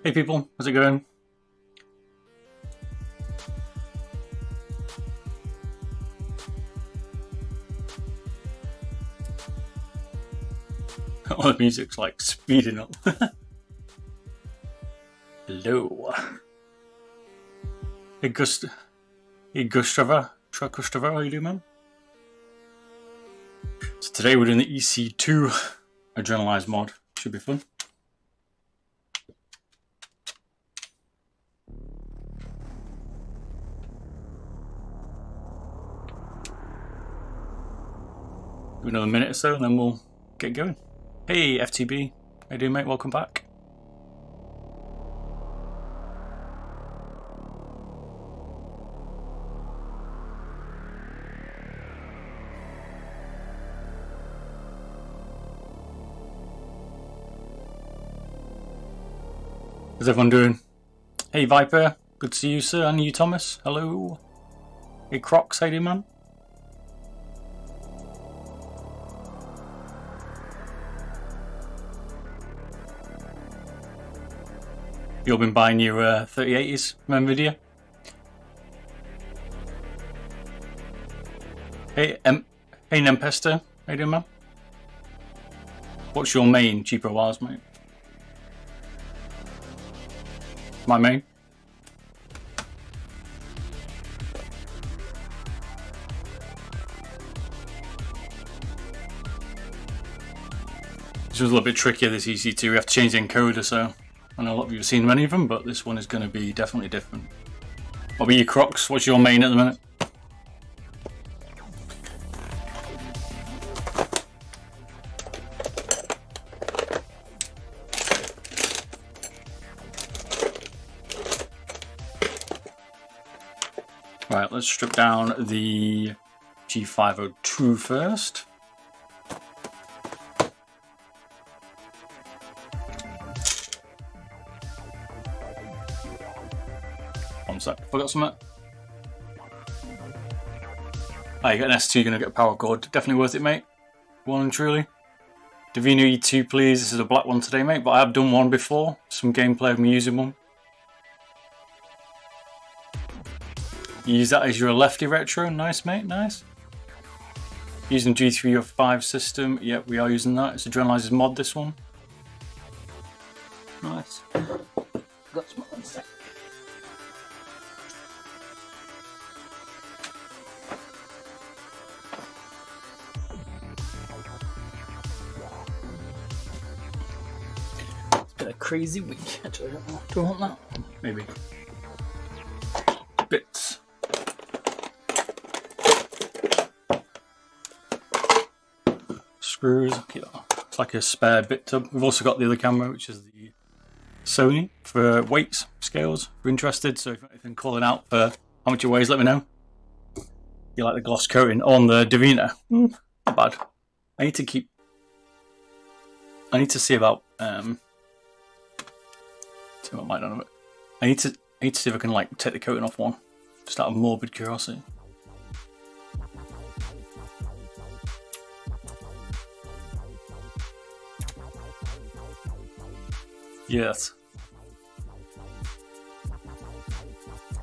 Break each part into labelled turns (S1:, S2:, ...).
S1: Hey people, how's it going? All the music's like speeding up. Hello. Hey Gustavra, how you doing, man? So today we're doing the EC2 adrenalized mod. Should be fun. Do another minute or so and then we'll get going. Hey FTB, how you doing, mate? Welcome back. How's everyone doing? Hey Viper, good to see you, sir. And you, Thomas. Hello. Hey Crocs, how you doing, man? You all been buying your 3080s, remember video? Hey Nempester, how you doing, man? What's your main cheaper wires, mate? My main. This was a little bit trickier, this EC2. We have to change the encoder, so I know a lot of you have seen many of them, but this one is going to be definitely different. What about you, Crocs? What's your main at the minute? Right, let's strip down the G502 first. One sec, forgot something. Oh, you got an S2, you're gonna get a power cord. Definitely worth it, mate. One and truly. Davino E2, please. This is a black one today, mate, but I have done one before. Some gameplay of me using one. You use that as your lefty retro. Nice, mate, nice. Using G305 system. Yep, we are using that. It's a Adrenalized mod, this one. Nice. Got some one sec. It's been a crazy week. Actually, do I want that? Maybe. Bits. Screws. It's like a spare bit tub. We've also got the other camera, which is the Sony, for weights, scales, if you're interested. So if you're calling out for how much it weighs, let me know. You like the gloss coating on the Davina? Not bad. I need to see about see what might on it. I need to see if I can like take the coating off one, just out of morbid curiosity. Yes.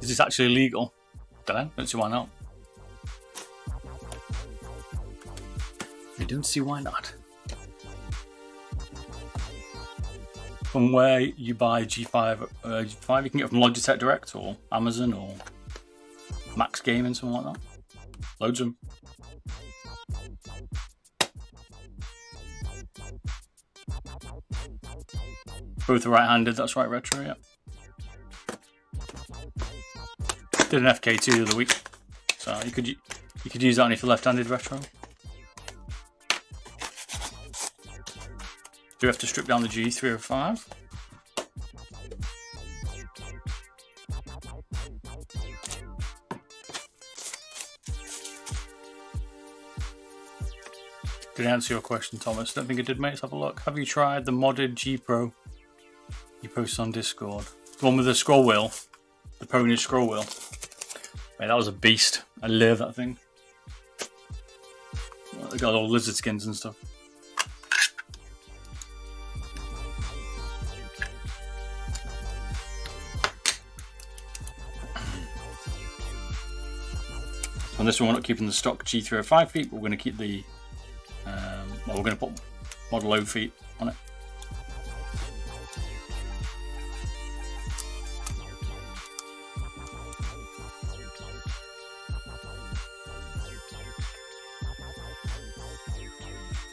S1: Is this actually illegal? Don't see why not. I don't see why not. From where you buy G5, G5 you can get from Logitech Direct or Amazon or Max Gaming, something like that. Loads of them. Both are right-handed, that's right, Retro, yeah. Did an FK2 the other week, so you could use that only for left-handed Retro. Do have to strip down the G305. Did I answer your question, Thomas? Don't think I did, mate. Let's have a look. Have you tried the modded G Pro you posted on Discord? The one with the scroll wheel, the pony scroll wheel. Mate, that was a beast. I love that thing. They got all lizard skins and stuff. On this one, we're not keeping the stock G305 feet, but we're going to keep the, well, we're going to put Model O feet on it.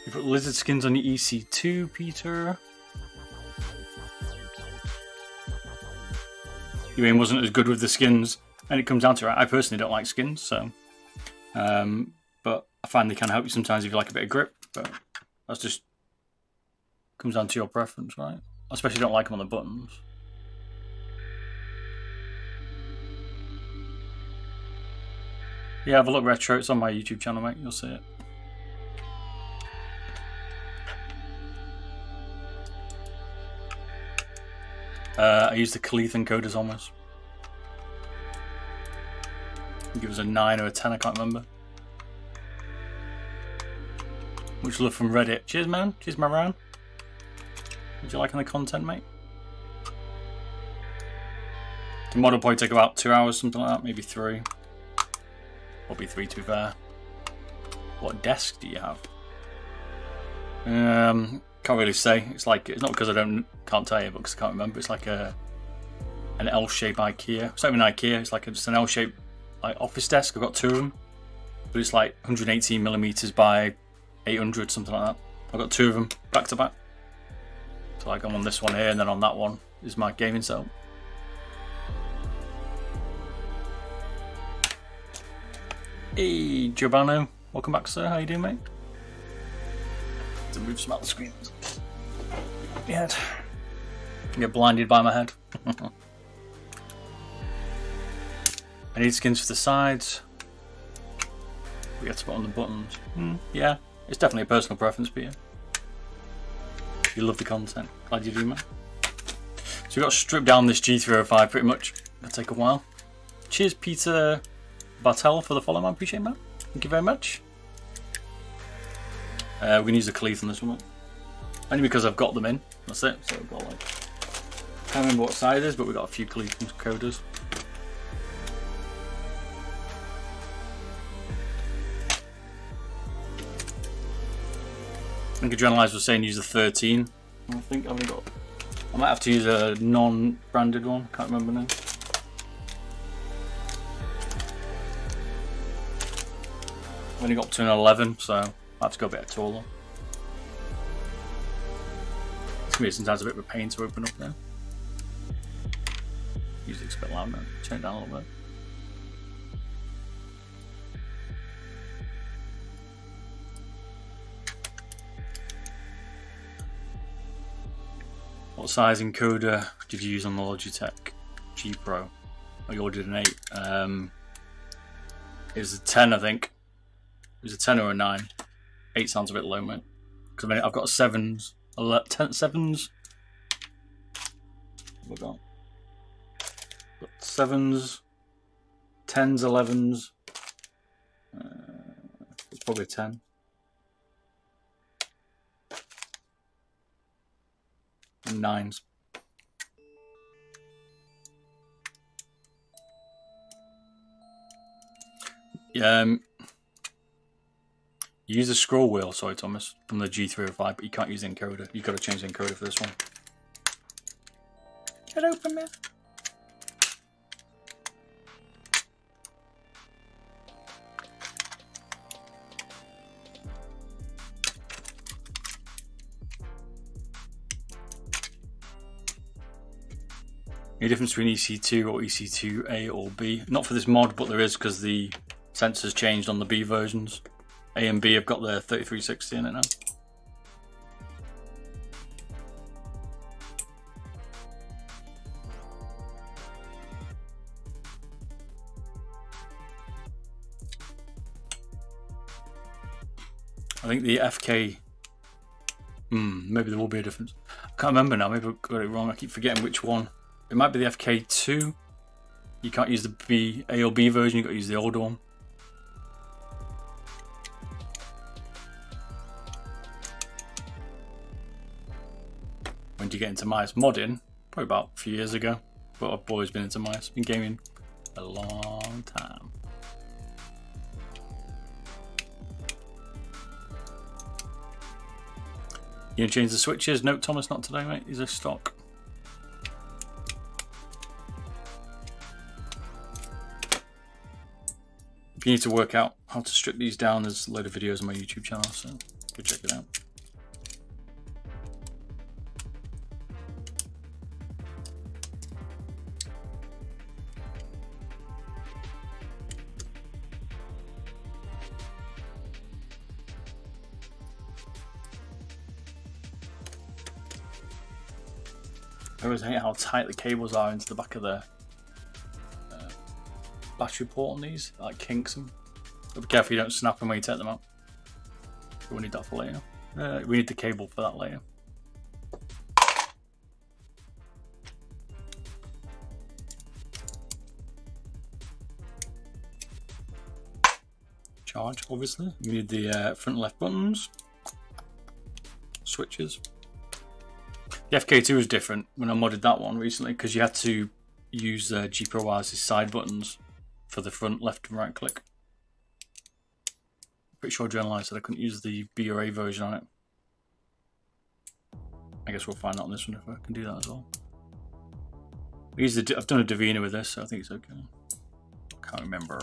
S1: You put lizard skins on your EC2, Peter. Your aim wasn't as good with the skins, and it comes down to it. I personally don't like skins, so but I find they can help you sometimes if you like a bit of grip. But that's just comes down to your preference, right? I especially don't like them on the buttons. Yeah, have a look retro. It's on my YouTube channel, mate. You'll see it. I used the Khalith encoders on this. I think it was a 9 or a 10, I can't remember. Much love from Reddit. Cheers, man. Cheers, my round. What do you like on the content, mate? The mod will probably take about 2 hours, something like that, maybe 3. Probably 3 to be fair. What desk do you have? Can't really say. It's like, it's not because I can't tell you, but because I can't remember. It's like an L-shaped IKEA. It's not even IKEA. It's like just an L-shaped like office desk. I've got 2 of them, but it's like 118mm by 800, something like that. I've got 2 of them back to back. So like I'm on this one here, and then on that one is my gaming setup. Hey, Giovanni, welcome back, sir. How you doing, mate? To move some out the screen. Yeah, I get blinded by my head. I need skins for the sides. We get to put on the buttons. Yeah, it's definitely a personal preference for you. You love the content. Glad you do, man. So we've got to strip down this G305 pretty much. It'll take a while. Cheers, Peter Bartel, for the follow, man. Appreciate it, man. Thank you very much. We're going to use the Khalith on this one. Only because I've got them in. That's it. So we've got like, can't remember what size it is, but we've got a few Khalith coders. I think Adrenalize was saying use the 13. I think I've only got. I might have to use a non-branded one. Can't remember now. I've only got up to an 11, so I have to go a bit taller. It's gonna be sometimes a bit of a pain to open up there. Music's a bit loud now. Turn it down a little bit. What size encoder did you use on the Logitech G Pro? Oh, you ordered an 8. It was a 10, I think. It was a 10 or a 9. 8 sounds a bit low, mate. Because I mean, I've got 7s, 7s. What have I got? Got 7s, 10s, 11s. It's probably a 10. And 9s. You use the scroll wheel, sorry Thomas, from the G305, but you can't use the encoder. You've got to change the encoder for this one. Get open, man. Any difference between EC2 or EC2A or B? Not for this mod, but there is because the sensors changed on the B versions. A and B have got their 3360 in it now. I think the FK, maybe there will be a difference. I can't remember now, maybe I got it wrong. I keep forgetting which one. It might be the FK2. You can't use the A or B version, you've got to use the older one. When did you get into mice? Modding? Probably about a few years ago. But I've always been into mice. Been gaming a long time. You gonna change the switches? Nope, Thomas, not today, mate. These are stock. If you need to work out how to strip these down, there's a load of videos on my YouTube channel, so go check it out. I always hate how tight the cables are into the back of the battery port on these. It like kinks them. But be careful you don't snap them when you take them out. We'll need that for later. We need the cable for that later. Charge, obviously. We need the front and left buttons. Switches. The FK2 was different when I modded that one recently because you had to use G-Pro Wireless' side buttons for the front left and right click. Pretty sure Adrenaline said I couldn't use the B or A version on it. I guess we'll find out on this one if I can do that as well. I've done a Davina with this, so I think it's okay. Can't remember.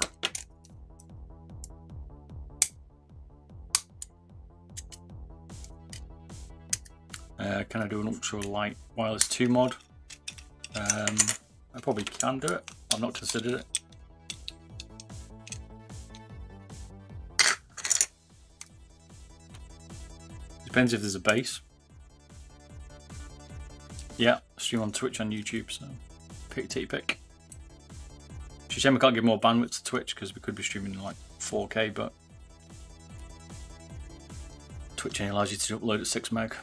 S1: Can I do an ultra light wireless 2 mod? I probably can do it. I've not considered it. Depends if there's a base. Yeah, stream on Twitch and YouTube, so take your pick. It's a shame we can't give more bandwidth to Twitch because we could be streaming in like 4K, but Twitch only allows you to upload at 6 meg.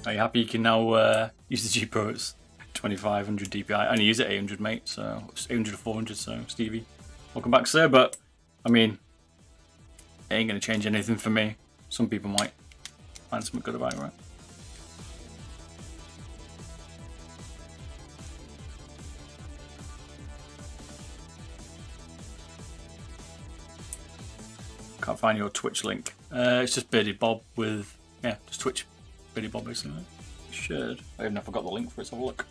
S1: Are you happy you can now use the G-Pro? It's 2500 DPI. I only use it 800, mate, so it's 800 or 400, so Stevie, welcome back, sir. But I mean, it ain't gonna change anything for me. Some people might find something good about it, right? Can't find your Twitch link. It's just Beardedbob with, yeah, just Twitch. Beardedbob basically. Should. I even forgot the link for it, so have a look.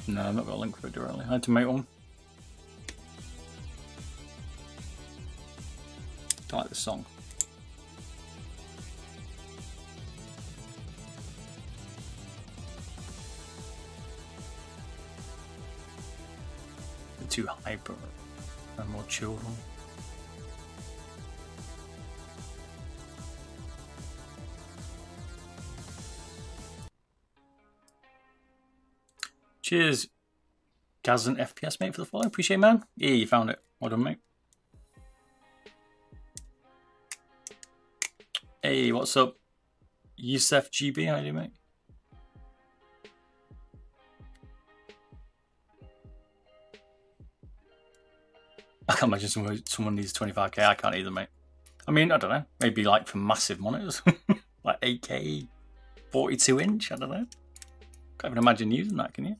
S1: No, I've not got a link for it directly. I had to make one. I like this song. It's too hyper and more chilled one. Cheers, Gaz and FPS, mate, for the follow. Appreciate it, man. Yeah, you found it. Well done, mate. Hey, what's up? Yusef GB, how you doing, mate? I can't imagine someone needs 25k. I can't either, mate. I mean, I don't know. Maybe like for massive monitors. Like 8K, 42 inch, I don't know. Can't even imagine using that, can you?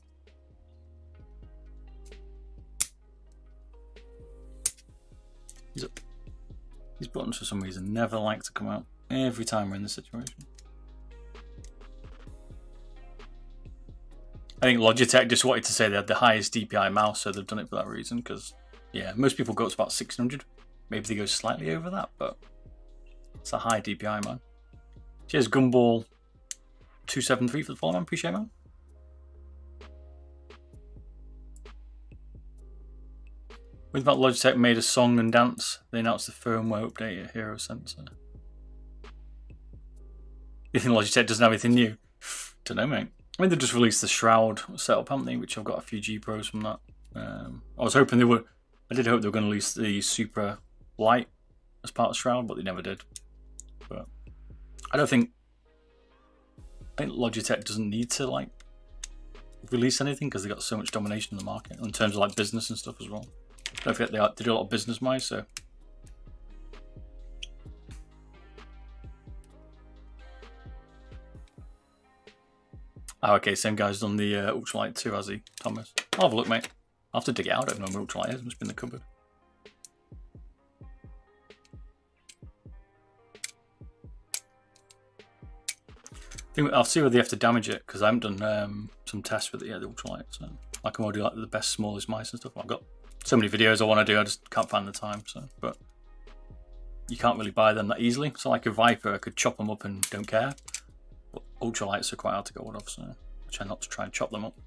S1: These buttons for some reason never like to come out every time we're in this situation. I think Logitech just wanted to say they had the highest DPI mouse, so they've done it for that reason, because yeah, most people go up to about 600. Maybe they go slightly over that, but it's a high DPI, man. Cheers, Gumball 273 for the follow, man. Appreciate it, man. When that Logitech made a song and dance, they announced the firmware update at Hero Sensor. You think Logitech doesn't have anything new? Don't know, mate. I mean, they just released the Shroud setup, haven't they? Which I've got a few G Pros from that. I was hoping they would. I did hope they were going to release the Super Light as part of Shroud, but they never did. But I think Logitech doesn't need to like release anything because they got so much domination in the market in terms of like business and stuff as well. Don't forget they do a lot of business wise, so. Oh, okay, same guy's done the ultralight too, has he, Thomas? I'll have a look, mate. I'll have to dig it out. I don't know where ultralight is. It must be in the cupboard. I'll see whether you have to damage it, because I haven't done some tests with it yet, the ultralight. So I can do like the best, smallest mice and stuff. I've got so many videos I want to do, I just can't find the time. So, but you can't really buy them that easily. So like a Viper, I could chop them up and don't care. But ultralights are quite hard to get rid of, so I try not to try and chop them up.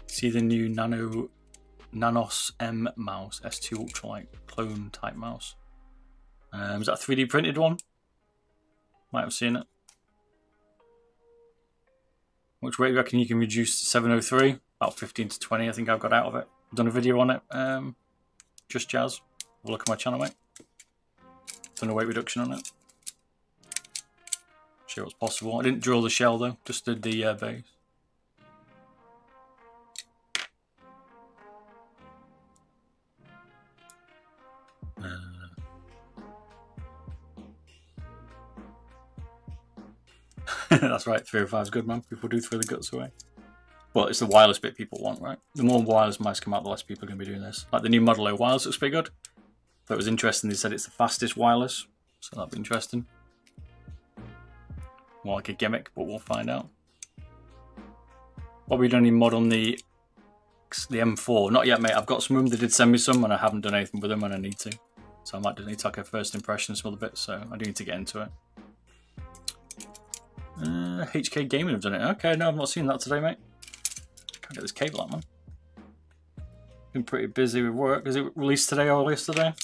S1: See the new Nanos M mouse, S2 ultralight clone type mouse. Is that a 3D printed one? Might have seen it. Which weight do you reckon you can reduce to 703? About 15 to 20 I think I've got out of it. I've done a video on it. Just Jazz. Have a look at my channel, mate. Done a weight reduction on it. Sure what's possible. I didn't drill the shell though, just did the base. That's right, 305 is good, man. People do throw the guts away. Well, it's the wireless bit people want, right? The more wireless mice come out, the less people are going to be doing this. Like the new Model O wireless looks pretty good. But it was interesting, they said it's the fastest wireless. So that'll be interesting. More like a gimmick, but we'll find out. Probably done any mod on the M4. Not yet, mate. I've got some of them. They did send me some, and I haven't done anything with them, and I need to. So I might need to take a first impression of some other bits, so I do need to get into it. HK Gaming have done it. Okay, no, I've not seen that today, mate. Can't get this cable out, man. Been pretty busy with work. Is it released today or yesterday?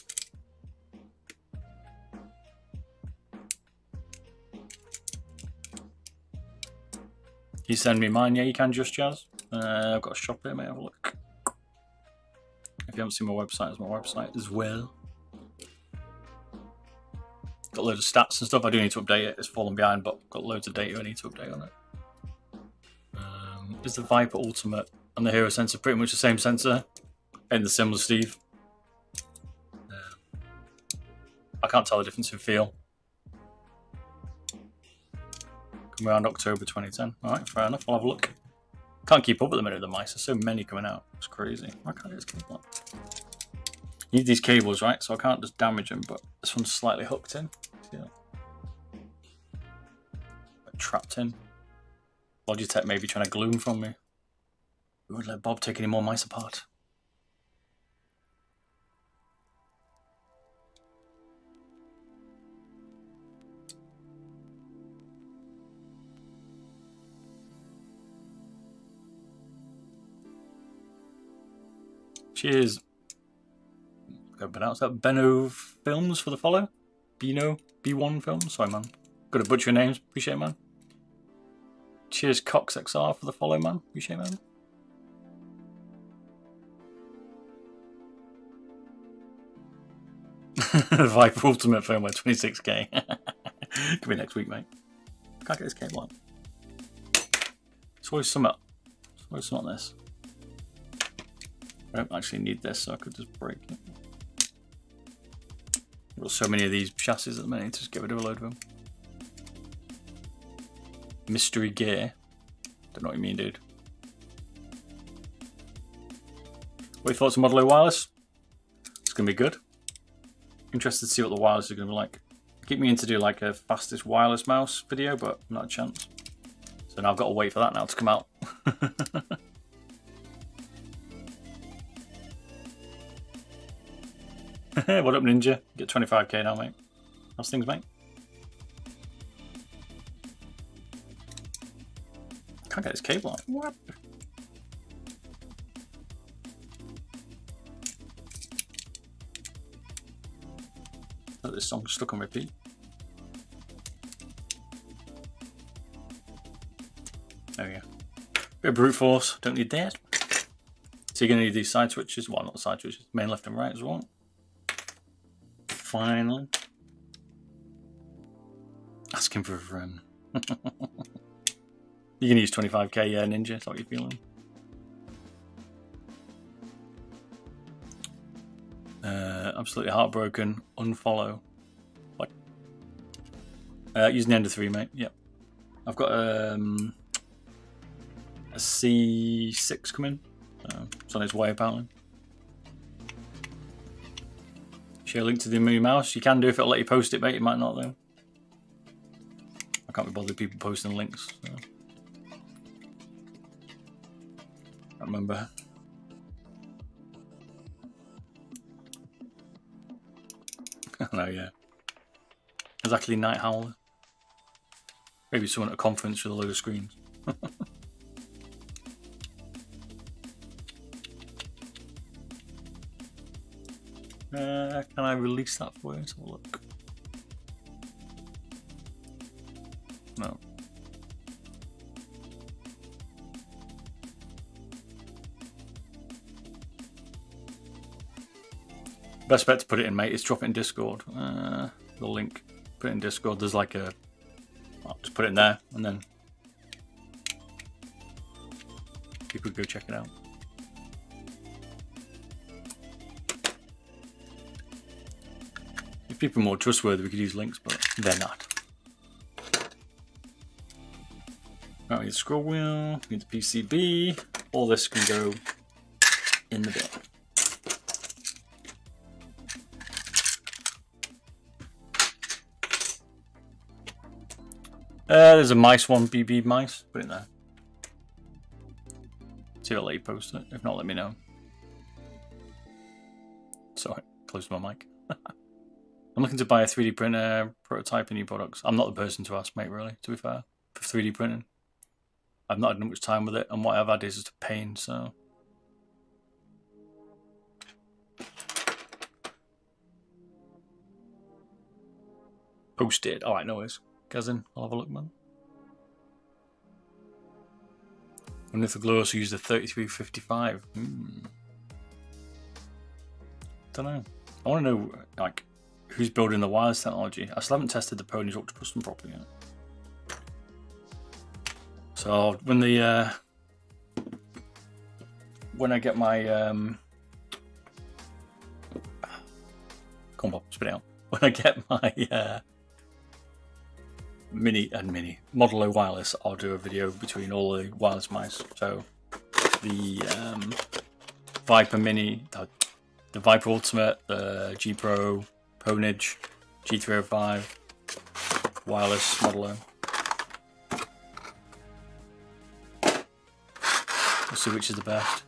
S1: You send me mine, yeah, you can, Just Jazz. I've got a shop here, mate. Have a look. If you haven't seen my website, it's my website as well. Got loads of stats and stuff. I do need to update it. It's fallen behind, but got loads of data I need to update on it. Is the Viper Ultimate and the Hero sensor pretty much the same sensor? And the similar Steve. I can't tell the difference in feel. Come around October 2010. Alright, fair enough. I'll have a look. Can't keep up at the minute with the mice. There's so many coming out. It's crazy. I can't get this cable up. You need these cables, right? So I can't just damage them, but this one's slightly hooked in. See that? Trapped in. Logitech maybe trying to glue them from me. We won't let Bob take any more mice apart. Cheers. I've pronounce that. Beno Films for the follow. Beno B1 Films. Sorry, man. Got to butcher your names. Appreciate it, man. Cheers, Cox XR for the follow, man. Appreciate it, man. Viper Ultimate firmware 26k. Could be next week, mate. Can't get this cable on. It's always something. It's always something on this. I don't actually need this, so I could just break it. I've got so many of these chassis at the minute, just get rid of a load of them. Mystery gear. Don't know what you mean, dude. What are your thoughts on Model O wireless? It's going to be good. Interested to see what the wireless is going to be like. Keep me in to do like a fastest wireless mouse video, but not a chance. So now I've got to wait for that now to come out. What up, Ninja? Get 25k now, mate. How's things, mate? Can't get this cable on. What? Oh, this song's stuck on repeat. There we go. Bit of brute force. Don't need that. So you're going to need these side switches. Well, not the side switches. Main left and right as well. Finally. Asking for a friend. You can use 25k, yeah, Ninja. That's what you're feeling. Absolutely heartbroken. Unfollow. Like Using the Ender 3, mate. Yep. I've got a C6 coming. It's on its way, apparently. Share a link to the new mouse. You can do if it'll let you post it, mate. It might not, though. I can't be bothered with people posting links. So. I remember. No, yeah. Exactly, Night Howler. Maybe someone at a conference with a load of screens. Can I release that for you? Let's have a look. No. Best bet to put it in, mate, is drop it in Discord. The link. Put it in Discord. There's like a... I'll just put it in there, and then people go check it out. If people are more trustworthy, we could use links, but they're not. Right, we need the scroll wheel, we need the PCB. All this can go in the bin. There's a mice one, BB mice. Put it in there. See if I'll let you post it. If not, let me know. Sorry, close to my mic. I'm looking to buy a 3D printer, prototype new products. I'm not the person to ask, mate, really, to be fair, for 3D printing. I've not had much time with it, and what I've had is just a pain, so... Posted. Alright, no worries. Kazin, I'll have a look, man. And if the glow also used a 3355. Don't know. I want to know, like, who's building the wireless technology. I still haven't tested the Pony's Ultra Custom properly yet. So when the when I get my come on, spit it out. When I get my mini Model O wireless, I'll do a video between all the wireless mice. So the Viper Mini, the Viper Ultimate, the G Pro, Ponage, G305, wireless Model O. We'll see which is the best.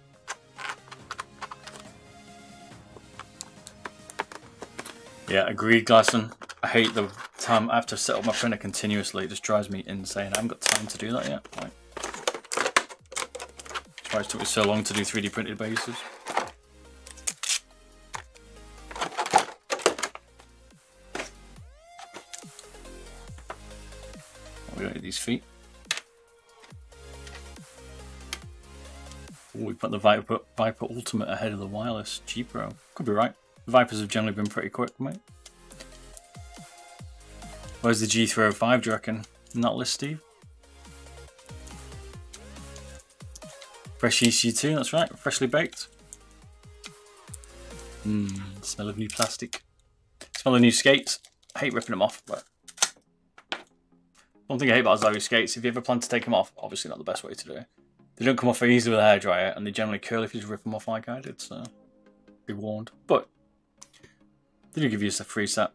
S1: Yeah, agreed, Glasson. I hate the time I have to set up my printer continuously. It just drives me insane. I haven't got time to do that yet. Right. That's why it took me so long to do 3D printed bases. We don't need these feet. Ooh, we put the Viper Ultimate ahead of the wireless G Pro. Could be right. The Vipers have generally been pretty quick, mate. Where's the G305, do you reckon? In that list, Steve? Fresh EC2, that's right. Freshly baked. Smell of new plastic. Smell of new skates. I hate ripping them off, but... One thing I hate about Zowie skates, if you ever plan to take them off, obviously not the best way to do it. They don't come off very easily with a hairdryer, and they generally curl if you just rip them off like I did, so... Be warned. But... They do give you a free set.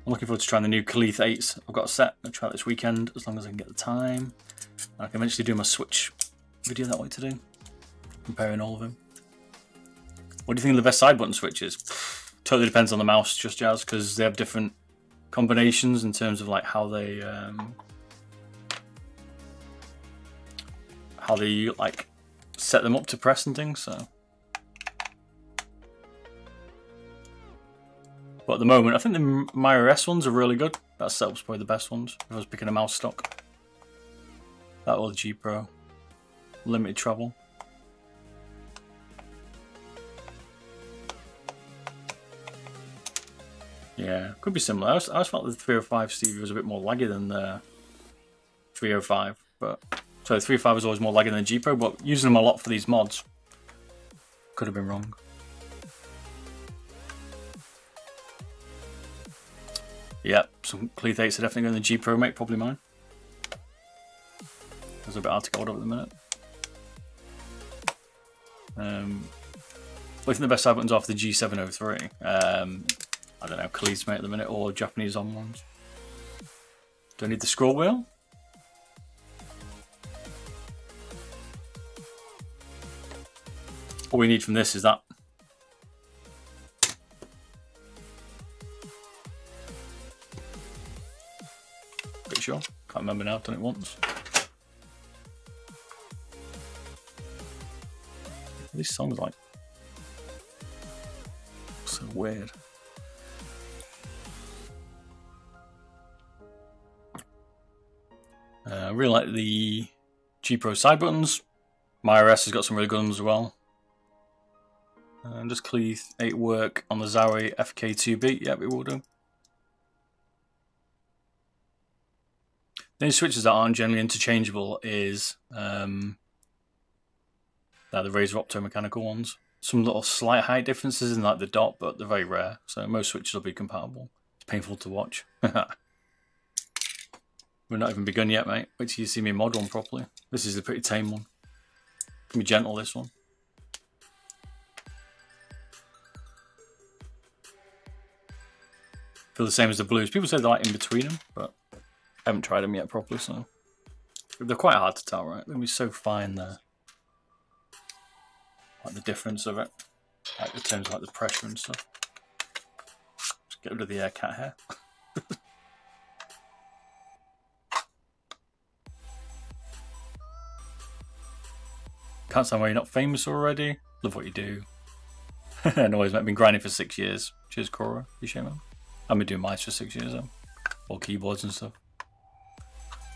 S1: I'm looking forward to trying the new Khalith 8s. I've got a set. I'll try it this weekend as long as I can get the time. And I can eventually do my Switch video that way to do. Comparing all of them. What do you think of the best side button switches? Totally depends on the mouse, just Jazz, because they have different combinations in terms of like how they like set them up to press and things. So, but at the moment, I think the Myra S ones are really good. That setup's probably the best ones. If I was picking a mouse stock, that or the G Pro, limited travel. Yeah, could be similar. I always felt the 305 Stevie was a bit more laggy than the 305, but so the 305 was always more laggy than the G Pro, but using them a lot for these mods could have been wrong. Yep, some Cleat 8s are definitely going to the G Pro, mate, probably mine. It's a bit hard to get hold of at the minute. I think the best side buttons are for the G703. I don't know, Cleats, mate, at the minute, or Japanese on ones. Do I need the scroll wheel? All we need from this is that. Pretty sure. Can't remember now, I've done it once. What are these songs like? So weird. I really like the G Pro side buttons. My RS has got some really good ones as well. And does Cleat 8 work on the Zowie FK2B? Yep, it will do. The only switches that aren't generally interchangeable is the Razer optomechanical ones. Some little slight height differences in like the dot, but they're very rare. So most switches will be compatible. It's painful to watch. We're not even begun yet, mate. Wait till you see me mod one properly. This is a pretty tame one. Can be gentle, this one. Feel the same as the blues. People say they're like in between them, but I haven't tried them yet properly, so they're quite hard to tell, right? They'll be so fine there. Like the difference of it, like in terms of like the pressure and stuff. Just get rid of the cat hair. Can't stand why you're not famous already. Love what you do. And always, I've been grinding for 6 years. Cheers, Cora. Appreciate it, man. I've been doing mice for 6 years, though. All keyboards and stuff.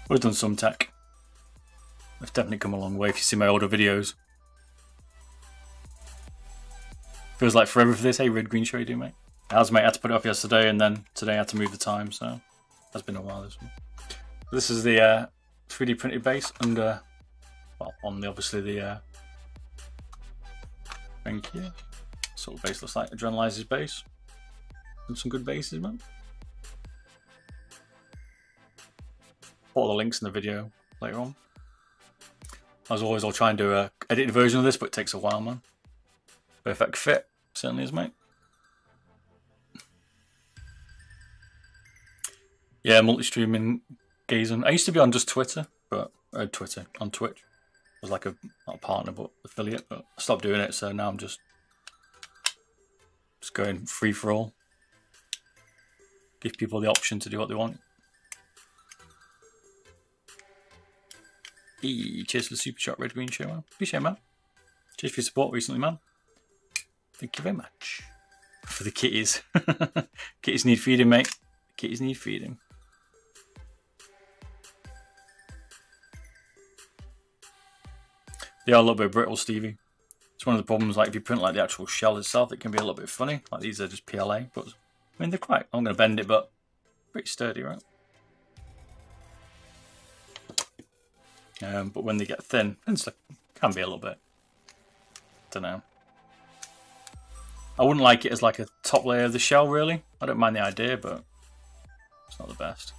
S1: We've done some tech. I've definitely come a long way if you see my older videos. Feels like forever for this. Hey, Red Green, show you do, mate. As mate, I had to put it off yesterday, and then today I had to move the time, so that's been a while, this one. This is the 3D printed base under, well, on the obviously the thank you. Sort of base looks like Adrenalize's base. And some good bases, man. Put all the links in the video later on. As always, I'll try and do a edited version of this, but it takes a while, man. Perfect fit, certainly is, mate. Yeah, multi-streaming gazing. I used to be on just Twitter, but on Twitch. I was like a not a partner, but affiliate. But I stopped doing it, so now I'm just going free for all. Give people the option to do what they want. Hey, cheers for the super shot, Red Green Show, man. Appreciate it, man. Cheers for your support recently, man. Thank you very much. For the kitties. Kitties need feeding, mate. Kitties need feeding. They are a little bit brittle, Stevie. It's one of the problems, like if you print like the actual shell itself, it can be a little bit funny. Like these are just PLA, but I mean they're quite. I'm going to bend it, but pretty sturdy, right? But when they get thin, it can be a little bit. Don't know. I wouldn't like it as like a top layer of the shell, really. I don't mind the idea, but it's not the best.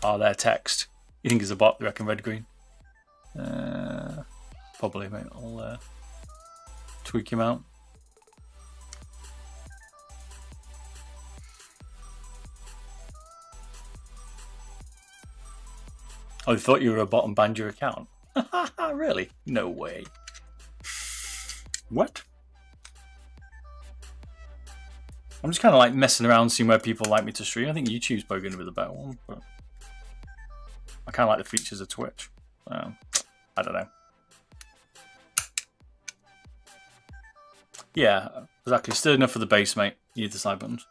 S1: Oh, their text. You think it's a bot? You reckon Red Green? Probably, mate. I'll tweak him out. Oh, I thought you were a bot and banned your account. Really? No way. What? I'm just kind of like messing around, seeing where people like me to stream. I think YouTube's probably going to be the better one, but I kind of like the features of Twitch. I don't know. Yeah, exactly. Still enough for the base, mate. You need the side buttons.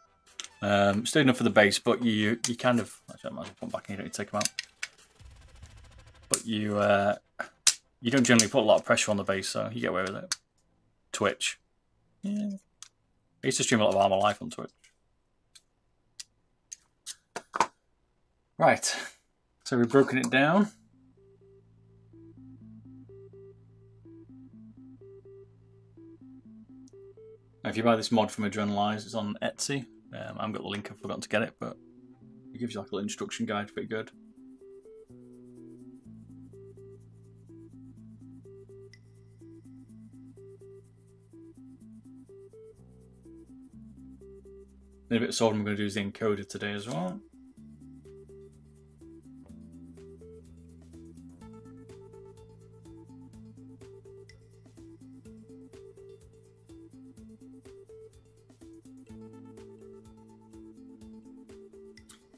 S1: Still enough for the base, but you kind of. Actually, I might as well put them back in. You don't need to take them out. But you don't generally put a lot of pressure on the base, so you get away with it. Twitch. Yeah. I used to stream a lot of Armour Life on Twitch. Right. So we've broken it down. Now, if you buy this mod from Adrenalize, it's on Etsy. I haven't got the link, I've forgotten to get it, but it gives you like a little instruction guide, pretty good. And a bit of soldering I'm going to do is the encoder today as well.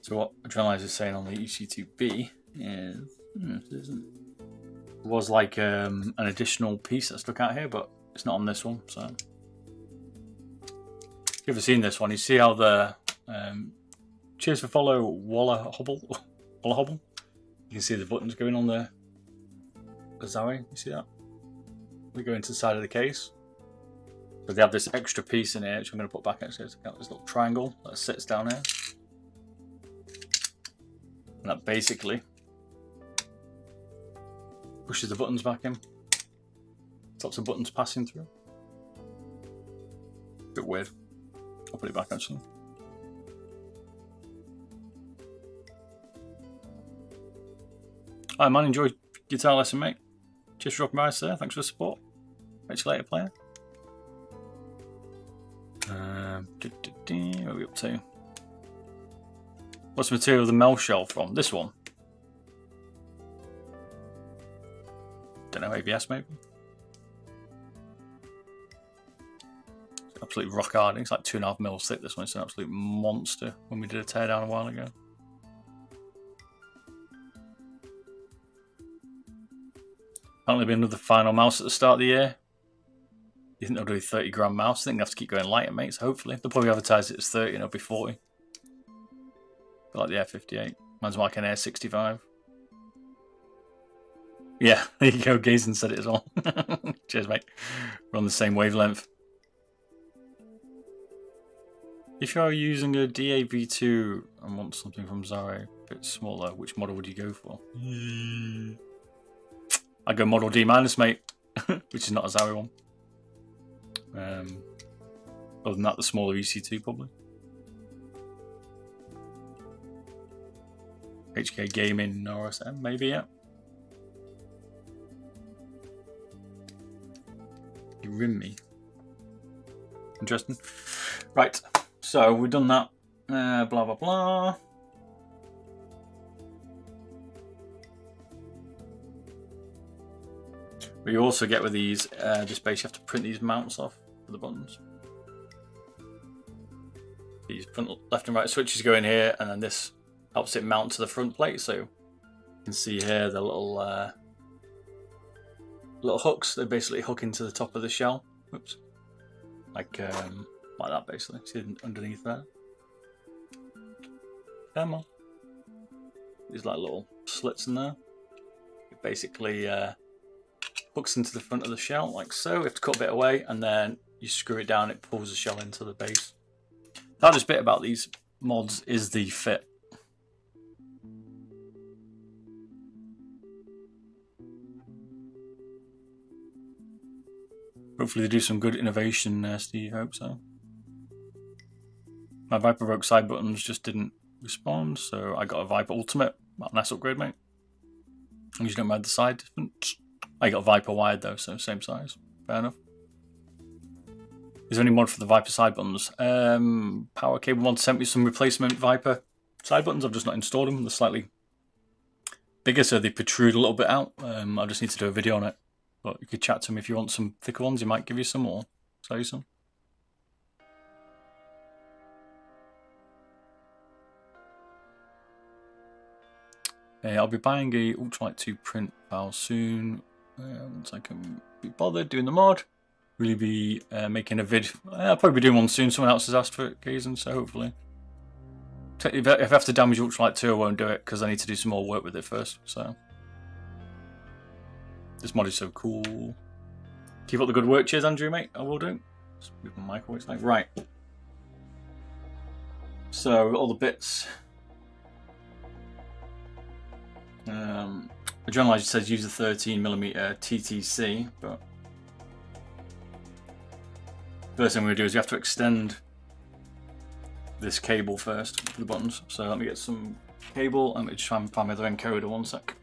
S1: So what Adrenalize is saying on the EC2B is it was like an additional piece that stuck out here, but it's not on this one. So if you've ever seen this one, you see how the cheers for follow Walla Hobble. You can see the buttons going on the Zowie. You see that? They go into the side of the case. But they have this extra piece in here, which I'm going to put back next to it. Got this little triangle that sits down here. And that basically pushes the buttons back in. Stops the buttons passing through. Bit weird. I'll put it back actually. Hi man, enjoy guitar lesson mate. Cheers for dropping by sir, thanks for the support. Catch you later player. What are we up to? What's the material of the Mel shell from? This one? Don't know, ABS maybe? It's absolutely rock hard. It's like 2.5mm thick this one. It's an absolute monster when we did a teardown a while ago. Apparently be another final mouse at the start of the year. You think they'll do a 30g mouse? I think they have to keep going lighter, mate, so hopefully. They'll probably advertise it as 30 and it'll be 40. Like the Air 58. Mine's like an Air 65. Yeah, there you go. Gazen said it as well. Cheers, mate. We're on the same wavelength. If you're using a DAV2 and want something from Zowie a bit smaller, which model would you go for? I'd go Model D-, mate, which is not a Zowie one. Other than that, the smaller EC2 probably. HK Gaming RSM, maybe, yeah. You rim me. Interesting. Right, so we've done that. Blah, blah, blah. But you also get with these, just basically have to print these mounts off for the buttons. These front, left and right switches go in here, and then this helps it mount to the front plate. So you can see here the little little hooks. They basically hook into the top of the shell. Oops, like that basically. See underneath there. Come on. There's like little slits in there. It basically hooks into the front of the shell like so. We have to cut a bit away, and then you screw it down. It pulls the shell into the base. The hardest bit about these mods is the fit. Hopefully they do some good innovation, Steve. Hope so. My Viper Rogue side buttons just didn't respond, so I got a Viper Ultimate. Nice upgrade, mate. I usually don't mind the side difference. I got a Viper wired though, so same size. Fair enough. Is there any mod for the Viper side buttons? Power Cable Mod sent me some replacement Viper side buttons. I've just not installed them. They're slightly bigger, so they protrude a little bit out. I just need to do a video on it. But you could chat to him if you want some thicker ones. He might give you some or sell you some. I'll be buying a Ultralight 2 print file soon. Once I can be bothered doing the mod. Really be making a vid. I'll probably be doing one soon. Someone else has asked for it, Gazen, so hopefully. If I have to damage Ultralight 2, I won't do it because I need to do some more work with it first. So this mod is so cool. Keep up the good work. Cheers, Andrew, mate. I will do. Just move my mic away. It's like, right. So all the bits. Adrenalize says use a 13mm TTC, but first thing we're going to do is we have to extend this cable first for the buttons. So let me get some cable. Let me just try and find my other encoder, one sec.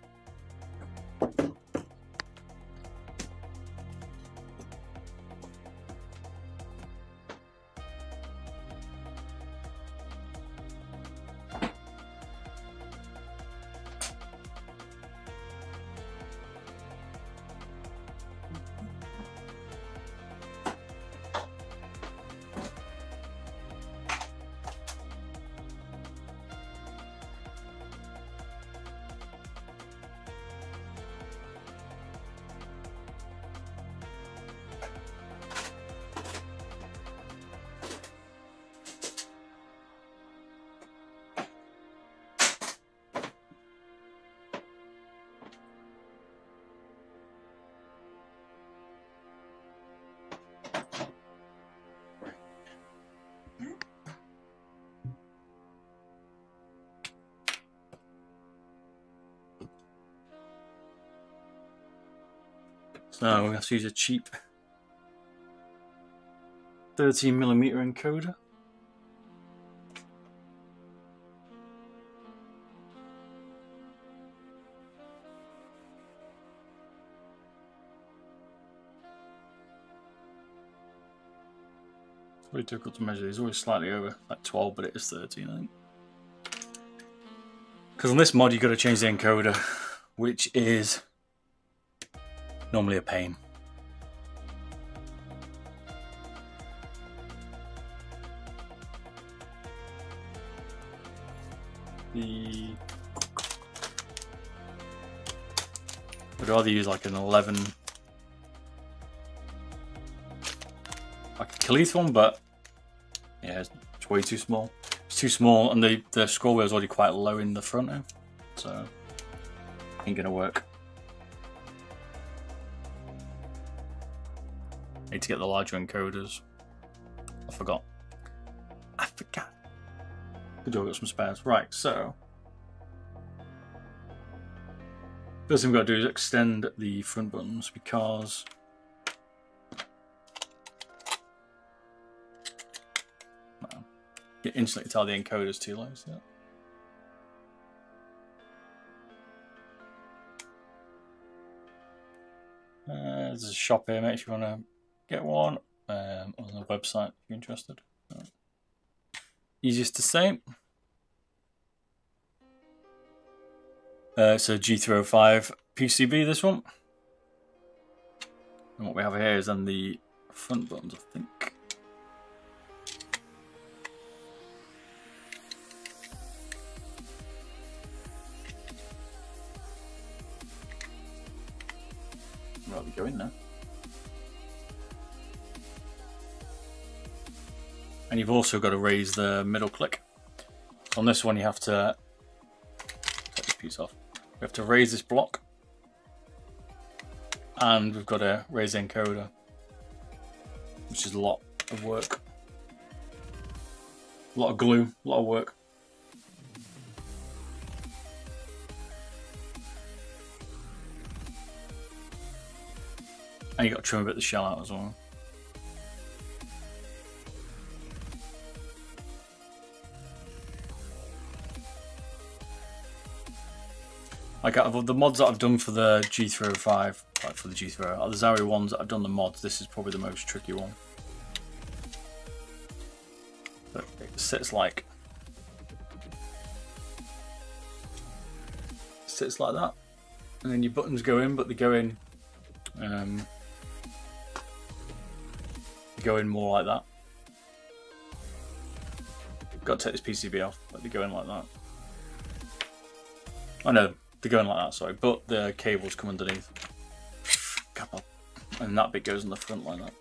S1: So we have to use a cheap 13mm encoder. It's very difficult to measure. It's always slightly over, like 12, but it is 13, I think. Because on this mod you've got to change the encoder, which is normally a pain. I'd rather use like an 11, like a Khalith one, but yeah, it's way too small. It's too small, and the scroll wheel is already quite low in the front now, so ain't gonna work. Need to get the larger encoders. I forgot. Good job, I got some spares. Right, so first thing we've got to do is extend the front buttons, because you instantly tell the encoder's too low. So. There's a shop here, mate, if you want to get one on the website if you're interested. Easiest to say. It's a G305 PCB, this one. And what we have here is then the front buttons, I think. Right, we go in now. And you've also got to raise the middle click. On this one you have to take this piece off. We have to raise this block, and we've got to raise the encoder, which is a lot of work. A lot of glue, a lot of work. And you've got to trim a bit of the shell out as well. Like out of the mods that I've done for the G305, like for the G305, the Zowie ones that I've done the mods, this is probably the most tricky one. But it sits like that, and then your buttons go in, but they go in more like that. Got to take this PCB off, but they go in like that. I know. They're going like that, sorry, but the cables come underneath. And that bit goes in the front like that.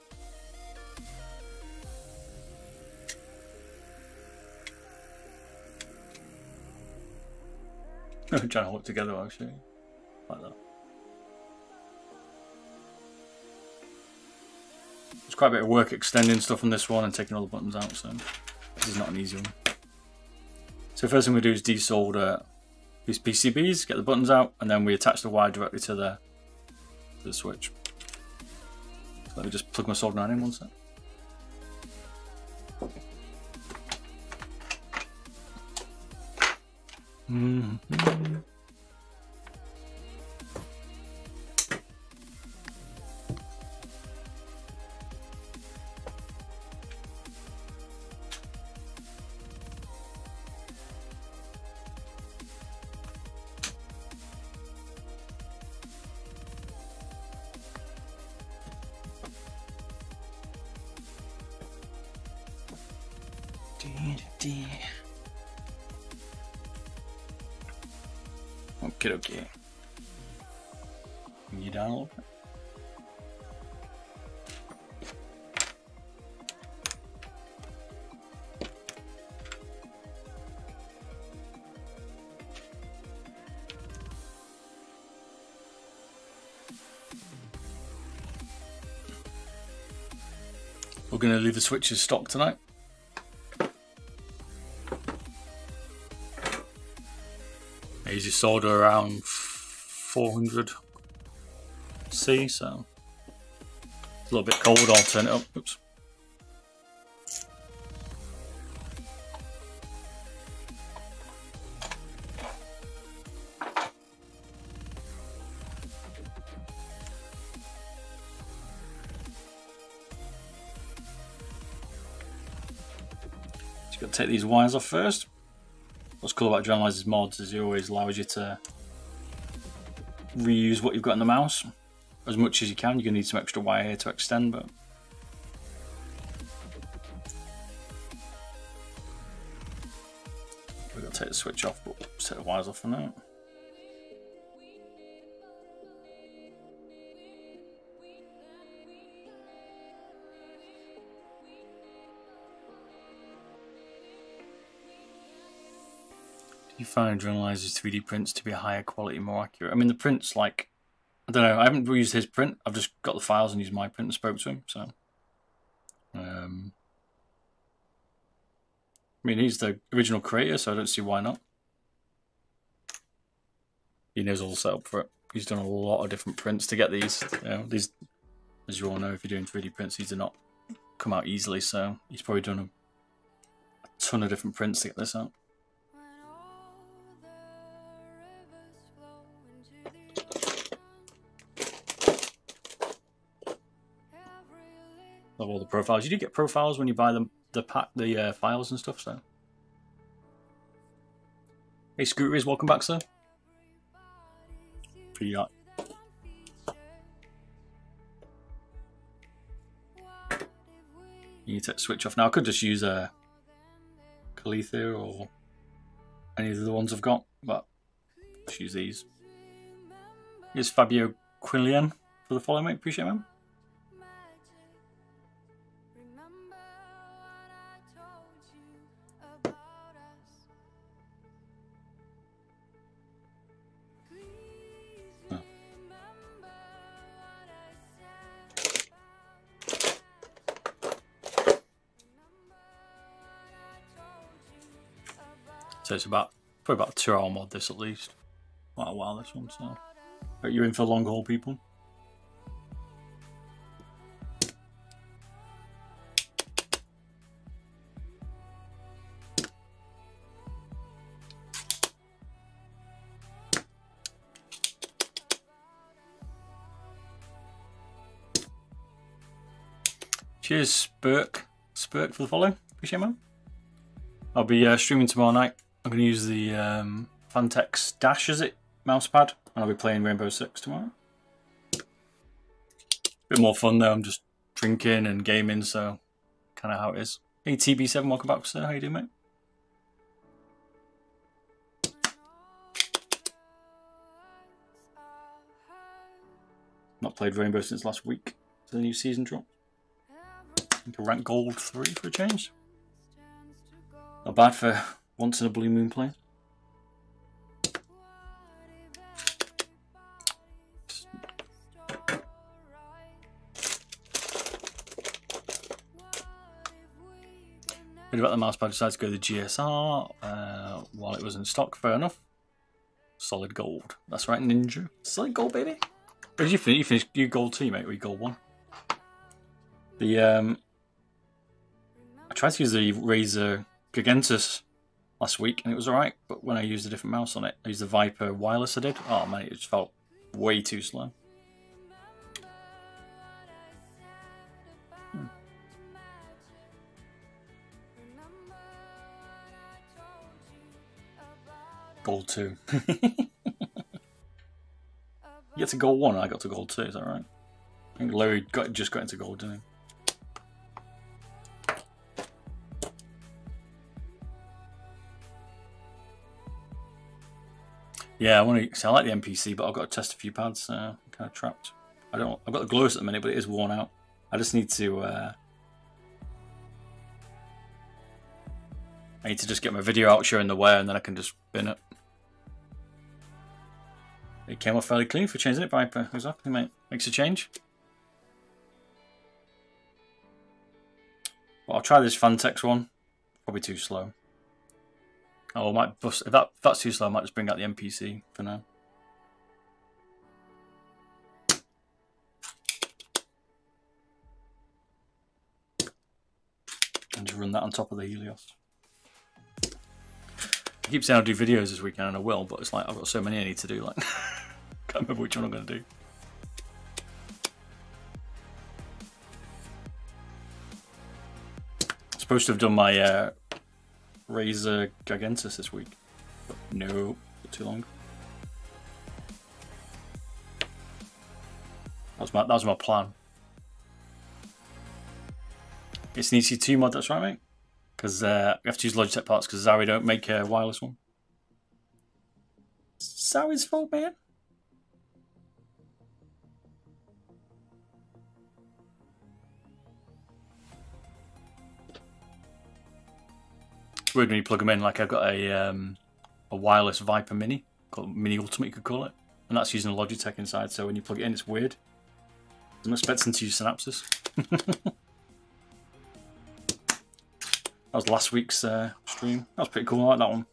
S1: I'm trying to hold it together while I show you. Like that. There's quite a bit of work extending stuff on this one and taking all the buttons out, so this is not an easy one. So first thing we do is desolder these PCBs, get the buttons out, and then we attach the wire directly to the switch. So let me just plug my soldering iron in one sec. Mm-hmm. Okay. Bring you down a little bit. We're going to leave the switches stock tonight. Easy solder around 400 C, so it's a little bit cold. I'll turn it up. Oops. Just got to take these wires off first. What's cool about Adrenalize's mods is it always allows you to reuse what you've got in the mouse as much as you can. You're going to need some extra wire here to extend, but we've got to take the switch off, but let's take the wires off for now. You find Adrenalize's 3D prints to be higher quality, more accurate? I mean, the prints, like, I don't know, I haven't used his print, I've just got the files and used my print and spoke to him, so. I mean, he's the original creator, so I don't see why not. He knows all the setup for it. He's done a lot of different prints to get these. You know, these, as you all know, if you're doing 3D prints, these do not come out easily, so he's probably done a ton of different prints to get this out. Love all the profiles. You do get profiles when you buy them, the files and stuff. So, hey, Scooteries, welcome back, sir. Pretty hot. You need to switch off now. I could just use a Calitha or any of the ones I've got, but let's use these. Here's Fabio Quillian for the follow, mate. Appreciate it, man. So it's probably about a 2-hour mod, this at least. Quite a while, this one, so. But you're in for long haul, people. Cheers, Spurk for the follow. Appreciate it, man. I'll be streaming tomorrow night. I'm going to use the Fantex Dash, is it? Mousepad. And I'll be playing Rainbow Six tomorrow. Bit more fun though, I'm just drinking and gaming, so kind of how it is. Hey TB7, welcome back, sir. How you doing, mate? Not played Rainbow since last week. So the new season drop. I think I rank gold 3 for a change. Not bad for once in a blue moon play. Heard about the mousepad, decided to go to the GSR while it was in stock. Fair enough. Solid gold. That's right, Ninja. Solid gold, baby. Where did you finish? You finished your gold 2, mate, or your gold 1? The I tried to use the Razer Gigantus last week, and it was alright. But when I used a different mouse on it, I used the Viper wireless I did. Oh man, it just felt way too slow. Gold 2. You get to gold 1 and I got to gold 2, is that right? I think Larry just got into gold, didn't he? Yeah, I like the NPC, but I've got to test a few pads. I'm kind of trapped. I've got the Glorious at the minute, but it is worn out. I just need to I need to just get my video out showing the wear, and then I can just bin it. It came off fairly clean for changing it, Viper. Exactly, mate. Makes a change. Well, I'll try this Fantex one. Probably too slow. Oh, I might bust. If that's too slow, I might just bring out the NPC for now. And just run that on top of the Helios. I keep saying I'll do videos this weekend, and I will, but it's like I've got so many I need to do. Like, can't remember which one I'm going to do. I'm supposed to have done my Razor Gigantus this week, but no, too long. That was my plan. It's an EC2 mod, that's right, mate. Because we have to use Logitech parts because Zowie don't make a wireless one. Zowie's fault, man. It's weird when you plug them in. Like I've got a wireless Viper Mini, called Mini Ultimate, you could call it, and that's using a Logitech inside. So when you plug it in, it's weird. I'm expecting to use Synapses. That was last week's stream. That was pretty cool. I like that one.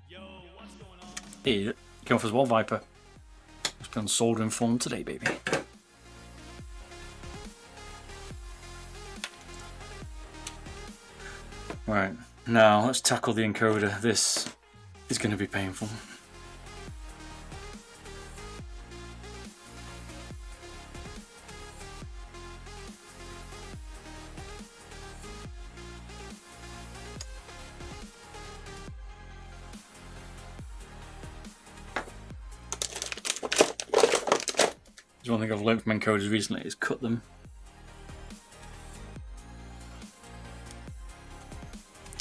S2: Yo, what's going on?
S1: Hey, came off as well, Viper. Just been soldering fun today, baby. Right, now let's tackle the encoder. This is going to be painful. One thing I've learned from encoders recently is cut them.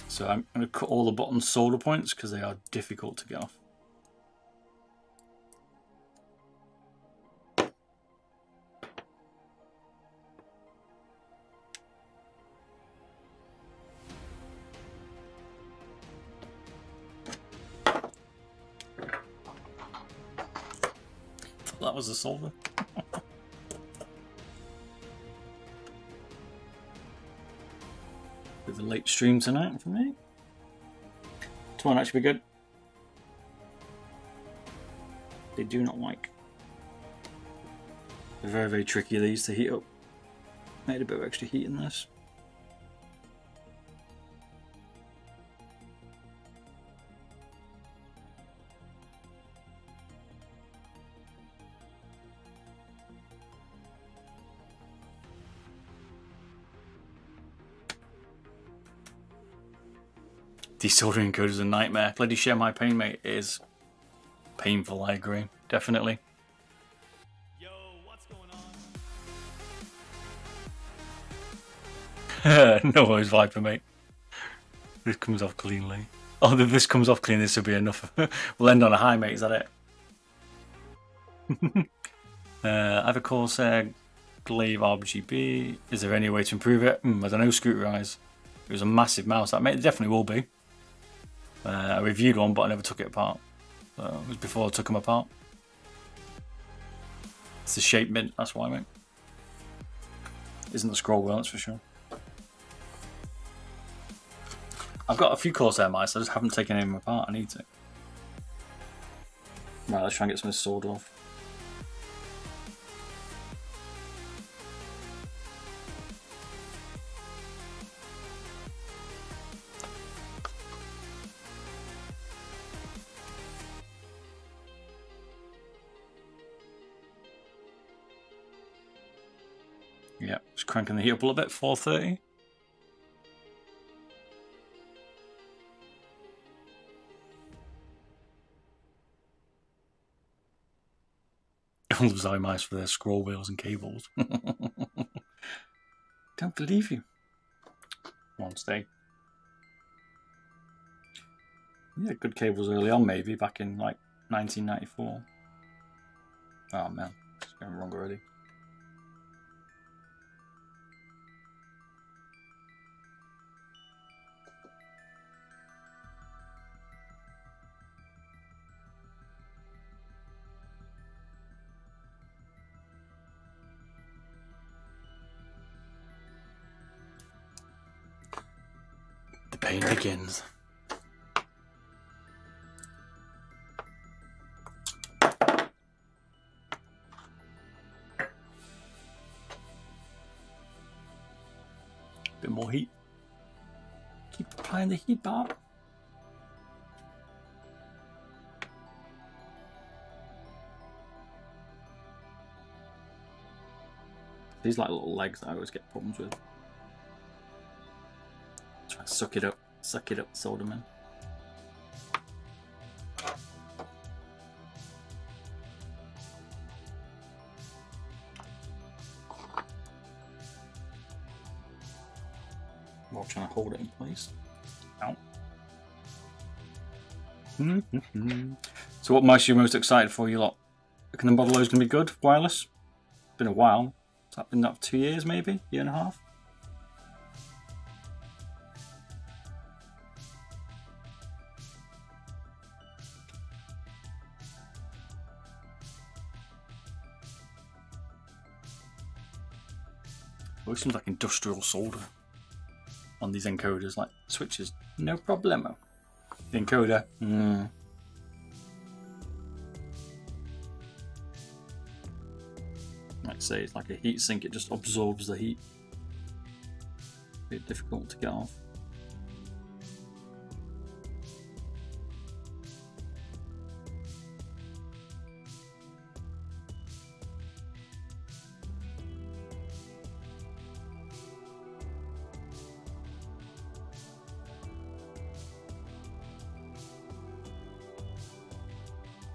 S1: So I'm going to cut all the bottom solder points because they are difficult to get off. That was the solder. With a late stream tonight for me. Tomorrow actually be good. They do not like. They're very, very tricky these to heat up. Made a bit of extra heat in this. Desoldering code is a nightmare. Bloody share my pain, mate. It is painful, I agree. Definitely.
S2: Yo, what's going on?
S1: No worries, Viper, mate. This comes off cleanly. Oh, if this comes off clean, this will be enough. We'll end on a high, mate. Is that it? I have a Corsair Glaive RGB. Is there any way to improve it? I don't know, Scooterize. It was a massive mouse. That definitely will be. I reviewed one, but I never took it apart. So it was before I took them apart. It's the shape mint, that's why, mate. Isn't the scroll wheel, that's for sure. I've got a few Corsair mice, I just haven't taken any of them apart. I need to. Right, let's try and get some of this sword off. Yeah, just cranking the heat up a little bit, 430. I love Zowie mice for their scroll wheels and cables. Don't believe you. Come on, stay. Yeah, good cables early on, maybe back in like 1994. Oh man, it's going wrong already. The pain begins. Bit more heat. Keep applying the heat, Bob. These like little legs that I always get problems with. Try to suck it up, solder man. While trying to hold it in place. Ow. So what mice are you most excited for, you lot? Reckon the Model O is going to be good, wireless? Been a while. Has that been up 2 years maybe? Year and a half? Always seems like industrial solder on these encoders, like switches, no problemo. The encoder, like I say, it's like a heat sink, it just absorbs the heat. A bit difficult to get off.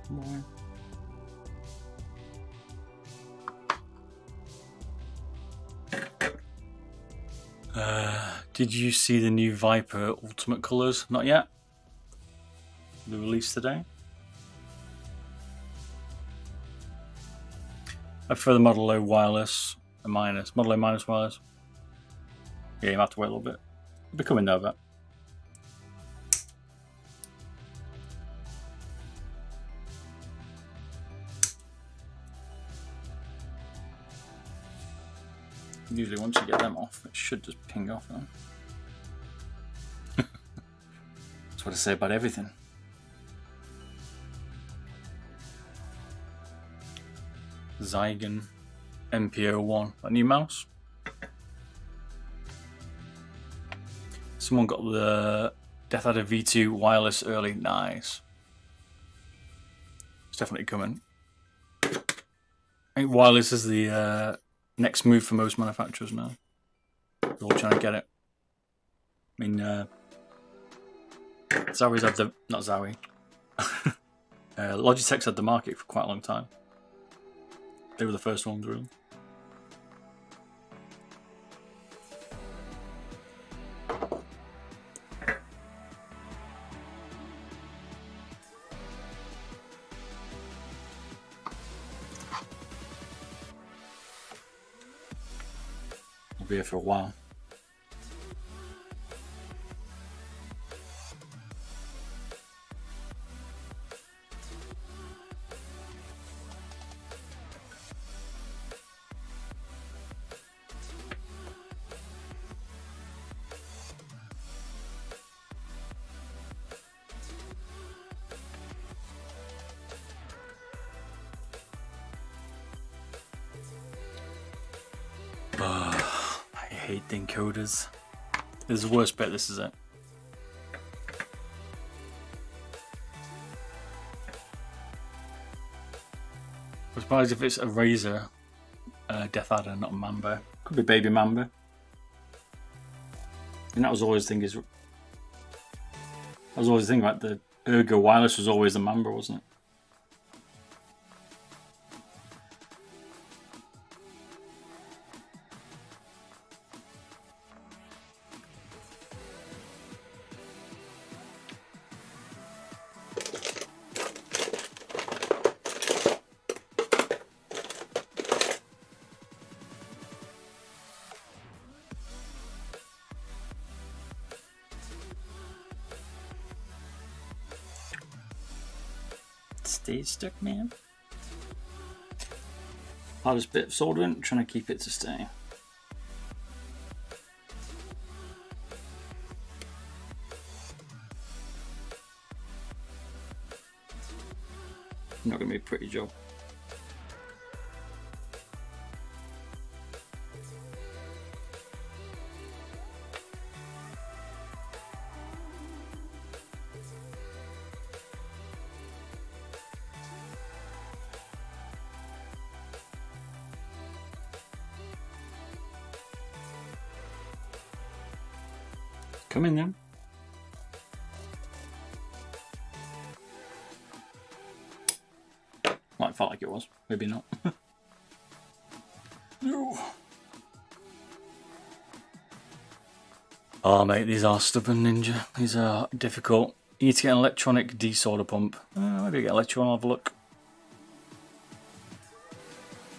S1: More. Did you see the new Viper Ultimate Colours? Not yet. The release today. I prefer the Model O wireless and minus. Model O minus wireless. Yeah, you have to wait a little bit. It'll be coming though, but. Usually once you get them off, it should just ping off them. That's what I say about everything. Zygon MPO1, a new mouse. Someone got the Death Adder V2 wireless early, nice. It's definitely coming. I think wireless is the next move for most manufacturers now. They're all trying to get it. I mean, Zowie's had the... not Zowie. Logitech's had the market for quite a long time. They were the first ones, really. Be here for a while. I hate the encoders. This is the worst bit, this is it. I'm surprised if it's a Razer Death Adder, not a Mamba. Could be Baby Mamba. And that was always the thing is... I was always thinking about the Ergo Wireless was always the Mamba, wasn't it? Stay stuck, man. Hardest bit of soldering, trying to keep it to stay. Not gonna be a pretty job. Come in then. Well, it felt like it was. Maybe not. No. Oh, mate, these are stubborn, Ninja. These are difficult. You need to get an electronic desolder pump. Maybe get electron, have a look.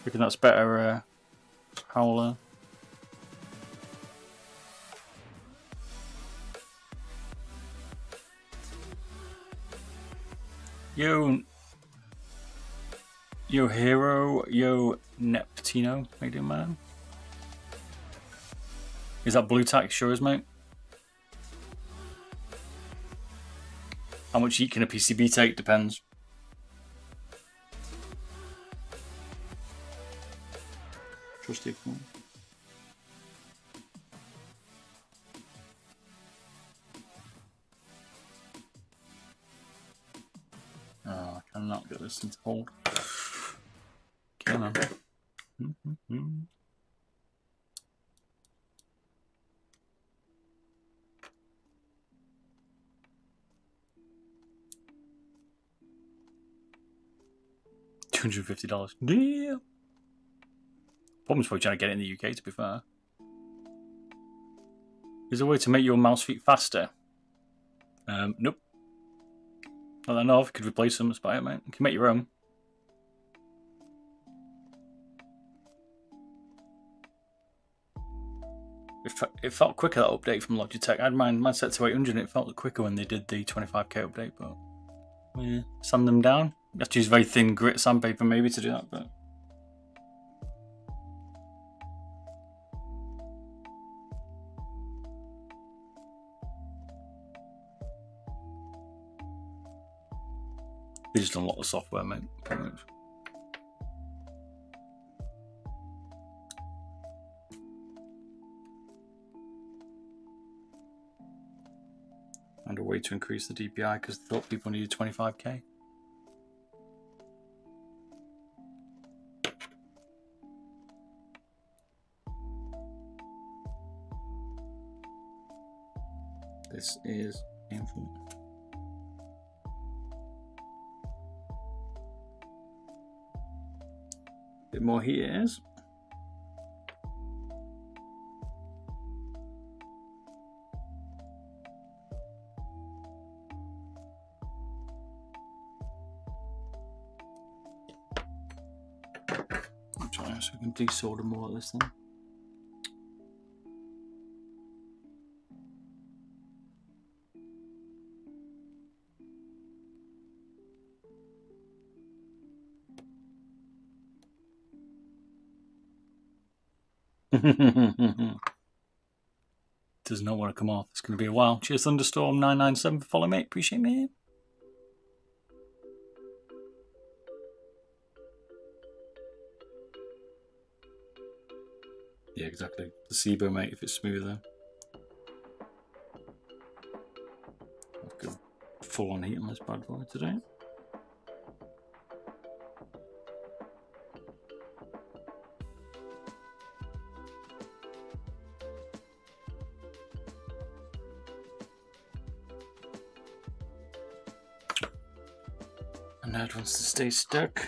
S1: Reckon that's better, Howler. Yo Hero, yo Neptino, how you doing, man? Is that blue tack? Sure is, mate. How much heat can a PCB take? Depends. Trusty phone. Oh, I cannot get this thing to hold. Come on. $250. Damn. Problem's probably trying to get it in the UK, to be fair. Is there a way to make your mouse feet faster? Nope. Not that I know of. Could replace them, that's about it, mate. You can make your own. It felt quicker, that update from Logitech. I had mine set to 800 and it felt quicker when they did the 25k update, but yeah, sand them down. You have to use very thin grit sandpaper maybe to do that, but they just unlock the software, mate, pretty much. And a way to increase the DPI because they thought people needed 25k. This is painful. Bit more heaters. I'm trying so we can desolder more of this thing. Does not want to come off. It's going to be a while. Cheers, Thunderstorm 997 for following, mate. Appreciate me. Yeah, exactly. The SIBO, mate, if it's smoother. I've got full on heat on this bad boy today. And nerd wants to stay stuck.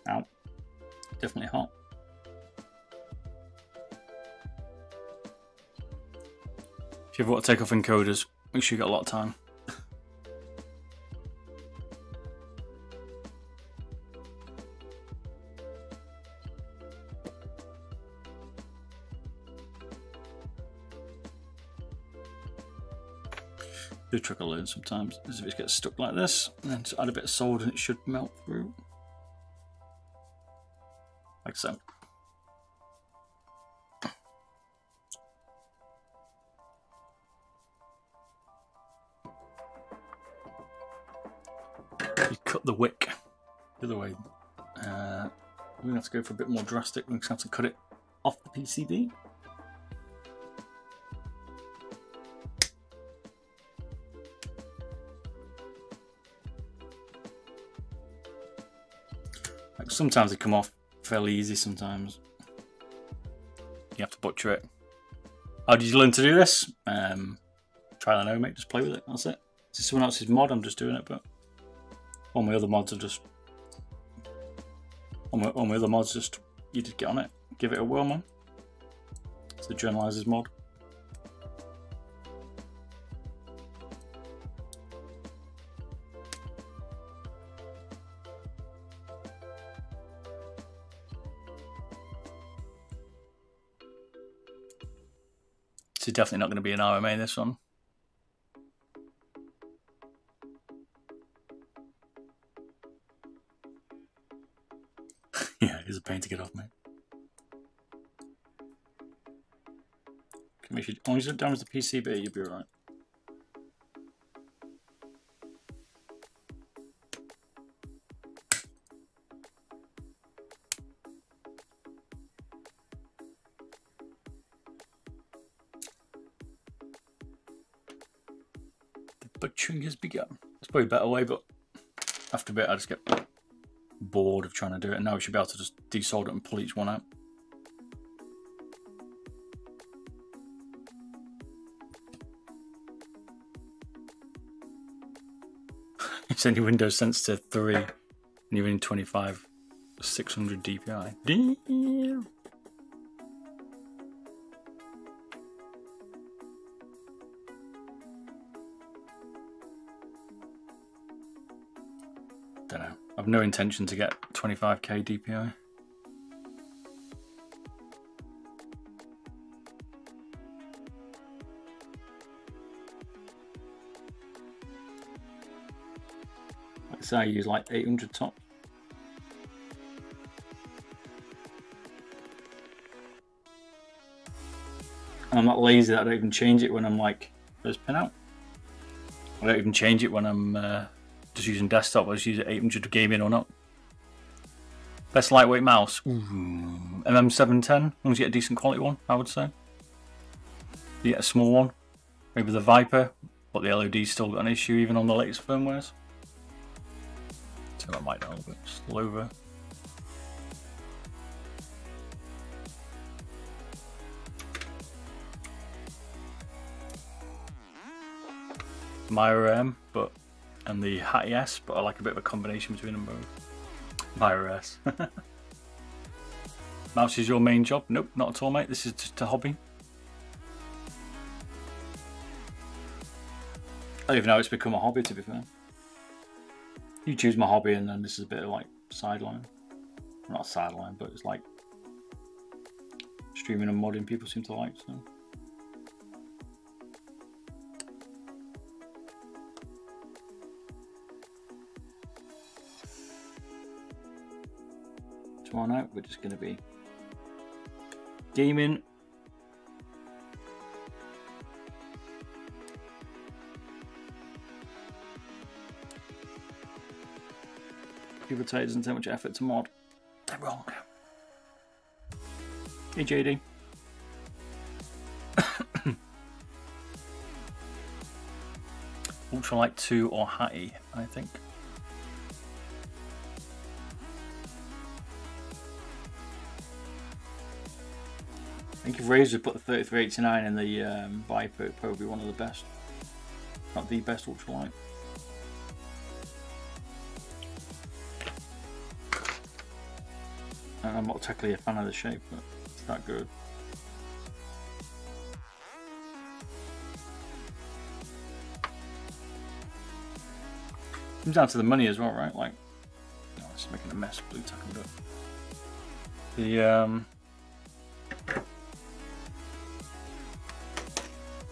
S1: Ow. Definitely hot. If you ever want to take off encoders, make sure you got a lot of time. Do a trick I learn sometimes is if it gets stuck like this, and then just add a bit of solder and it should melt through. Like so. You cut the wick the other way. We're going to have to go for a bit more drastic. We're going to have to cut it off the PCB. Like sometimes they come off fairly easy, sometimes you have to butcher it. How did you learn to do this? Trial and error, mate. Just play with it. That's it. This is someone else's mod. I'm just doing it, but all my other mods are just you just get on it, give it a whirl, man. It's the Journalizer's mod. This is definitely not going to be an RMA, this one. Yeah, it's a pain to get off, mate. As long as you don't damage the PCB, you'll be alright. The butchering has begun. It's probably a better way, but after a bit I just get bored of trying to do it, and now we should be able to just desolder it and pull each one out. Send your Windows Sense to 3 and you're in 25 600 DPI. Damn. Don't know. I've no intention to get 25k DPI. Like I say, I use like 800 top. And I'm not lazy that I don't even change it when I'm like, first pin out. I don't even change it when I'm just using desktop. I just use it 800 gaming or not. Best lightweight mouse. Ooh. MM710, as long as you get a decent quality one, I would say. You get a small one, maybe the Viper, but the LOD's still got an issue even on the latest firmwares. Turn that mic down a little bit, slower. Myra M, and the Hattie S, but I like a bit of a combination between them both. Myra S. Mouse is your main job? Nope, not at all, mate. This is just a hobby. I don't even know it's become a hobby, to be fair. You choose my hobby, and then this is a bit of like sideline. Not a sideline, but it's like streaming and modding people seem to like, so. Tomorrow night we're just going to be gaming. People say it doesn't take much effort to mod. They're wrong. Hey JD. Ultralight 2 or Hattie, I think. I think if Razer put the 3389 in the Viper, it'd probably be one of the best. Not the best ultralight. I'm not technically a fan of the shape, but it's that good. Comes down to the money as well, right? Like, oh, it's making a mess. Blue tack and duck. The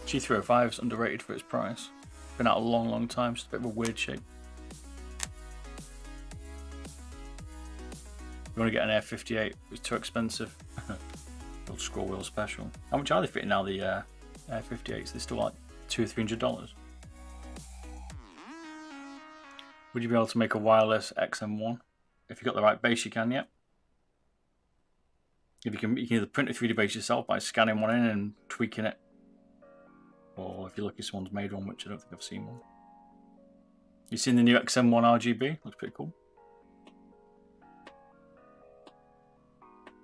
S1: G305 is underrated for its price. Been out a long, long time. It's a bit of a weird shape. You want to get an Air 58, it's too expensive. Old scroll wheel special. How much are they fitting now, the Air 58s? They're still like $200 or $300. Would you be able to make a wireless XM1? If you got the right base, you can, yeah. If you can either print a 3D base yourself by scanning one in and tweaking it. Or if you're lucky someone's made one, which I don't think I've seen one. You seen the new XM1 RGB? Looks pretty cool.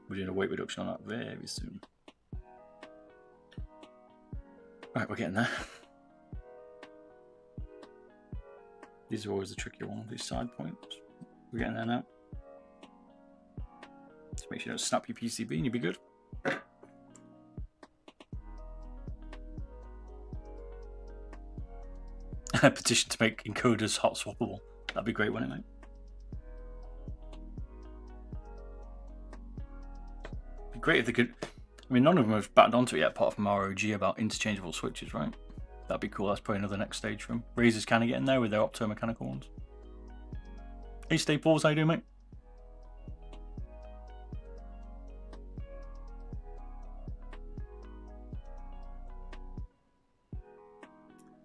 S1: We're doing a weight reduction on that very soon. Right, we're getting there. These are always the trickier ones, these side points. We're getting there now. Just make sure you don't snap your PCB and you'll be good. A petition to make encoders hot swappable. That'd be great, wouldn't it, mate? Be great if they could. I mean, none of them have backed onto it yet, apart from ROG about interchangeable switches, right? That'd be cool. That's probably another next stage for them. Razer's kind of getting there with their optomechanical ones. Hey, Staples, how you doing, mate?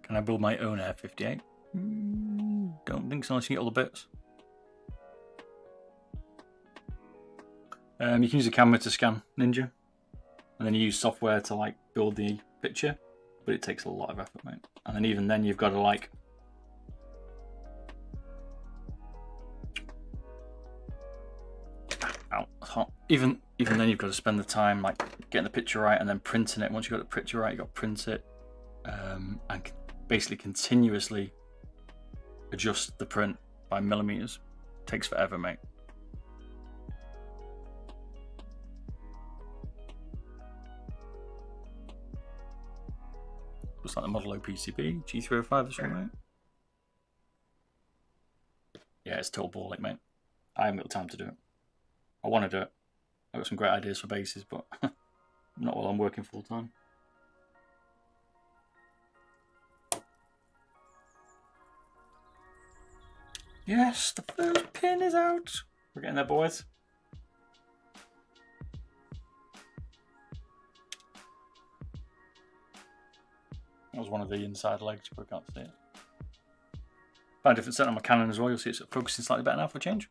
S1: Can I build my own Air 58? Don't think so, unless you get all the bits. You can use a camera to scan Ninja, and then you use software to like build the picture, but it takes a lot of effort, mate. And then even then, you've got to like hot. Even then, you've got to spend the time like getting the picture right and then printing it. Once you've got the picture right, you've got to print it and basically continuously adjust the print by millimeters. Takes forever, mate. Looks like the Model O PCB, G305 this one, mate. Yeah, it's total ball ache, mate. I haven't got the time to do it. I want to do it. I've got some great ideas for bases, but not while I'm working full time. Yes, the first pin is out. We're getting there, boys. That was one of the inside legs, but I can't see it. Found a different set on my Canon as well. You'll see it's focusing slightly better now for a change.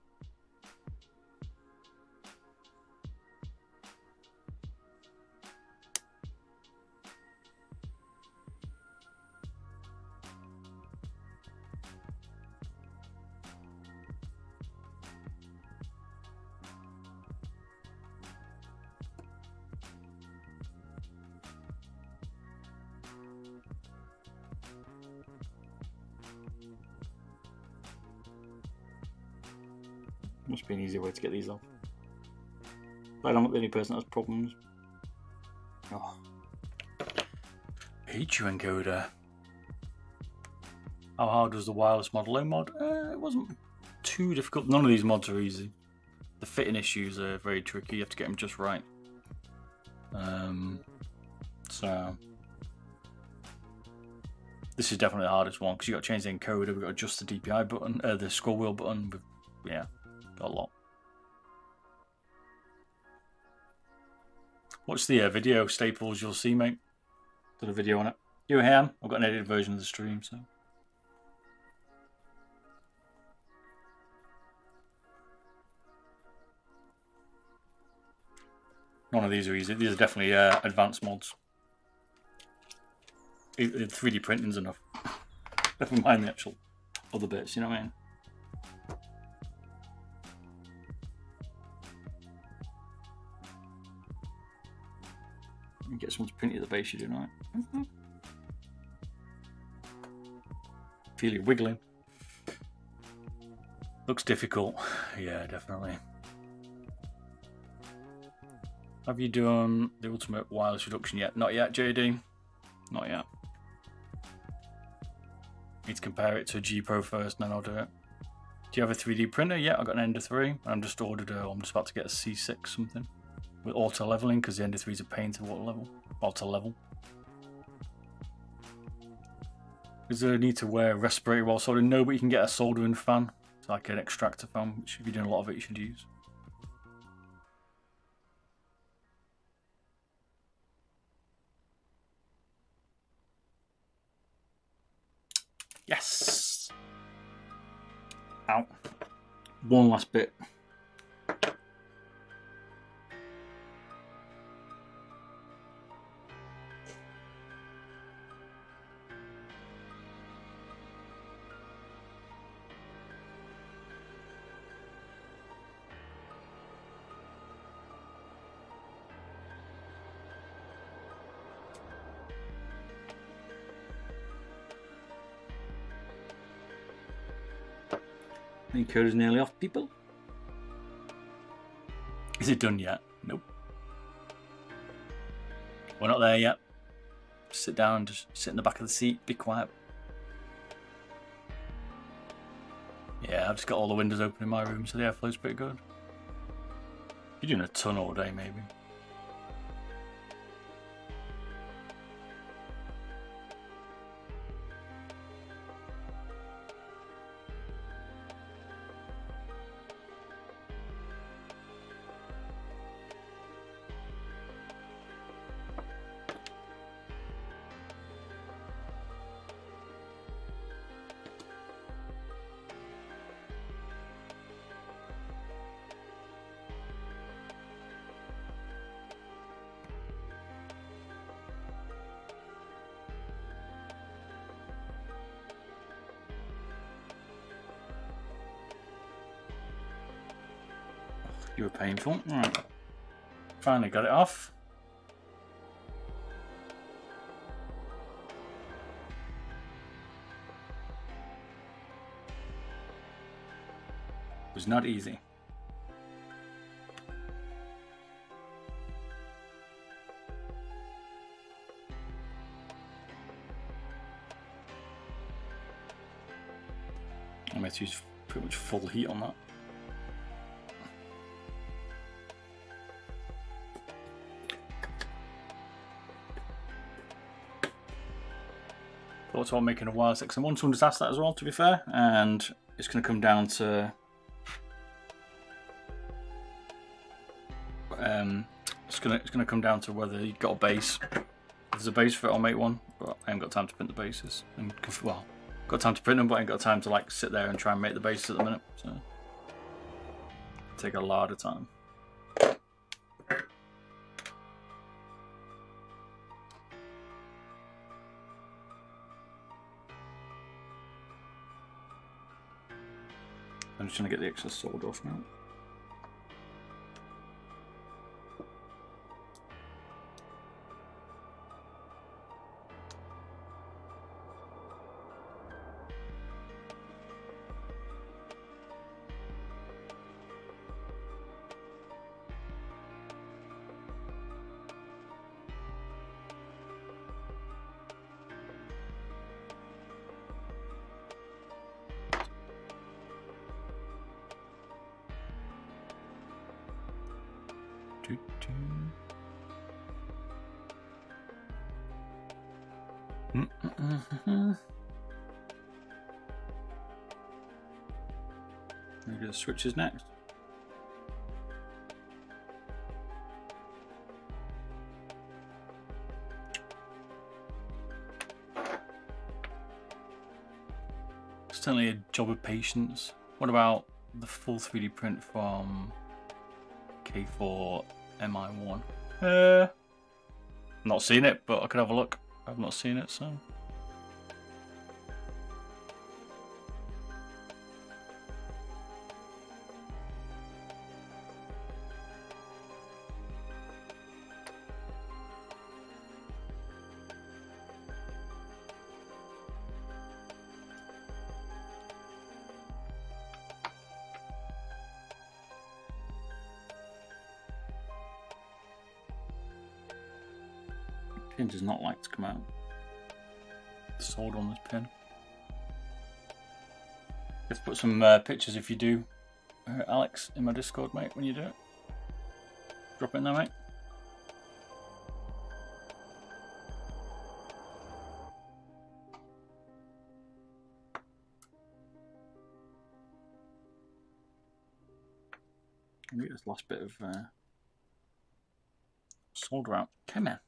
S1: Must be an easier way to get these off. But I'm not the only person that has problems. Oh. Hate you, encoder. How hard was the wireless Model O mod? It wasn't too difficult. None of these mods are easy. The fitting issues are very tricky. You have to get them just right. So this is definitely the hardest one because you got to change the encoder. We've got to adjust the DPI button, the scroll wheel button. Yeah. Got a lot. Watch the video, Staples, you'll see, mate. Did a video on it. You here? I've got an edited version of the stream, so. None of these are easy. These are definitely advanced mods. 3D printing's enough. Never mind the actual other bits, you know what I mean? Get someone to print you the base, you're doing right. Feel you wiggling. Looks difficult. Yeah, definitely. Have you done the ultimate wireless reduction yet? Not yet, JD. Not yet. Need to compare it to a G Pro first, and then I'll do it. Do you have a 3D printer? Yeah, I got an Ender 3. I'm just ordered I'm just about to get a C6 something with auto leveling because the Ender 3 is a pain to auto level. Is there a need to wear a respirator while soldering? No, but you can get a soldering fan. It's like an extractor fan, which if you're doing a lot of it, you should use. Yes! Ow. One last bit. The code is nearly off, people. Is it done yet? Nope. We're not there yet. Sit down, just sit in the back of the seat, be quiet. Yeah, I've just got all the windows open in my room, so the airflow's pretty good. You're doing a ton all day, maybe. You were painful. Right. Finally got it off. It was not easy. I'm going to use pretty much full heat on that. Thoughts about making a wireless XM1. Someone just asked that as well, to be fair, and it's going to come down to it's going to come down to whether you've got a base. If there's a base for it, I'll make one, but I haven't got time to print the bases. And well, got time to print them, but I ain't got time to like sit there and try and make the bases at the minute. So take a lot of time. I'm just trying to get the excess solder off now. Maybe the switches next. It's certainly a job of patience. What about the full 3D print from K4 MI1? Not seen it, but I could have a look. I've not seen it, so. Pin does not like to come out. Solder on this pin. Let's put some pictures if you do, Alex, in my Discord, mate, when you do it. Drop it in there, mate. I'll get this last bit of solder out. Come here.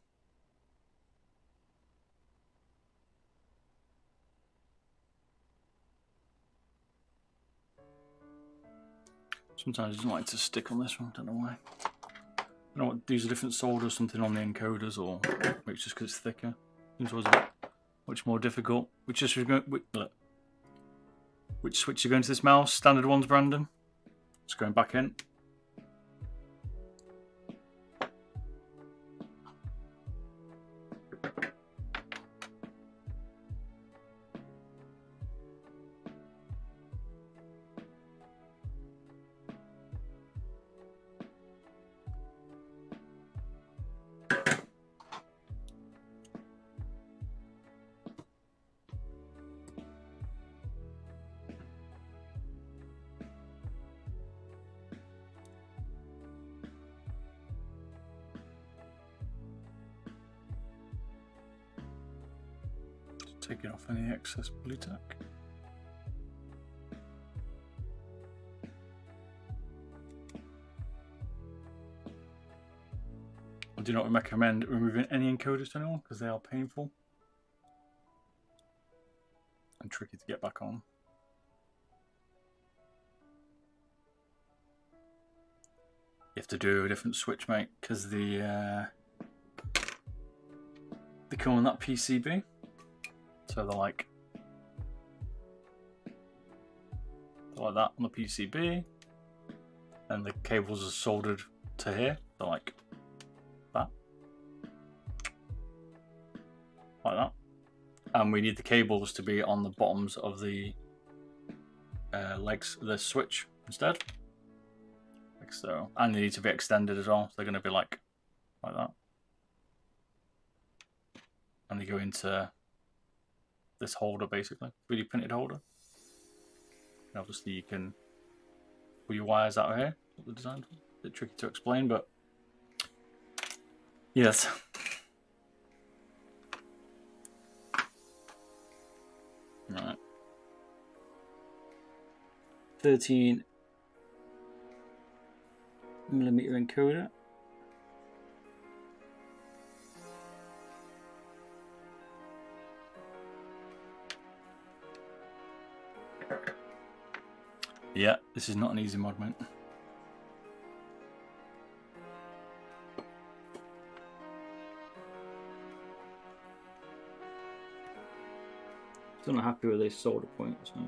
S1: Sometimes it doesn't like to stick on this one, don't know why. I don't know what, these are different solders, something on the encoders, or maybe it's just because it's thicker. Seems always much more difficult. Which switch are going to this mouse? Standard ones, Brandon? It's going back in. Taking off any excess blue tack. I do not recommend removing any encoders to anyone because they are painful and tricky to get back on. You have to do a different switch, mate, because they come on that PCB. So they're like that on the PCB, and the cables are soldered to here. They're like that, and we need the cables to be on the bottoms of the legs of the switch instead, like so. And they need to be extended as well. So they're going to be like that, and they go into this holder, basically 3D printed holder. And obviously you can pull your wires out of here. What the design, a bit tricky to explain, but yes. Right. 13mm encoder. Yeah, this is not an easy mod, mate. Still not happy with these solder points. So.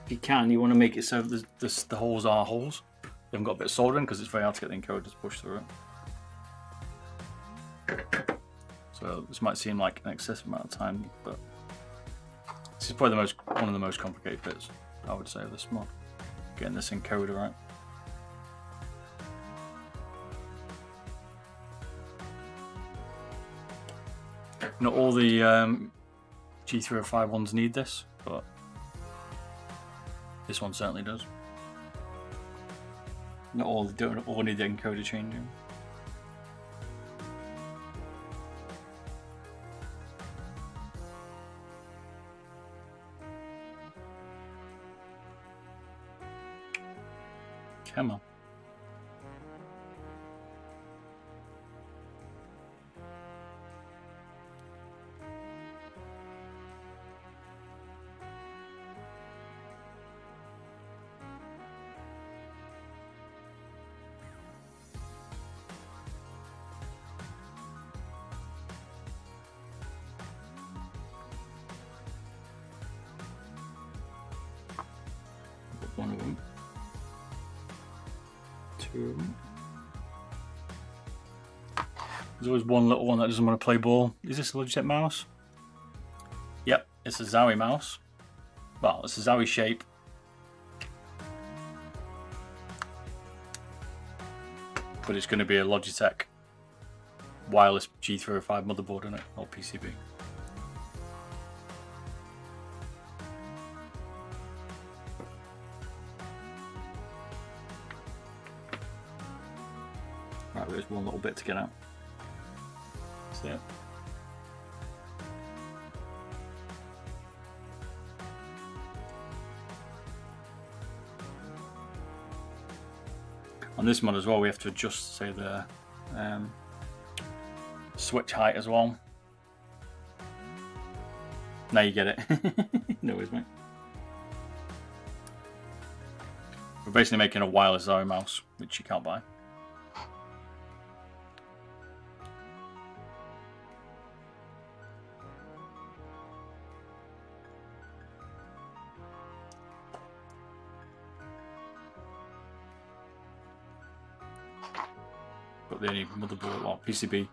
S1: If you can, you want to make it so the holes are holes. You haven't got a bit of soldering because it's very hard to get the encoders to push through it. So this might seem like an excessive amount of time, but this is probably one of the most complicated bits, I would say, of this mod. Getting this encoder right. Not all the G305 ones need this, but this one certainly does. Not all don't all need the encoder changing. Come on. One of them. Two of them. There's always one little one that doesn't want to play ball. Is this a Logitech mouse? Yep, it's a Zowie mouse. Well, it's a Zowie shape. But it's going to be a Logitech wireless G305 motherboard in it, or PCB. Right, there's one little bit to get out. That's it. On this mod as well, we have to adjust, say, the switch height as well. Now you get it. No worries, mate. We're basically making a wireless Zowie mouse, which you can't buy. But the only motherboard or PCB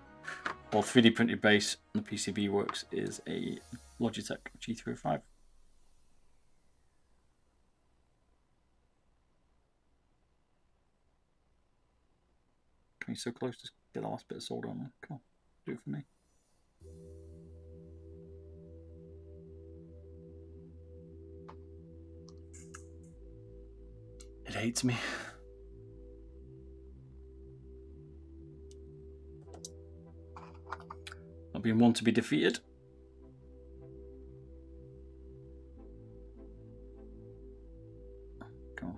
S1: or 3D printed base on the PCB works is a Logitech G305. You're so close to get the last bit of solder on there. Come on, do it for me. It hates me. Not being one to be defeated. Come on.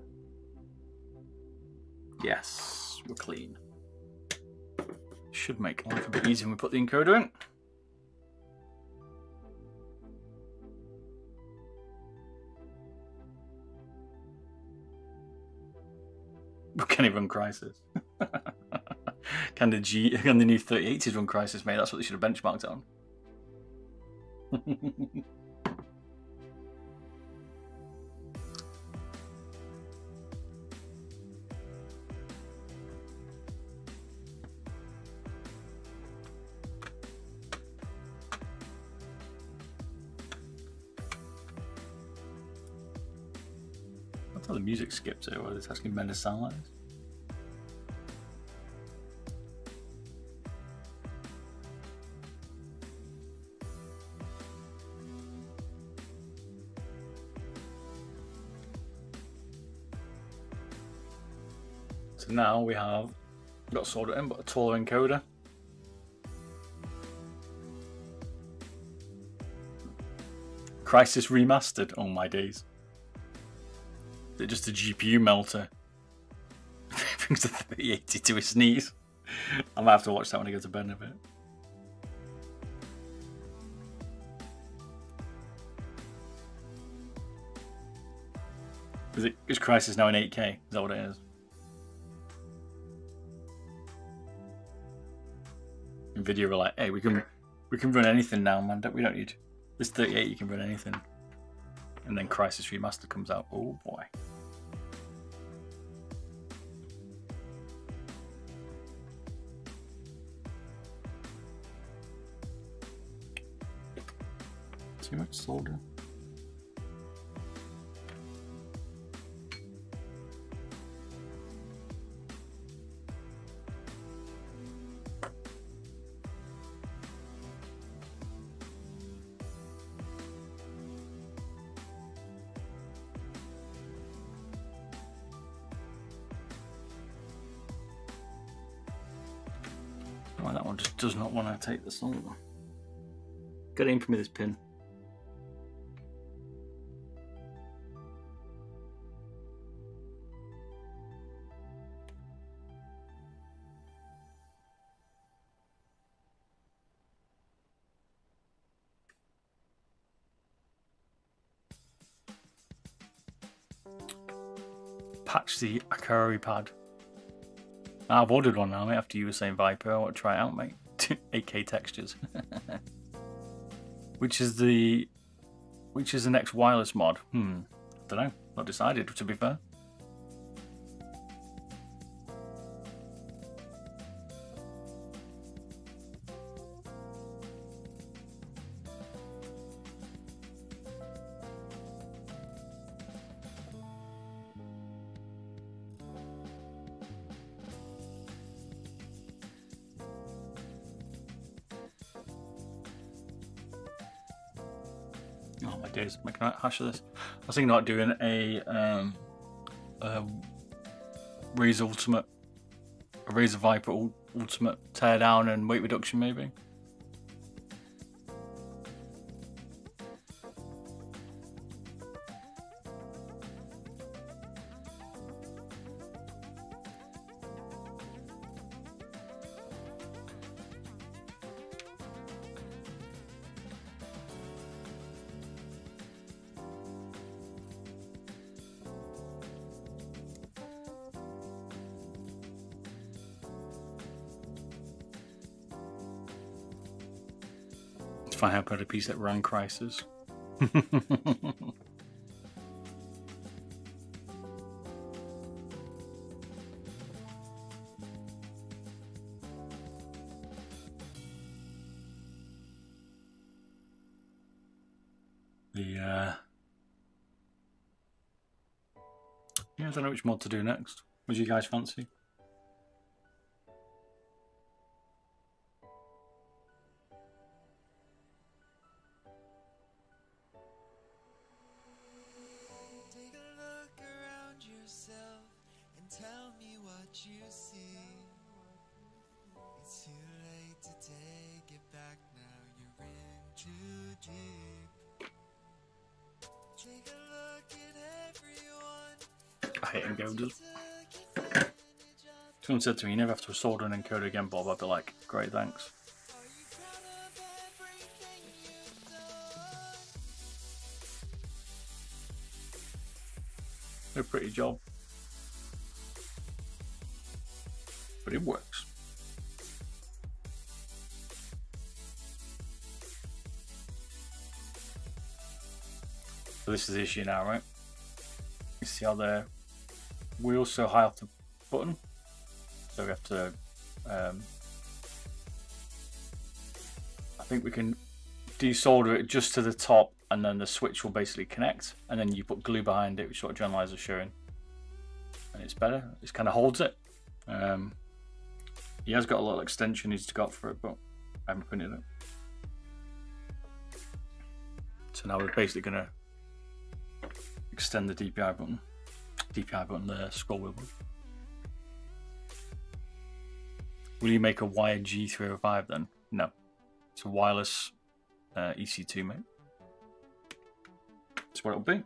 S1: Yes, we're clean. Should make life a bit easier when we put the encoder in. We can't even run Crisis. Can the new 3080s run Crisis, mate? That's what they should have benchmarked it on. That's how the music skips it, or it's asking men to sound like this. So now we have got soldered in, but a taller encoder. Crisis Remastered. Oh my days. Is it just a GPU melter? Brings the 3080 to his knees. I might have to watch that when I go to bed in a bit. Is Crisis now in 8K? Is that what it is? Nvidia were like, hey, we can run anything now, man. We don't need this 38. You can run anything. And then Crisis Remaster comes out. Oh boy. Too much solder. Oh, that one just does not want to take the solder. Get in for me, this pin. Patch the Akari pad. I've ordered one now, mate, after you were saying Viper. I want to try it out, mate. 8K textures. Which is the next wireless mod? Don't know. Not decided, to be fair. Oh my days, making a hash of this. I was thinking about doing a Razor Viper Ultimate teardown and weight reduction maybe. Find out about a piece that ran crisis. Yeah, I don't know which mod to do next. What do you guys fancy?
S3: Take a look around yourself and tell me what you see. It's too late to take it back now, you're in too deep. Take a look at everyone.
S1: I hate encoders. Someone said to me, you never have to solder an encoder again, Bob. I'd be like, great, thanks.
S3: Are you proud of everything you've done?
S1: A pretty job. But it works. So this is the issue now, right? You see how the wheel's so high off the button? So we have to, I think we can desolder it just to the top, and then the switch will basically connect, and then you put glue behind it, which is what John Liza's showing. And it's better, it kind of holds it. He has got a little extension he's got for it, but I haven't printed it. So now we're basically going to extend the DPI button, the scroll wheel button. Will you make a wired G305 then? No. It's a wireless EC2, mate. That's what it'll be.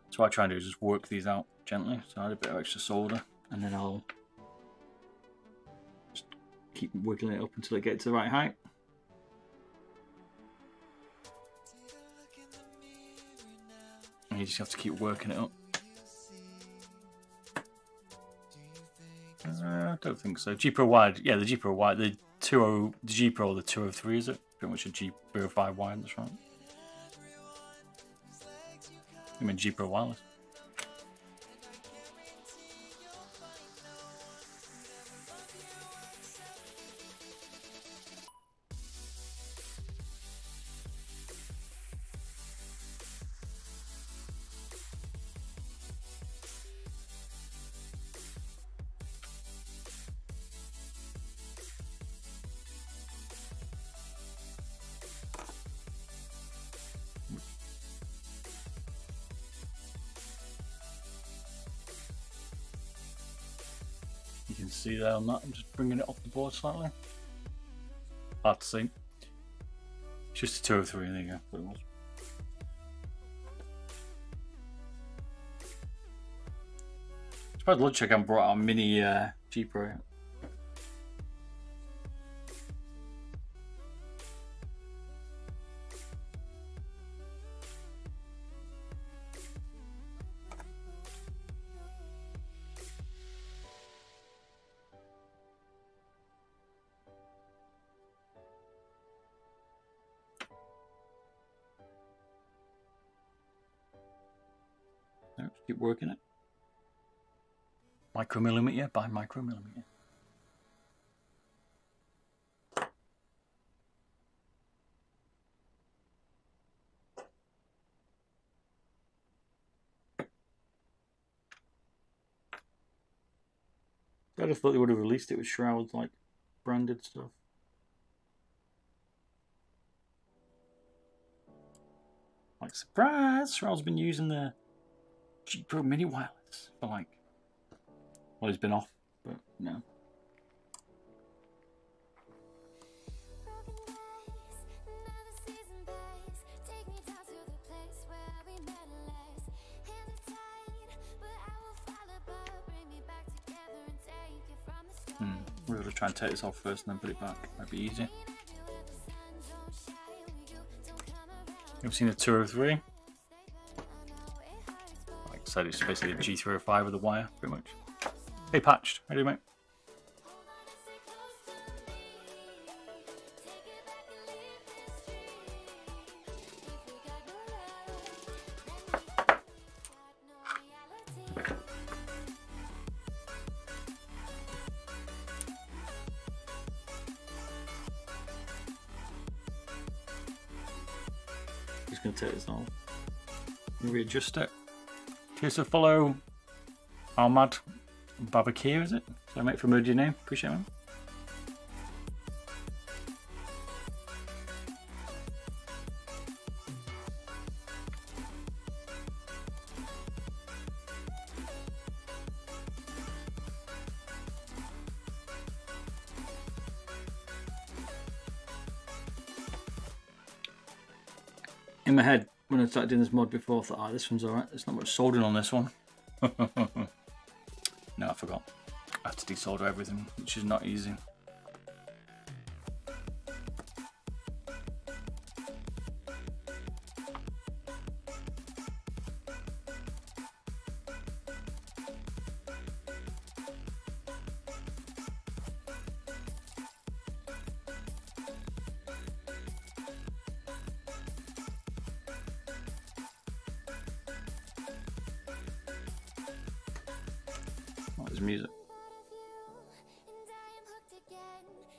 S1: So what I try and do is just work these out gently. So I add a bit of extra solder, and then I'll just keep wiggling it up until it gets to the right height. And you just have to keep working it up. I don't think so. G Pro wide, yeah, the G Pro wide, the G Pro or the 203 is it? Pretty much a G Pro 5 wide, that's right. I mean G Pro wireless. You can see there on that, I'm just bringing it off the board slightly. Hard to see. It's just a 203, there you go, what it was. It's about lunch I can brought out a mini G Pro. No, keep working it. Micromillimeter by micromillimeter. I just thought they would have released it with shrouds, like branded stuff. Like, surprise! Shroud's been using the G Pro Mini wireless for like, well, he's been off, but no. We're going to try and take this off first and then put it back. Might be easier. You've seen the 203. Like I said, it's basically a G305 with a wire, pretty much. Hey, Patched. How do you, mate? Just going to take this off. Readjust it. Cheers to follow Ahmad Babakir, is it? So, mate, for murder your name. Appreciate it. In my head, when I started doing this mod before, I thought, oh, this one's alright. There's not much soldering on this one. No, I forgot. I have to desolder everything, which is not easy. Oh, there's music.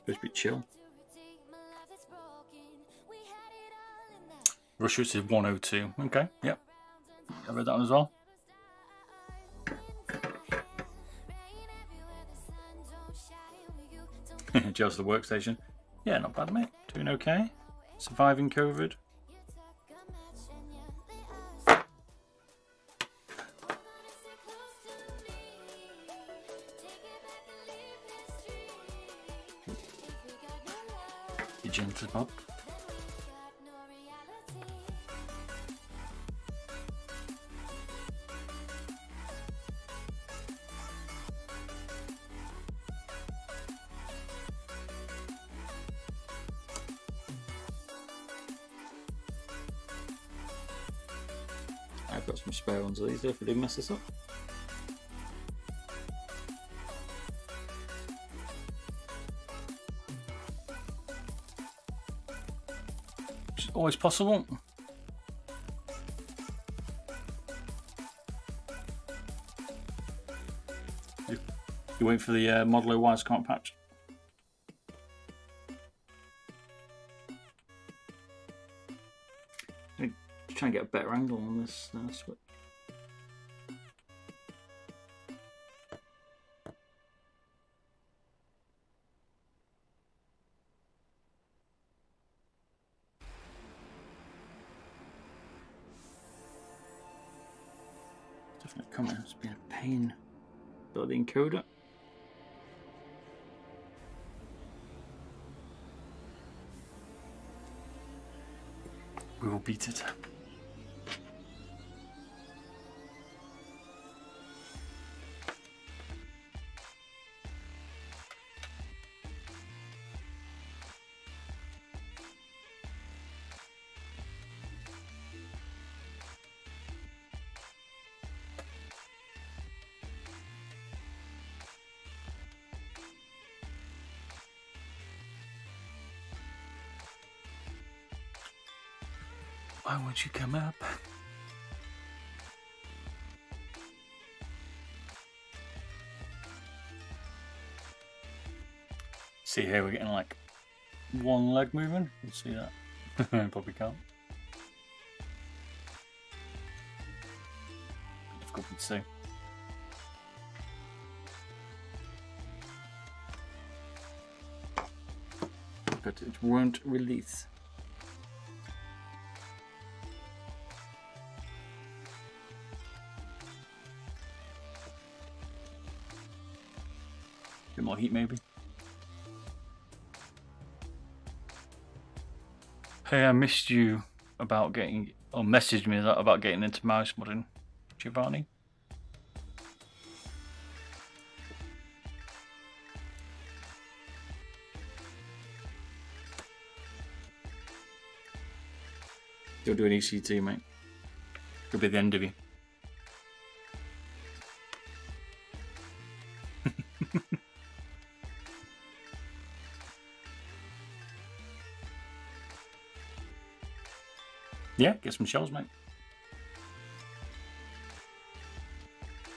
S1: Supposed to be chill. Rush is 102. Okay, yep. I read that one as well. Joe's the workstation. Yeah, not bad, mate. Doing okay. Surviving COVID. Beardedbob. I've got some spare ones of these if we do mess this up. Which is always possible. You wait for the Modelo wires can't patch. Try and get a better angle on this switch. Definitely coming. It's been a pain. Got the encoder. We will beat it. Why won't you come up? See here, we're getting like one leg moving. You'll see that. Probably can't. Difficult to see. but it won't release. Bit more heat, maybe. Hey, I missed you about getting, or messaged me about getting into mouse modding, Giovanni. You'll do an EC2, mate. Could be the end of you. Yeah, get some shells, mate.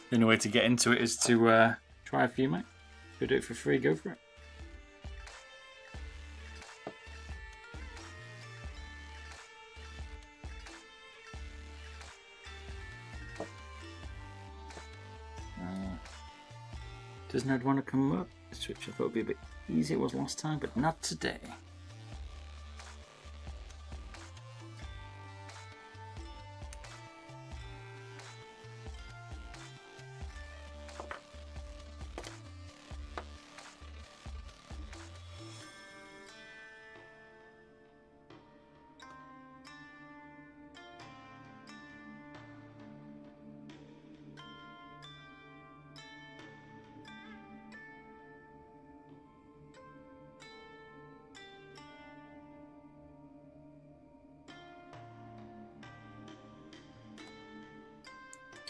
S1: The only way to get into it is to try a few, mate. If you do it for free, go for it. Does Ned want to come up? Switch I thought would be a bit easier, it was last time, but not today.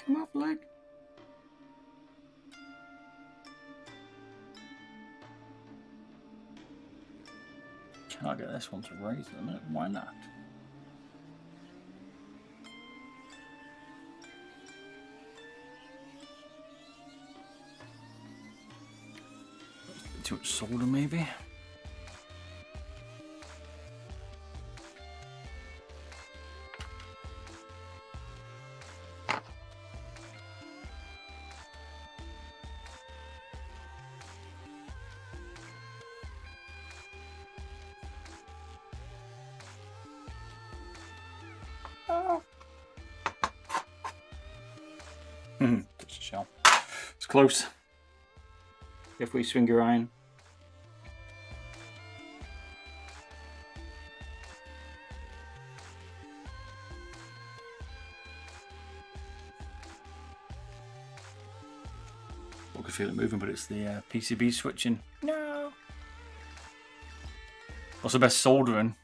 S1: Come off, leg. Can't get this one to raise at the minute. Why not? Too much solder, maybe. Touch the shell. It's close. If we swing your iron. I can feel it moving, but it's the PCB switching. No. What's the best soldering?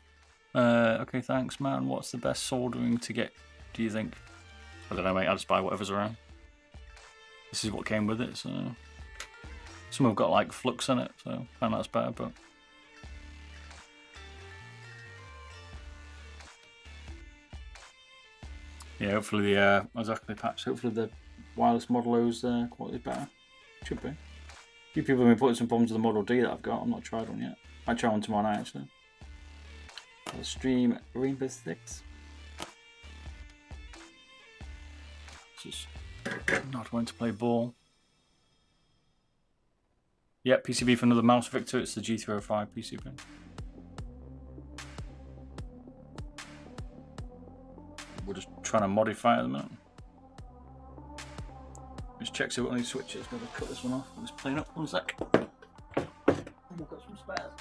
S1: Okay, thanks, man. What's the best soldering to get, do you think? I don't know, mate. I'll just buy whatever's around. This is what came with it, so... Some have got, like, flux in it, so I find that's better, but... Yeah, hopefully the... exactly, patch. Hopefully the wireless Model O's quality is better. Should be. A few people have been putting some problems with the Model D that I've got. I've not tried one yet. I try one tomorrow night, actually. I'll stream Rainbow Six. Just not wanting to play ball. Yep, PCB for another mouse, Victor. It's the G305 PCB. We're just trying to modify it at the minute. Just check see what any switches. Maybe cut this one off. I'm just playing up 1 sec. We've got some spares.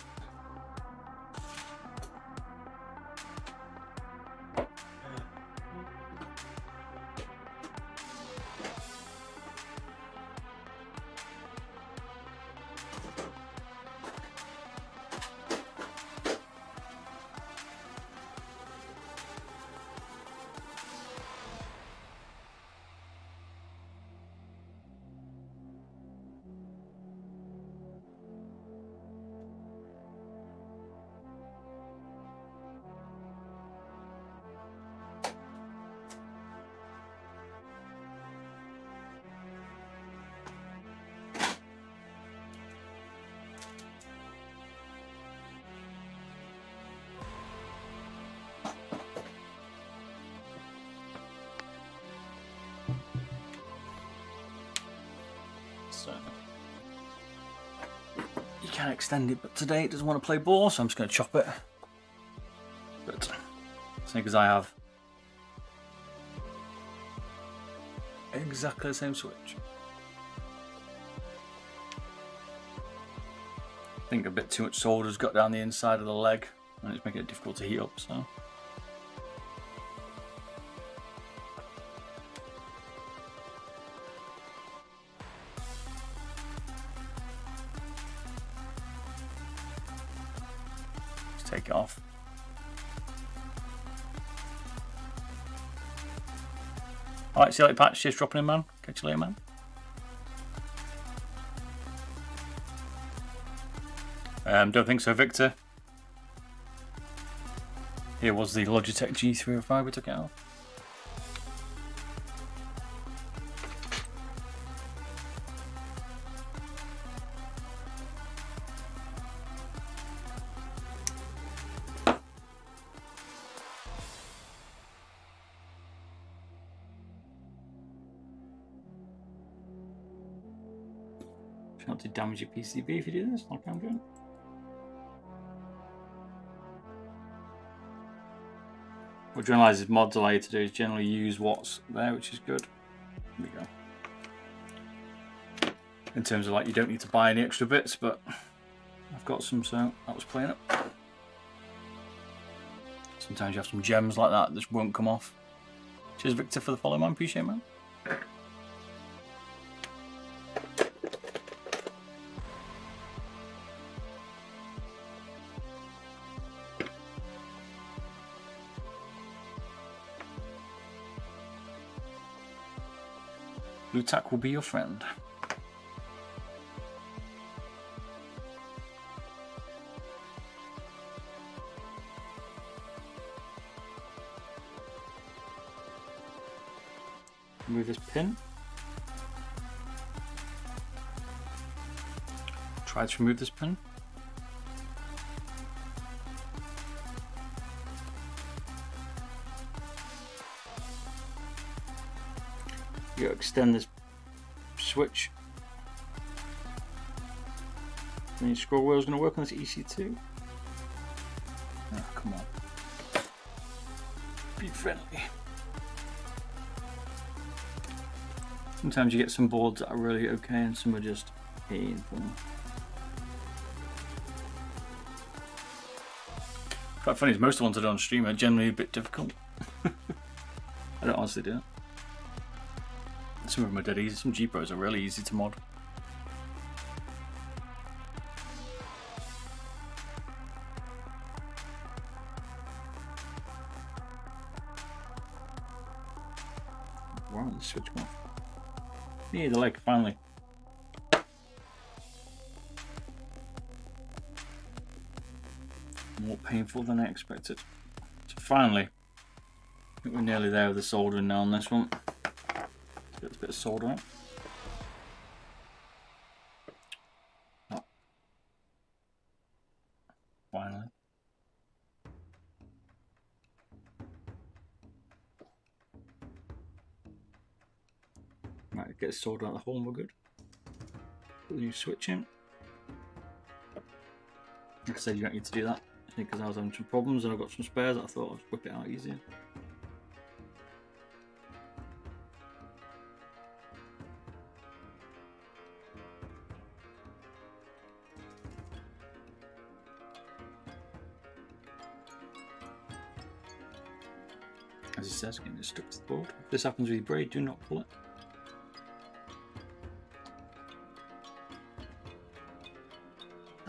S1: can extend it, but today it doesn't want to play ball, so I'm just going to chop it. But seeing as I have exactly the same switch. I think a bit too much solder's got down the inside of the leg and it's making it difficult to heat up, so. Let's take it off. Alright, see you later, Patch. Just dropping in, man. Catch you later, man. Don't think so, Victor. Here was the Logitech G305, we took it out. Try not to damage your PCB if you do this, like I'm doing. What you realise is mods allow you to do is generally use what's there, which is good. Here we go. In terms of like, you don't need to buy any extra bits, but I've got some, so that was playing up. Sometimes you have some gems like that just won't come off. Cheers, Victor, for the follow, man. Appreciate it, man. Blue tack will be your friend. Remove this pin. Try to remove this pin. You extend this switch. And your scroll wheel is going to work on this EC2. Oh, come on. Be friendly. Sometimes you get some boards that are really okay and some are just painful. Quite funny is most of the ones I do on stream are generally a bit difficult. I don't honestly do it. Some of them are dead easy, some G-Pros are really easy to mod. Wow, the switch come off. Yeah, the leg, finally. More painful than I expected. So finally, I think we're nearly there with the soldering now on this one. Get a bit of solder on. Oh. Finally. Right, get the solder out of the hole and we're good. Put the new switch in. Like I said, you don't need to do that. I think because I was having some problems and I've got some spares, I thought I'd whip it out easier. As it says, getting it stuck to the board. If this happens with your braid, do not pull it.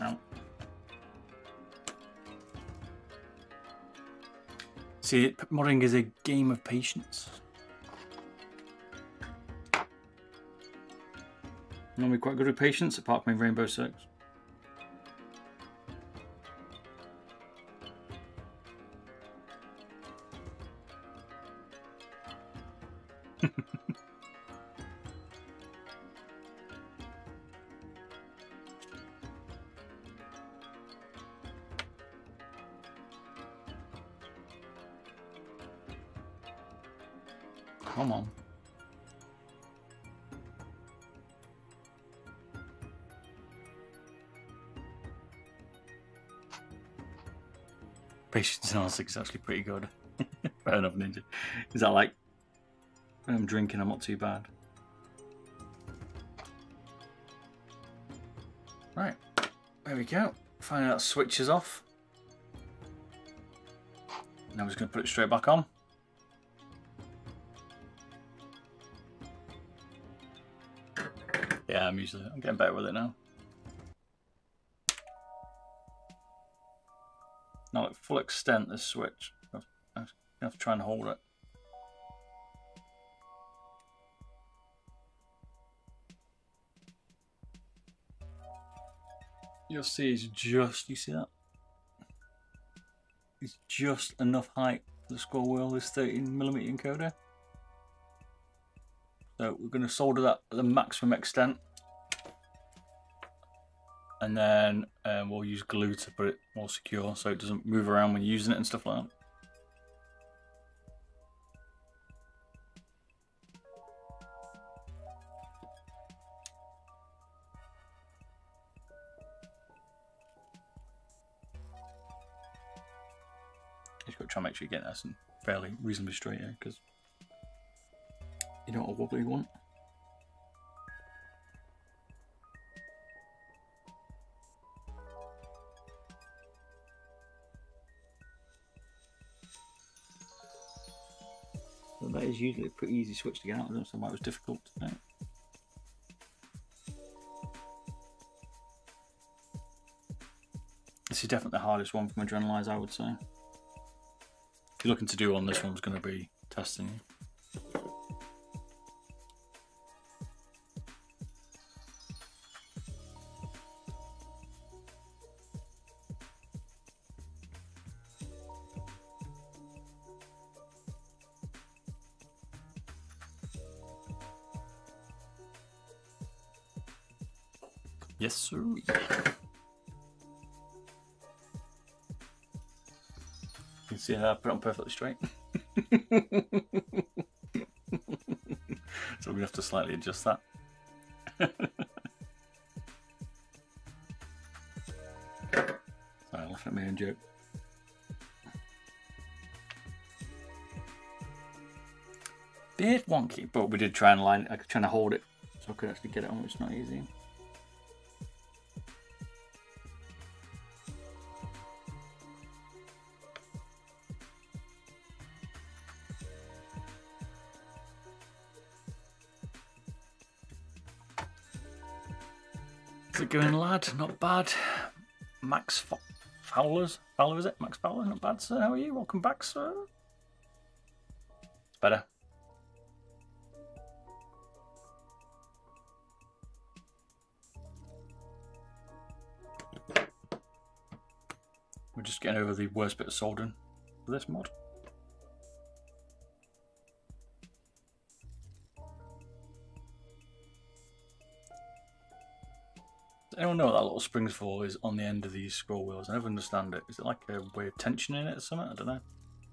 S1: Ow. See, modding is a game of patience. I'm normally quite good with patience, apart from in Rainbow Six. Come on. Patience and R6 is actually pretty good. Fair enough, Ninja. Is that like when I'm drinking, I'm not too bad. Right, there we go. Finding that switch is off. Now we're just going to put it straight back on. Yeah, I'm getting better with it now. Now at full extent, this switch, I have to try and hold it. You'll see it's just, you see that? It's just enough height for the scroll wheel, this 13mm encoder. So we're going to solder that at the maximum extent. And then we'll use glue to put it more secure so it doesn't move around when you're using it and stuff like that. You've got to try and make sure you get nice and fairly reasonably straight here, because you don't want a wobbly one. So that is usually a pretty easy switch to get out. I don't know why it was difficult today. This is definitely the hardest one from Adrenalize, I would say. If you're looking to do on this one's going to be testing you. Yes, sir. You can see how I put it on perfectly straight. So we have to slightly adjust that. Sorry, laughing at my own joke. Bit wonky, but we did try and line. I was trying to hold it so I could actually get it on, which is not easy. How's it going, lad? Not bad. Max Fowler, is it? Max Fowler, not bad, sir. How are you? Welcome back, sir. It's better. We're just getting over the worst bit of soldering for this mod. Does anyone know what that little springs for is on the end of these scroll wheels? I never understand it. Is it like a way of tensioning it or something? I don't know.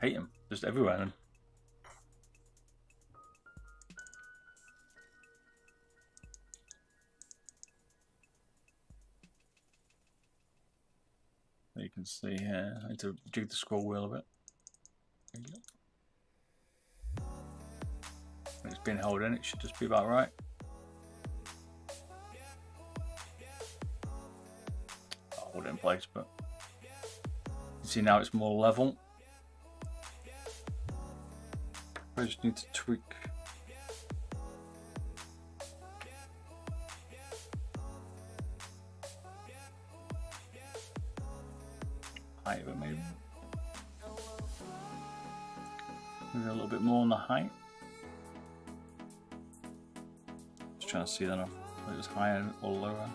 S1: Hate them. Just everywhere. And you can see here, I need to jig the scroll wheel a bit. There you go. When it's been held in, it should just be about right. I'll hold it in place, but you can see now it's more level. I just need to tweak. Height of it, maybe a little bit more on the height. Just trying to see then if it was higher or lower.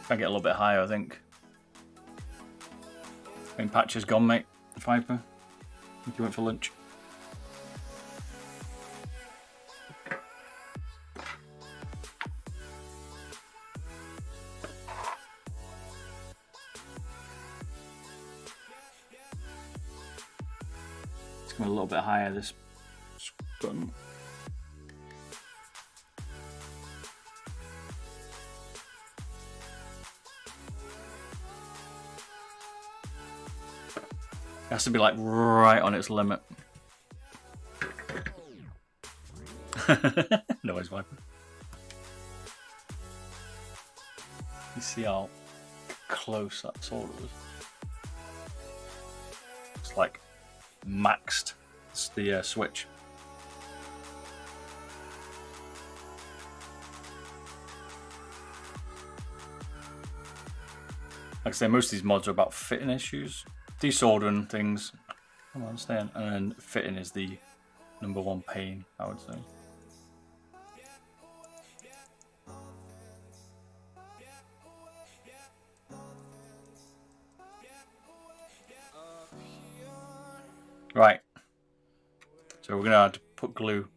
S1: Can get a little bit higher, I think. Patch is gone, mate. Viper. I think you went for lunch. It's coming a little bit higher, this button. has to be like right on its limit. Noise viper. You see how close that sword was? It's like maxed. It's the switch. Like I say, most of these mods are about fitting issues. Desoldering things, I don't understand. And then fitting is the #1 pain, I would say. Right. So we're gonna have to put glue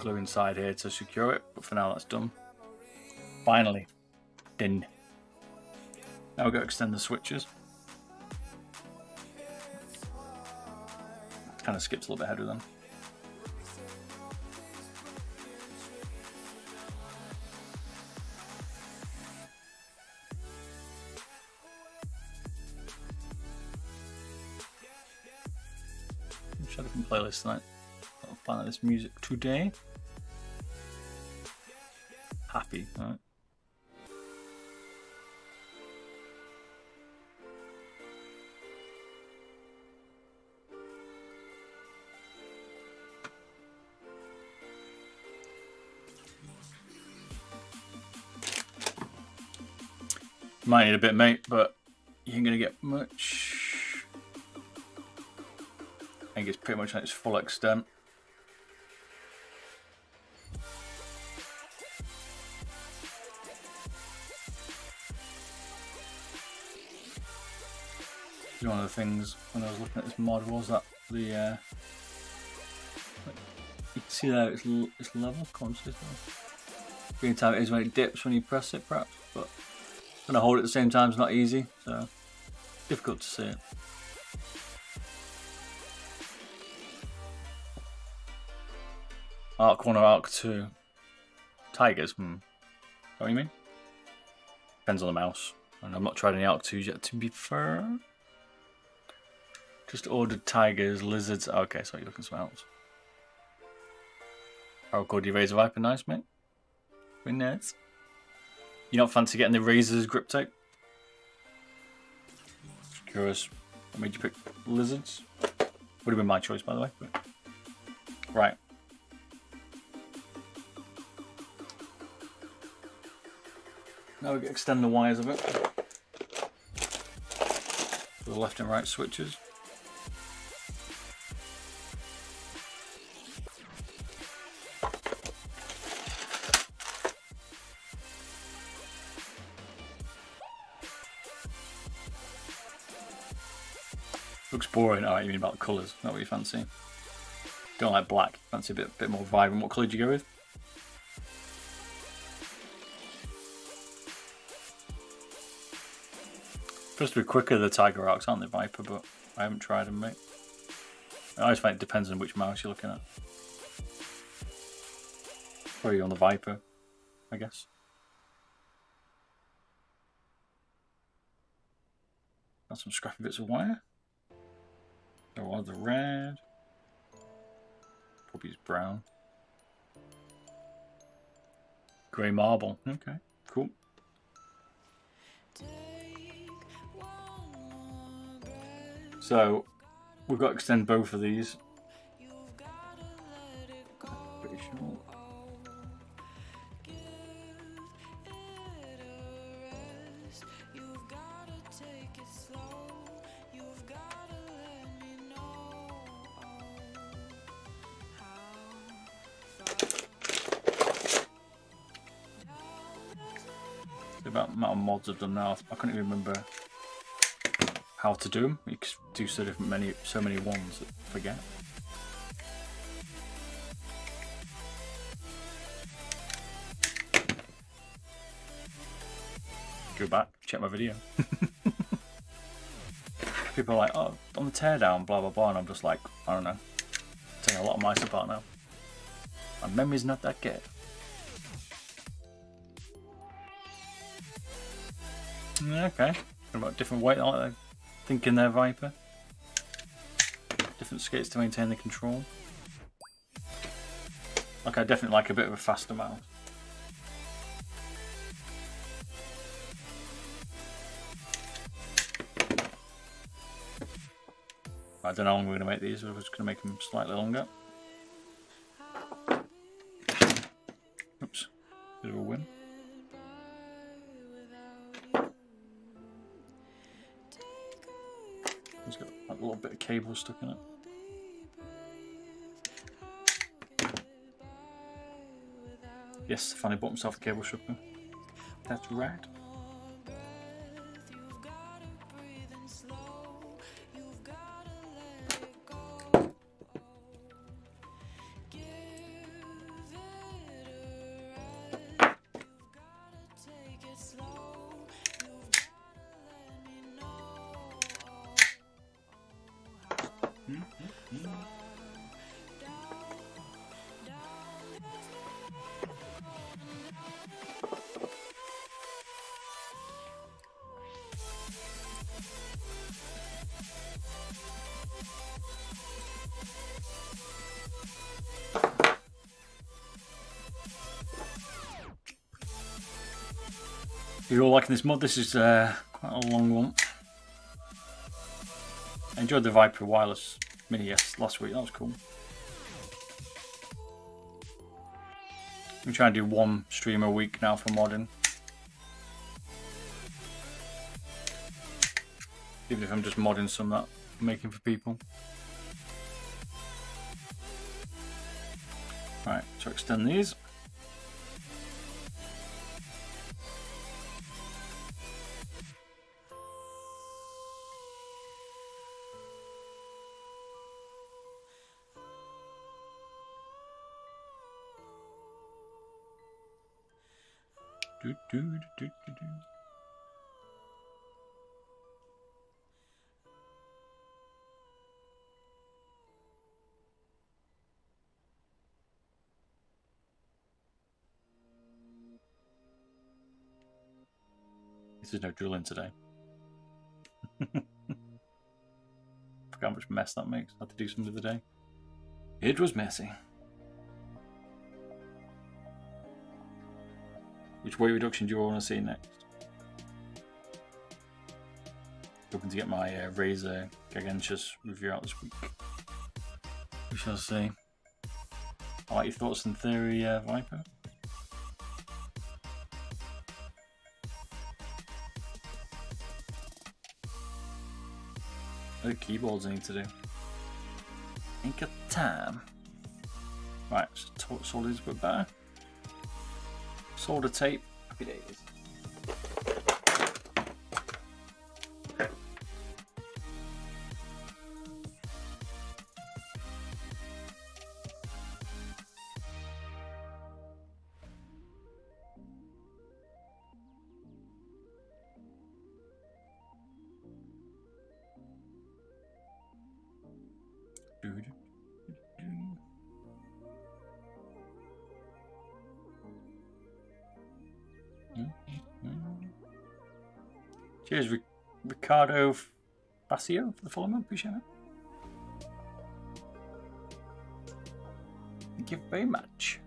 S1: inside here to secure it, but for now that's done. Finally. Done. Now we've got to extend the switches. Kind of skips a little bit ahead of them. Shut up and playlist tonight. I'll find out this music today. Happy, alright. Might need a bit, mate, but you ain't gonna get much. I think it's pretty much at its full extent. One of the things when I was looking at this mod was that the you can see there it's level. Come on, green time it is when it dips when you press it, perhaps, but trying to hold it at the same time is not easy, so difficult to see it. Arc 1 or Arc 2. Tigers, what do you mean? Depends on the mouse. And I've not tried any Arc 2s yet, to be fair. Just ordered tigers, lizards. Okay, so you're looking for something else. Paracord Razor Viper, nice, mate. Very nice. You not fancy getting the Razor's grip tape? Just curious. What made you pick lizards? Would have been my choice, by the way. But... Right. Now we can extend the wires of it. For the left and right switches. Looks boring. Oh, you mean about the colours, not what you fancy. Don't like black, fancy a bit more vibrant. What colour did you go with? Supposed to be quicker the Tiger Arcs, aren't they, Viper? But I haven't tried them, mate. I always find it depends on which mouse you're looking at. Probably on the Viper, I guess. Got some scrappy bits of wire. There was the red. Probably brown. Grey marble. Okay, cool. So we've got to extend both of these. Pretty sure. About amount of mods I've done now, I couldn't even remember how to do them. You can do so many ones that I forget. Go back, check my video. People are like, oh, on the teardown, blah blah blah, and I'm just like, I don't know. Taking a lot of mice apart now. My memory's not that good. Okay, what about different weight? I like thinking there, Viper. Different skates to maintain the control. Like, I definitely like a bit of a faster mouse. I don't know how long we're going to make these, we're just going to make them slightly longer. Oops, bit of a win. It's got like a little bit of cable stuck in it. Yes, I finally bought myself a cable stripper. That's right. If you're all liking this mod, this is quite a long one. I enjoyed the Viper wireless mini last week, that was cool. I'm trying to do one stream a week now for modding. Even if I'm just modding some that I'm making for people. Right, so extend these. There's no drilling today. Forgot how much mess that makes. I had to do some the other day. It was messy. Which weight reduction do you all want to see next? Hoping to get my Razor Gigantus review out this week. We shall see. I like your thoughts and theory, Viper. The keyboards I need to do. Ain't got time. Right, so solder is a bit better. Solder tape, happy days. Cheers, Ricardo Facio for the follow, man. Appreciate it. Thank you very much.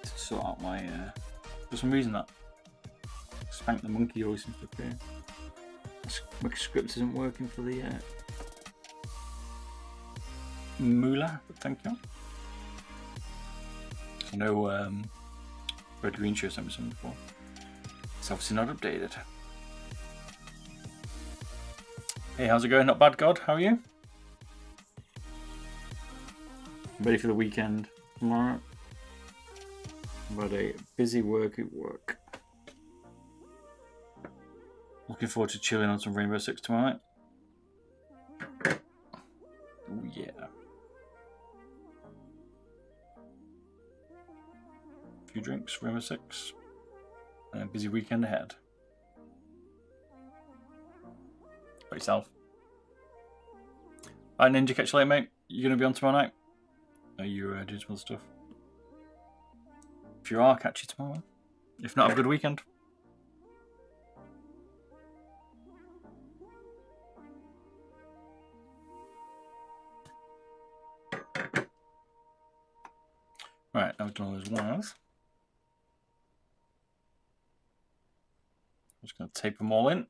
S1: To sort out my, for some reason that Spank the Monkey always seems to appear. My script isn't working for the Moolah, but thank you. I know Red Green Show sent me something before. It's obviously not updated. Hey, how's it going? Not bad, God. How are you? Ready for the weekend tomorrow. But a busy work at work. Looking forward to chilling on some Rainbow Six tomorrow night. Oh yeah. A few drinks, Rainbow Six. And a busy weekend ahead. By yourself. Alright, Ninja, catch you later, mate. You gonna be on tomorrow night? Are you doing some other stuff? If you are, catch you tomorrow. If not, have a good weekend. Right, now we've done all those wires. I'm just going to tape them all in.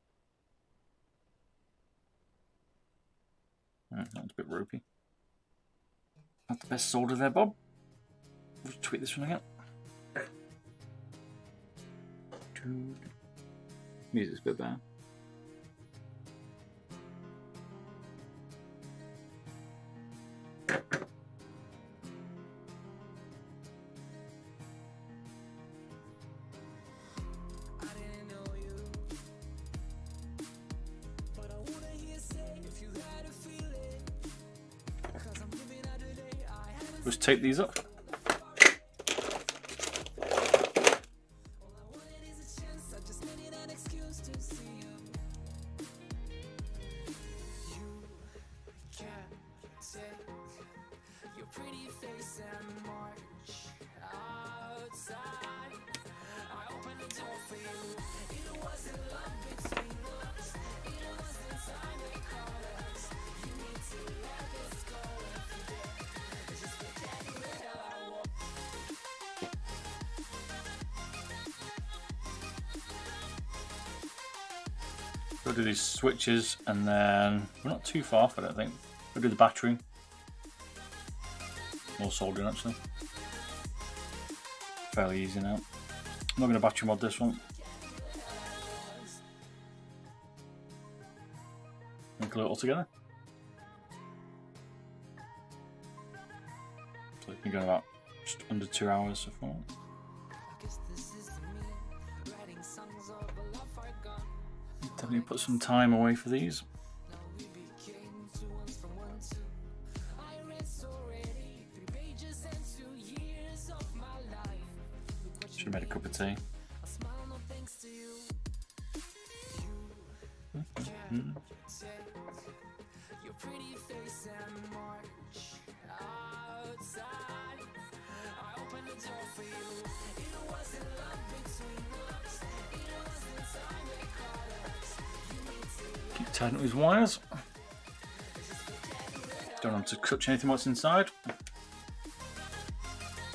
S1: That's a bit ropey. Not the best solder there, Bob. We'll tweak this one again. Music's a bit better. Let's tape these up. We'll do these switches and then we're not too far off it, I think. We'll do the battery. More soldering actually. Fairly easy now. I'm not going to battery mod this one. And glue it all together. So it can go about just under 2 hours so far. Definitely put some time away for these. Should have made a cup of tea. Keep tightening up these wires. Don't want to touch anything what's inside.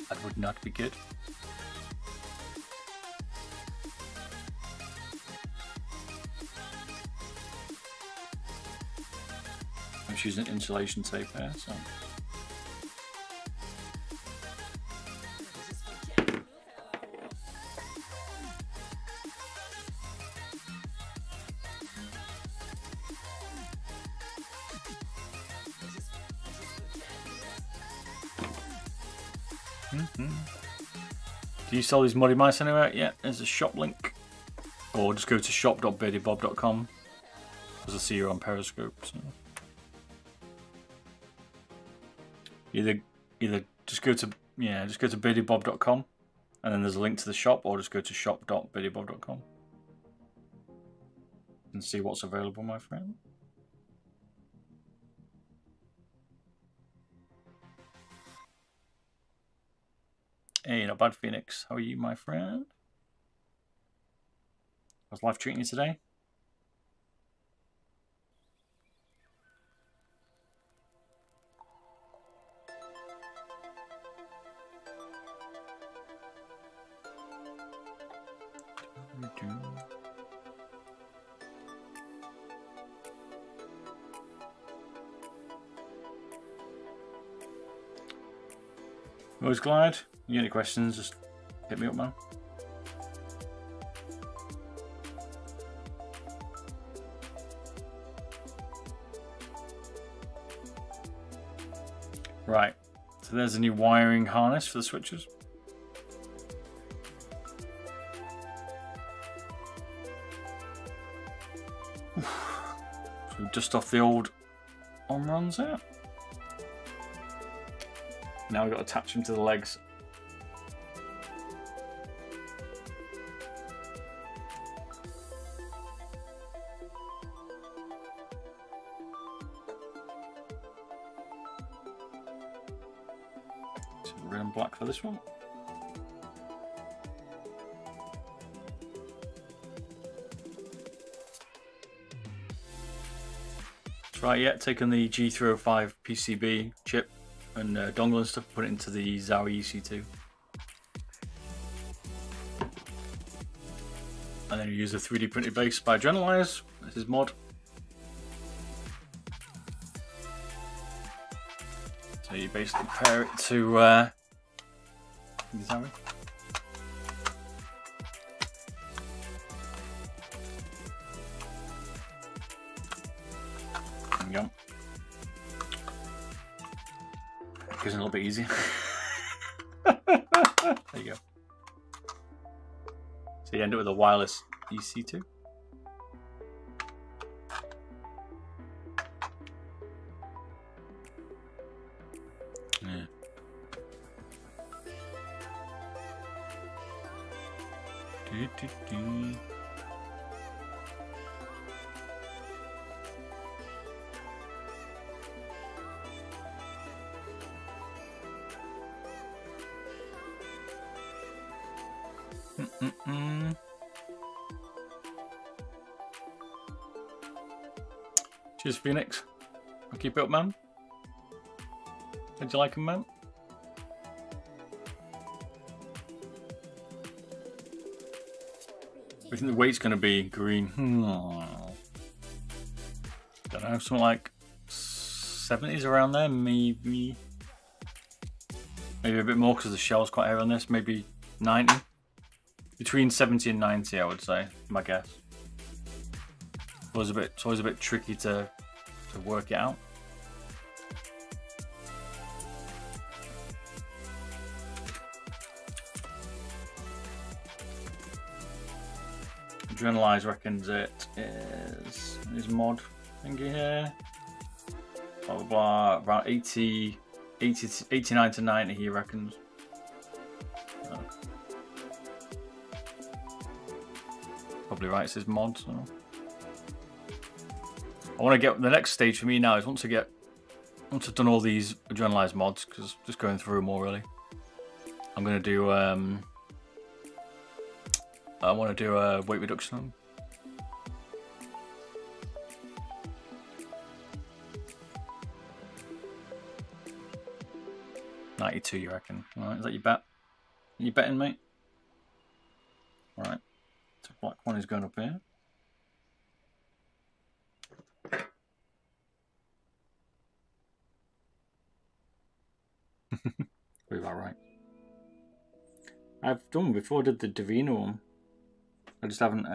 S1: That would not be good. I'm just using insulation tape here, so. Do you sell these muddy mice anywhere? Yeah, there's a shop link. Or just go to shop.beardedbob.com because I see you're on Periscope. So. Either just go to beardedbob.com and then there's a link to the shop, or just go to shop.beardedbob.com and see what's available, my friend. Hey, not bad, Phoenix. How are you, my friend? How's life treating you today? Always glad. You got any questions, just hit me up, man. Right, so there's a new wiring harness for the switches. So just off the old on-runs out. Now we've got to attach them to the legs. So red and black for this one. That's right, yeah, taking the G305 PCB chip and dongle and stuff, put it into the Zowie EC2. And then you use a 3D printed base by Adrenalize. This is mod. So you basically pair it to the Zowie. There we go. Gives it a little bit easier. There you go. So you end up with a wireless EC2. Yeah. Cheers, Phoenix. I'll keep it up, man. Did you like him, man? I think the weight's going to be green. Don't know, something like 70s around there, maybe. Maybe a bit more because the shell's quite heavy on this. Maybe 90. Between 70 and 90, I would say, my guess. It's always a bit tricky to work it out. Adrenalize reckons it is his mod thingy here. Blah blah blah. About 89 to 90 he reckons. Probably right, it's his mod. So. I want to get the next stage for me now is once I've done all these Adrenalize mods, because just going through them all really. I'm gonna do I want to do a weight reduction on. $92, you reckon? Alright, is that your bet? Are you betting, mate? Alright. So black one is going up here. Pretty about right. I've done one before, I did the Davina one. I just haven't, so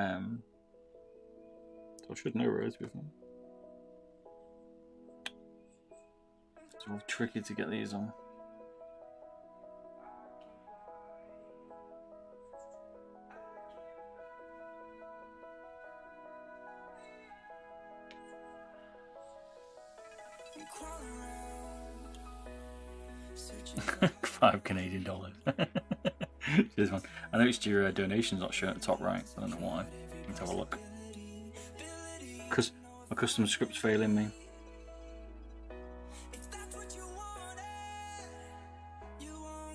S1: I should know where it is before. It's all tricky to get these on. $5 Canadian. Cheers, man. I noticed your donation's not showing at the top right. I don't know why. Let's have a look. Because my custom script's failing me.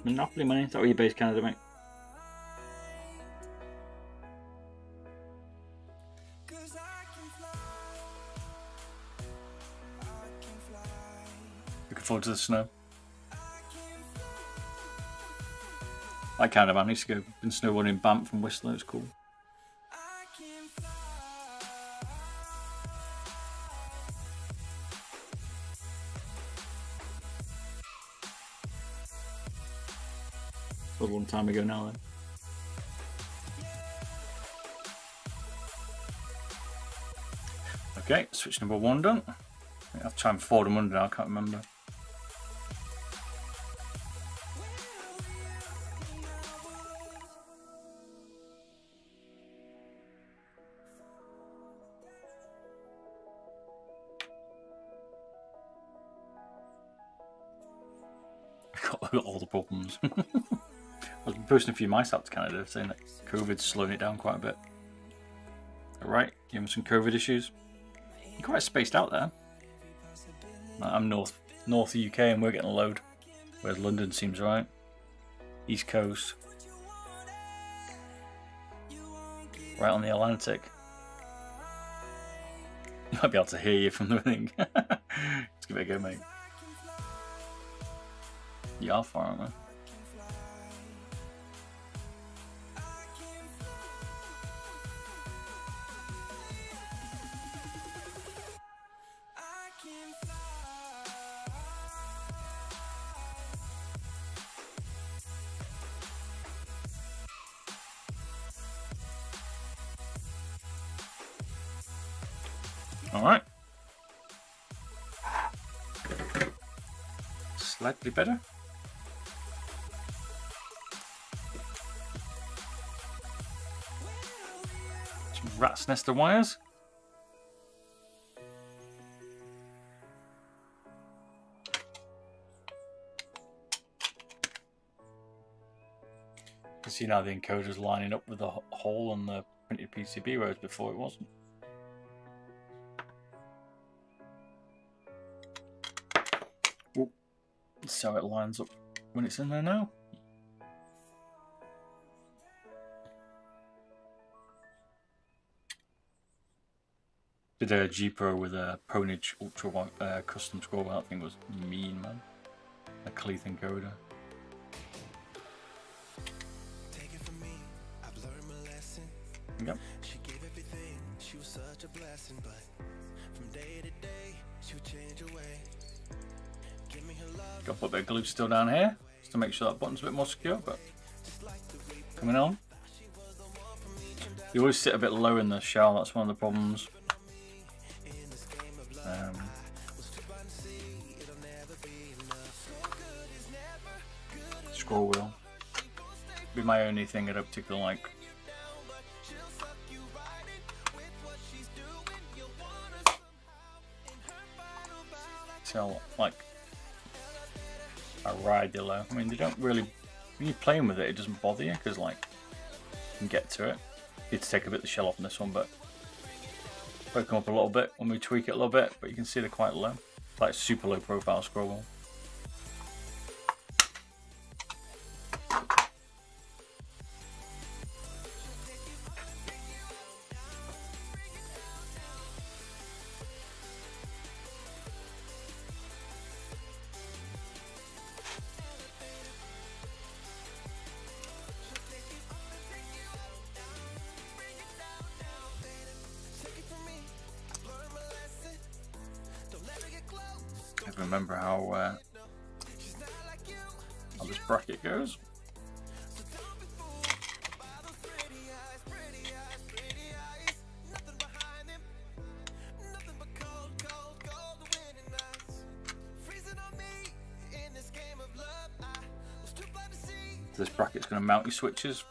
S1: Monopoly money? Is that where you're based, Canada, mate? Looking forward to the snow. I kind of man. I used to go and snowboarding in Banff from Whistler. It's cool. A long time ago now, then. Okay, switch number 1 done. I have to try and forward them under now. I can't remember. Got all the problems. I've been posting a few mice out to Canada saying that COVID's slowing it down quite a bit. Alright, you having some COVID issues? You're quite spaced out there. I'm north UK and we're getting a load. Whereas London seems right. East Coast. Right on the Atlantic. You might be able to hear you from the thing. Let's give it a go, mate. You are far, aren't we? All right. Slightly better. Some rat's nest of wires. You can see now the encoder's lining up with the hole on the printed PCB, whereas before it wasn't. So it lines up when it's in there now. Did a G Pro with a Pronage Ultra custom scroll. That thing was mean, man. A Cleath encoder.
S3: Take it from me, I've learned my lesson.
S1: Yep.
S3: She gave everything, she was such a blessing, but from day to day, she would change her way. Give me her love.
S1: Got to put a bit of glue still down here just to make sure that button's a bit more secure, but coming on. You always sit a bit low in the shell, that's one of the problems. Scroll wheel. Be my only thing I don't particularly like. So, like, I ride the low. I mean, they don't really. When you're playing with it, it doesn't bother you because, like, you can get to it. You need to take a bit of the shell off on this one, but poke them up a little bit when we tweak it a little bit. But you can see they're quite low, like super low profile scroll wheel. I can remember how this bracket goes. This bracket's going to mount your switches.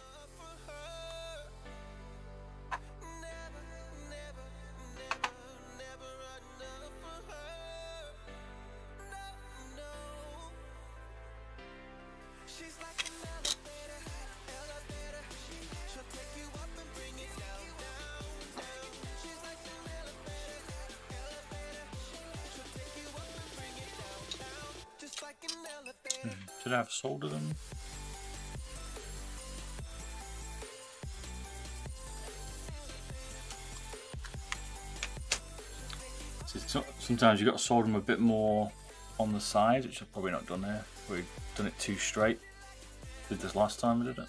S1: Should I have soldered them? Sometimes you've got to solder them a bit more on the sides, which I've probably not done here. We've done it too straight. Did this last time we did it.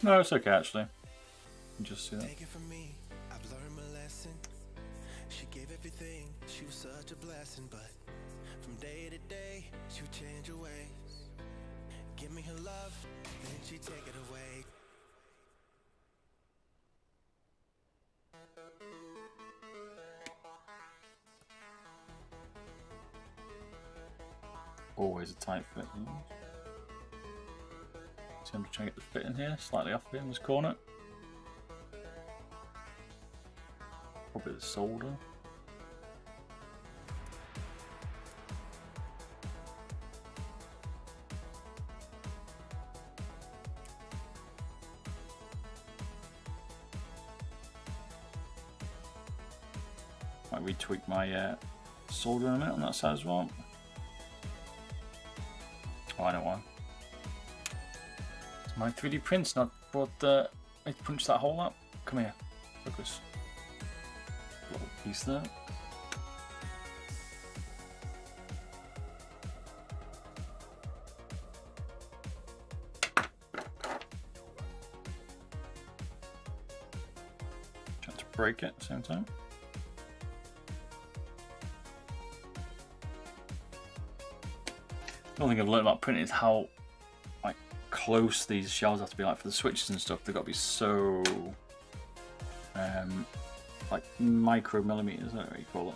S1: No, it's okay actually. You can just see that.
S3: Take it from me, I've learned my lesson. She gave everything, she was such a blessing, but from day to day, she would change her ways. Give me her love, then she'd take it away.
S1: Always a tight fit. So I'm just trying to get the fit in here, slightly off here in this corner. Probably the solder. Might retweak my solder in a minute on that side as well. Oh, I know why. It's my 3D prints not brought the. I punched that hole out. Come here, focus. Little piece there. Trying to break it at the same time. The only thing I've learned about printing is how like close these shells have to be. Like for the switches and stuff, they've got to be so like micromillimeters, is that what you call it?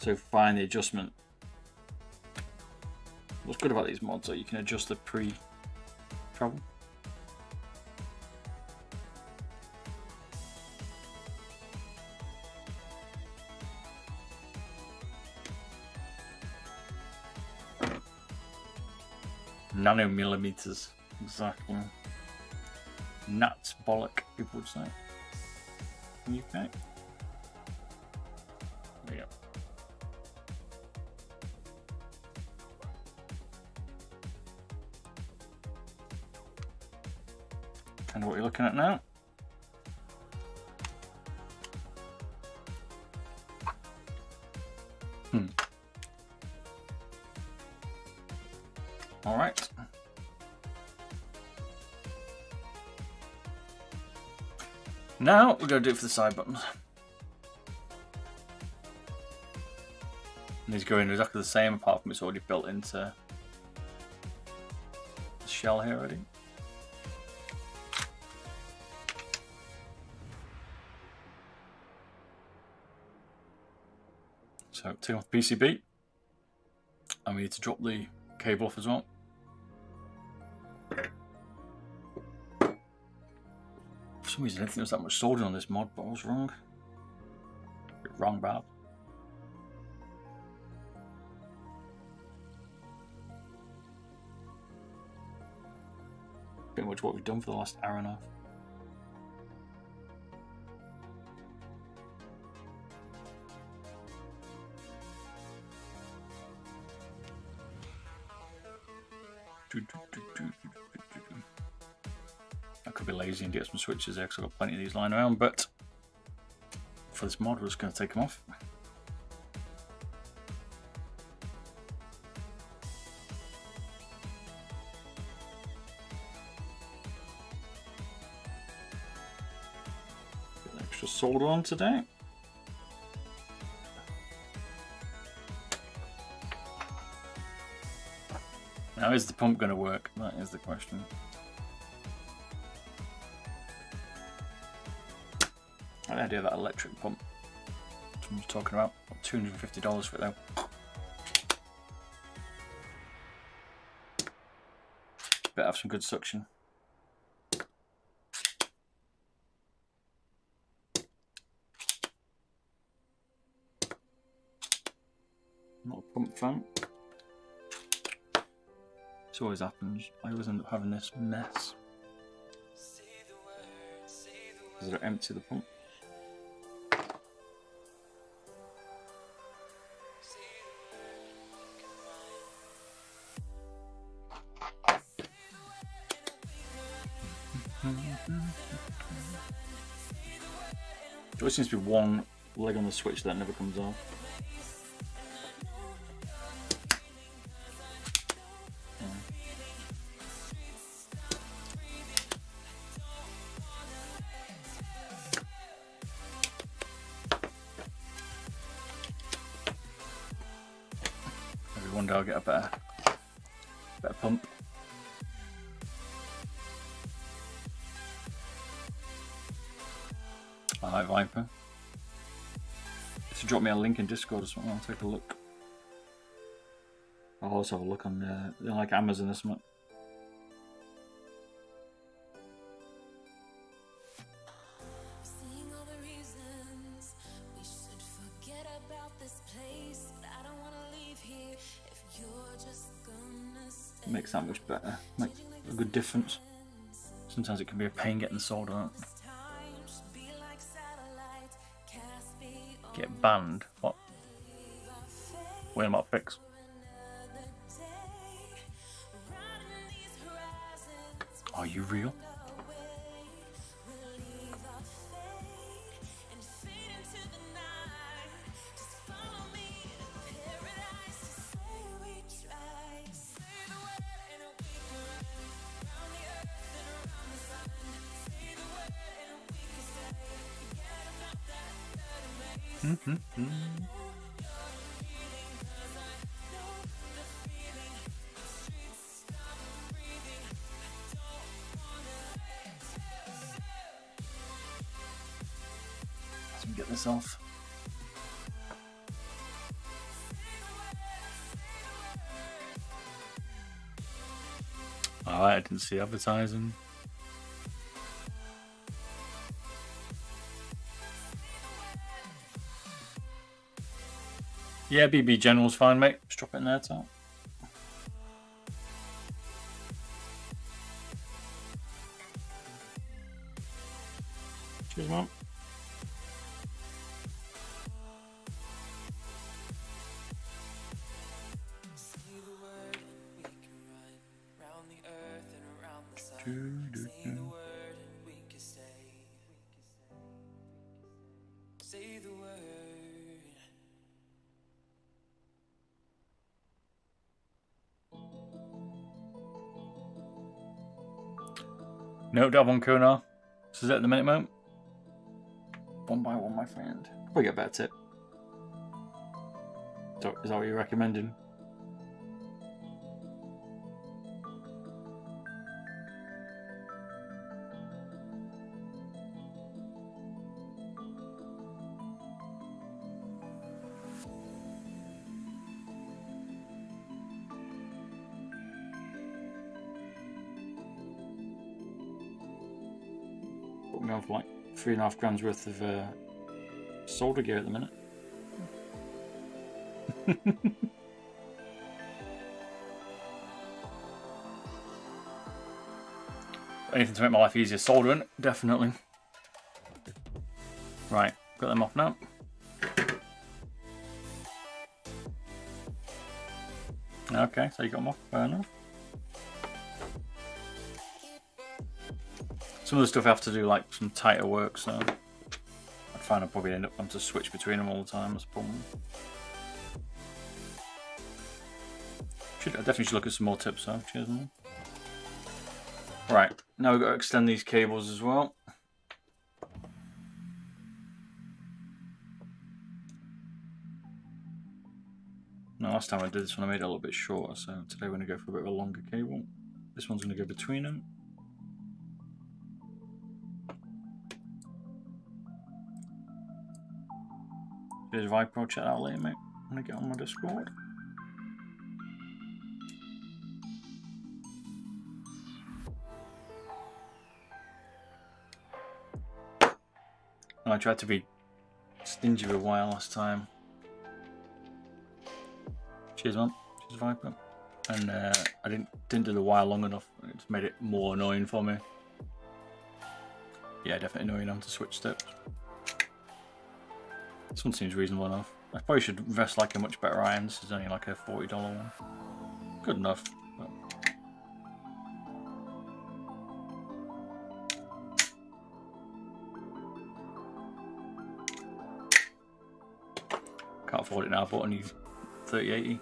S1: So fine, the adjustment. What's good about these mods are you can adjust the pre-travel. Nanomillimeters, exactly. Nuts, bollock, people would say. In the UK. There you go. Kind of what you're looking at now. All right. Now we're going to do it for the side buttons. And these go in exactly the same, apart from it's already built into the shell here already. So take off the PCB, and we need to drop the cable off as well. For some reason I didn't think there was that much soldering on this mod, but I was wrong. Wrong about. Pretty much what we've done for the last hour and a half. I could be lazy and get some switches there because I've got plenty of these lying around, but for this mod we're just going to take them off. Get an extra solder on today. Now, is the pump going to work? That is the question. I had the idea of that electric pump someone was talking about. $250 for it though. Better have some good suction. Not a pump fan. This always happens. I always end up having this mess. Because I empty the pump. There always seems to be one leg on the switch that never comes off. Maybe one day I'll get a better pump. I like Viper. If you drop me a link in Discord or something, I'll take a look. I'll also have a look on like Amazon or something. Makes that much better. Makes a good difference. Sometimes it can be a pain getting the solder out. Get banned? What? Wait, I'm not fixed. Are you real? Let me get this off. Alright, I didn't see advertising. Yeah, BB General's fine, mate. Just drop it in there, top. Cheers, mum. No dab on Konar. This is it at the minute, mate. One by one, my friend. Probably get a better tip. So, is that what you're recommending? Put me on for like 3.5 grand's worth of solder gear at the minute. Anything to make my life easier, soldering, definitely. Right, got them off now. Okay, so you got them off, fair enough. Some of the stuff I have to do like some tighter work, so I'd find I'd probably end up having to switch between them all the time. That's a problem. I definitely should look at some more tips though. Cheers, man. Right, now we've got to extend these cables as well. Now, last time I did this one I made it a little bit shorter, so today we're going to go for a bit of a longer cable. This one's going to go between them. Cheers Viper, check that out later, mate. I'm going to get on my Discord. I tried to be stingy with wire last time. Cheers, man. Cheers, Viper. And I didn't do the wire long enough. It just made it more annoying for me. Yeah, definitely annoying having to switch steps. This one seems reasonable enough. I probably should invest like a much better iron. This is only like a $40 one. Good enough. But... can't afford it now. I bought a new 3080.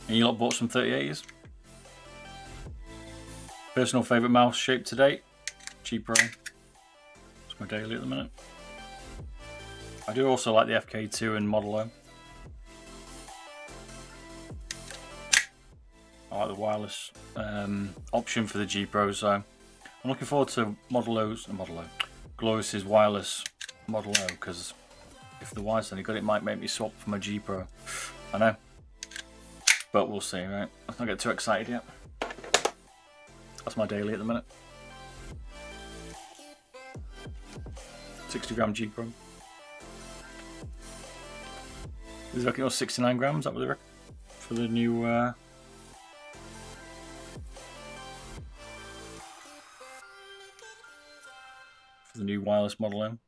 S1: And you lot bought some 3080s? Personal favourite mouse shape to date? G-Pro. It's my daily at the minute. I do also like the FK2 and Model O. I like the wireless option for the G-Pro, so I'm looking forward to Glorious's wireless Model O, because if the wire's any good, it might make me swap for my G-Pro. I know, but we'll see, right? Let's not get too excited yet. That's my daily at the minute. 60g G Pro. Is it reckon it was 69 grams? That was it for the new. For the new wireless Model M.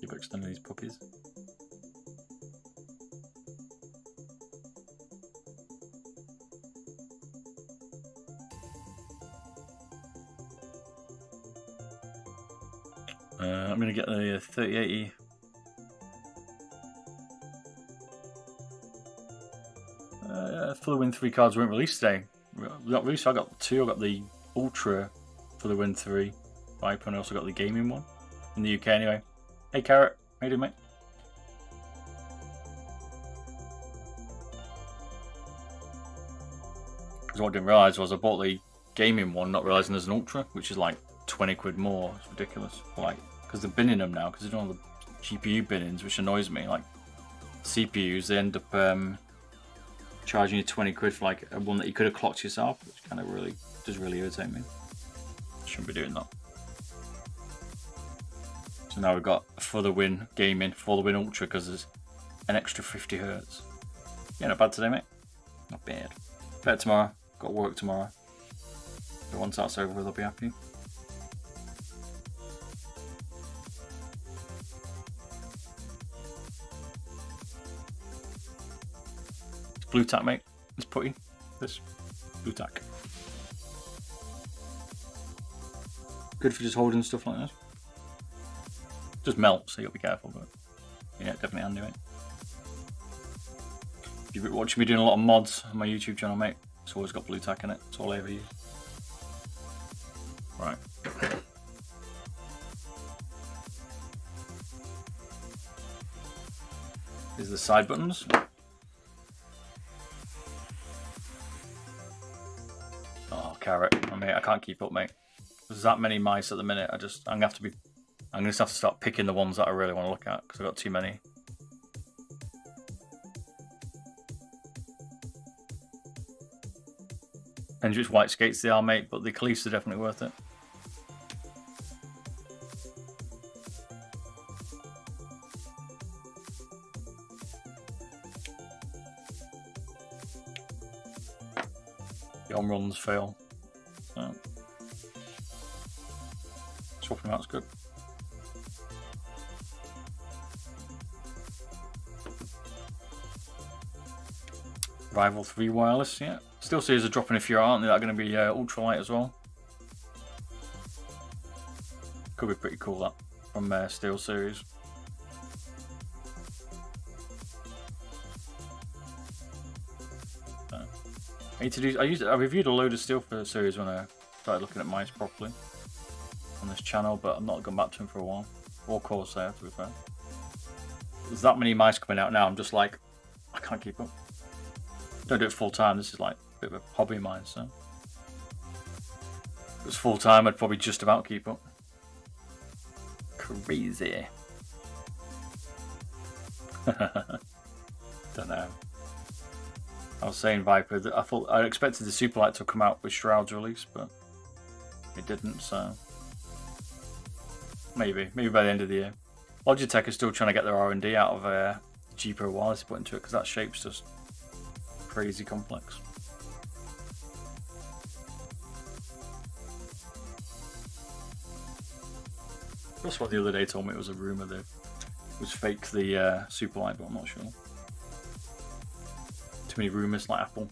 S1: Keep extending these puppies. I'm going to get the 3080. For the Win 3 cards weren't released today. Not released, I got two. I got the Ultra for the Win 3 Viper, and I also got the gaming one in the UK anyway. Hey Carrot, how you doing, mate? Because what I didn't realise was I bought the gaming one, not realising there's an Ultra, which is like 20 quid more. It's ridiculous. Like, because they're binning them now, because they're doing all the GPU binnings, which annoys me. Like CPUs, they end up charging you 20 quid for like one that you could have clocked yourself, which kind of does really irritate me. Shouldn't be doing that. So now we've got for the Win gaming, for the Win Ultra, because there's an extra 50 Hz. Yeah, not bad today, mate. Not bad. Better tomorrow. Got work tomorrow. But once that's over, I'll be happy. Blue tack, mate. This putty. This blue tack. Good for just holding stuff like this. Just melts, so you gotta be careful, but yeah, definitely handy, mate. If you've been watching me doing a lot of mods on my YouTube channel, mate, it's always got blue tack in it. It's all I ever use. Right. Here's the side buttons. Oh, Carrot. I mean, I can't keep up, mate. There's that many mice at the minute. I'm gonna have to start picking the ones that I really want to look at because I've got too many. And just white skates they are, mate, but the Khaleefs are definitely worth it. The on runs fail. So swapping them out's good. Rival 3 wireless, yeah. Still series are dropping a few, aren't they? That are going to be ultralight as well. Could be pretty cool, that, from Steel series. I reviewed a load of Steel series when I started looking at mice properly on this channel, but I've not gone back to them for a while. Or Corsair, to be fair. There's that many mice coming out now, I'm just like, I can't keep up. Don't do it full time, this is like a bit of a hobby of mine, so. If it was full time, I'd probably just about keep up. Crazy. Don't know. I was saying Viper, that I expected the Superlight to come out with Shroud's release, but it didn't, so. Maybe by the end of the year. Logitech is still trying to get their R&D out of G Pro wireless put into it, because that shape's just crazy complex. That's what the other day told me it was a rumour that it was fake, the Superlight, but I'm not sure. Too many rumours like Apple.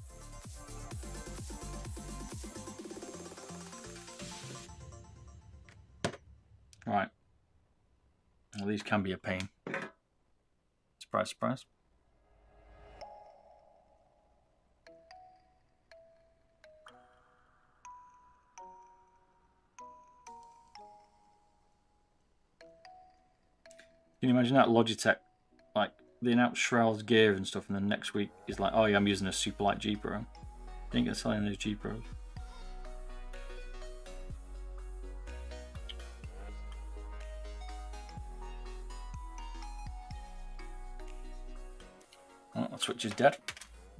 S1: Right. Well, these can be a pain. Surprise, surprise. Can you imagine that? Logitech, like, they announce Shroud's gear and stuff, and then next week is like, oh yeah, I'm using a Superlight G Pro. They ain't gonna sell any of those G Pros. Oh, that switch is dead.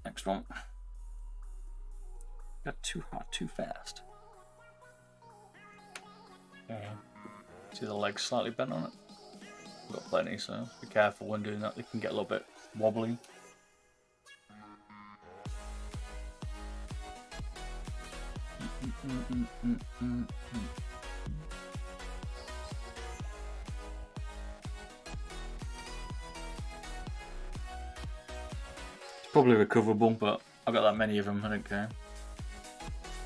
S1: Next one. Got too hot, too fast. Okay. See the legs slightly bent on it? We've got plenty, so be careful when doing that. They can get a little bit wobbly. It's probably recoverable, but I've got that many of them, I don't care.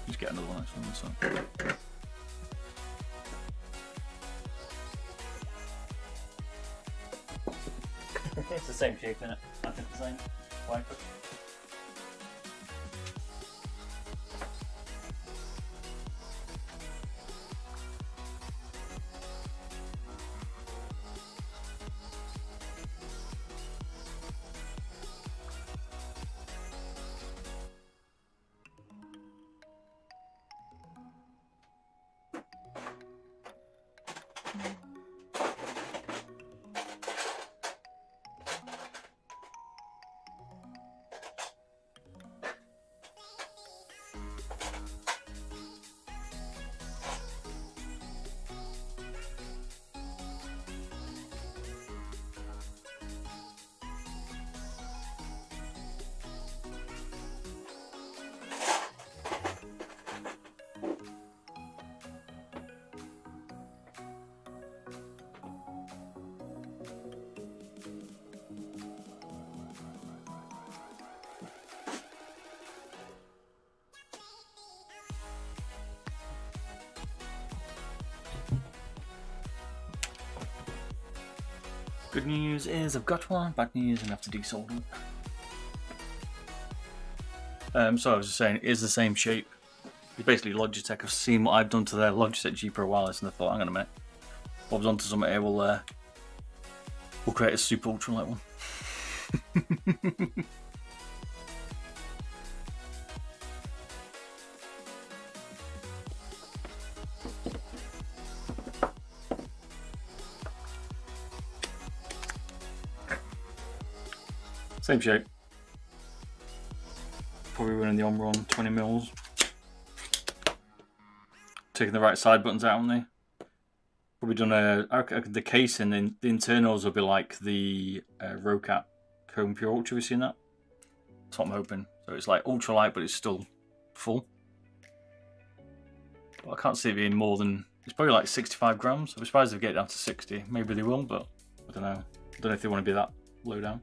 S1: Just get another one next one. So. It's the same shape, isn't it? I think the same. Wiper. Good news is I've got one, bad news I'm going to have to desolder it. So I was just saying, it is the same shape. It's basically Logitech. I've seen what I've done to their Logitech G Pro wireless and I thought, hang on a minute, Bob's onto something here, we'll create a super ultra light one. Same shape. Probably running the on-run 20 mils. Taking the right side buttons out, haven't they? Probably done the casing, the internals will be like the Rocat Chrome Pure Ultra. Have you seen that? That's what I'm hoping. So it's like ultra light, but it's still full. But I can't see it being more than, it's probably like 65 grams. I'm surprised if they get it down to 60. Maybe they will, but I don't know. I don't know if they want to be that low down.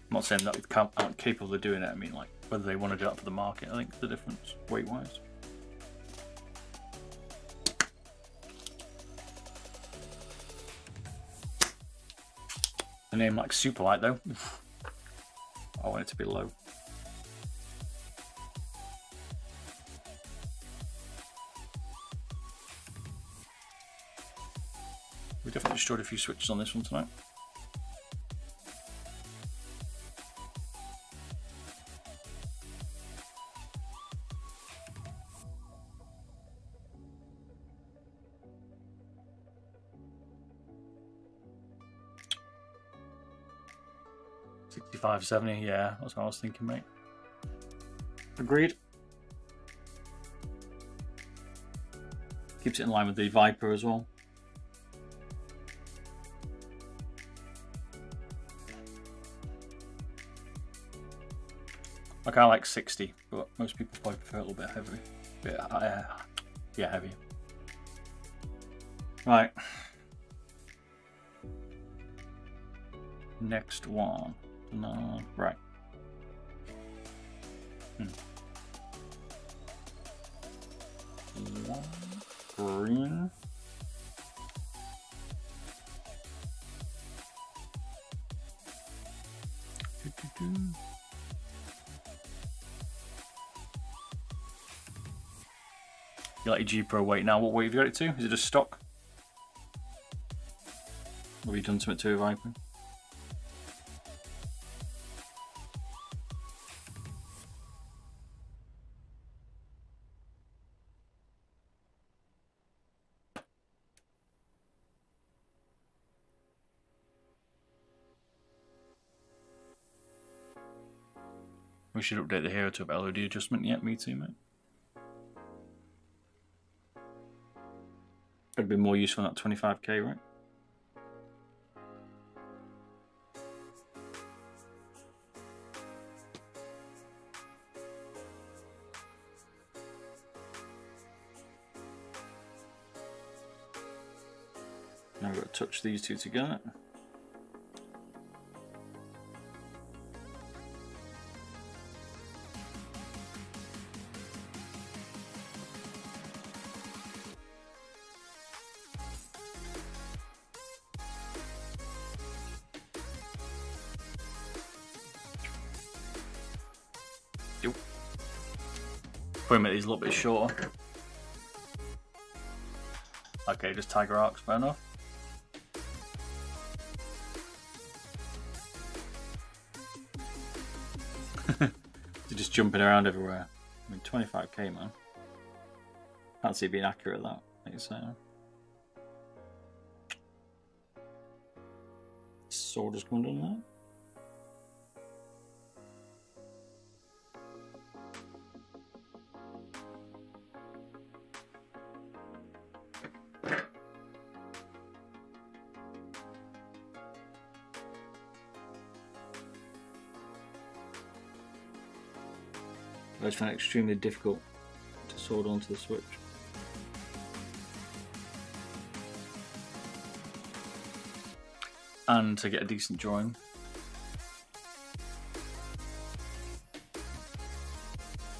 S1: I'm not saying that they aren't capable of doing it. I mean, like, whether they want to do that for the market, I think the difference weight-wise. The name like super light though. I want it to be low. We definitely destroyed a few switches on this one tonight. $65.70, yeah, that's what I was thinking, mate. Agreed. Keeps it in line with the Viper as well. Like I like 60, but most people probably prefer a little bit heavy. Yeah, heavy. Right. Next one. No, right. One green. You like your G Pro weight now? What weight have you got it to? Is it just stock? Or have you done something to it, Viper? We should update the hero to have LOD adjustment. Yeah, me too, mate. Could be more useful than that 25k, right? Now we've got to touch these two together. Yep. Probably make these a little bit shorter. Okay, just tiger arcs, fair enough. They're just jumping around everywhere. I mean, 25k, man. Can't see it being accurate at that, like you say. Sword is going down there. I just find it extremely difficult to sword onto the switch. And to get a decent drawing.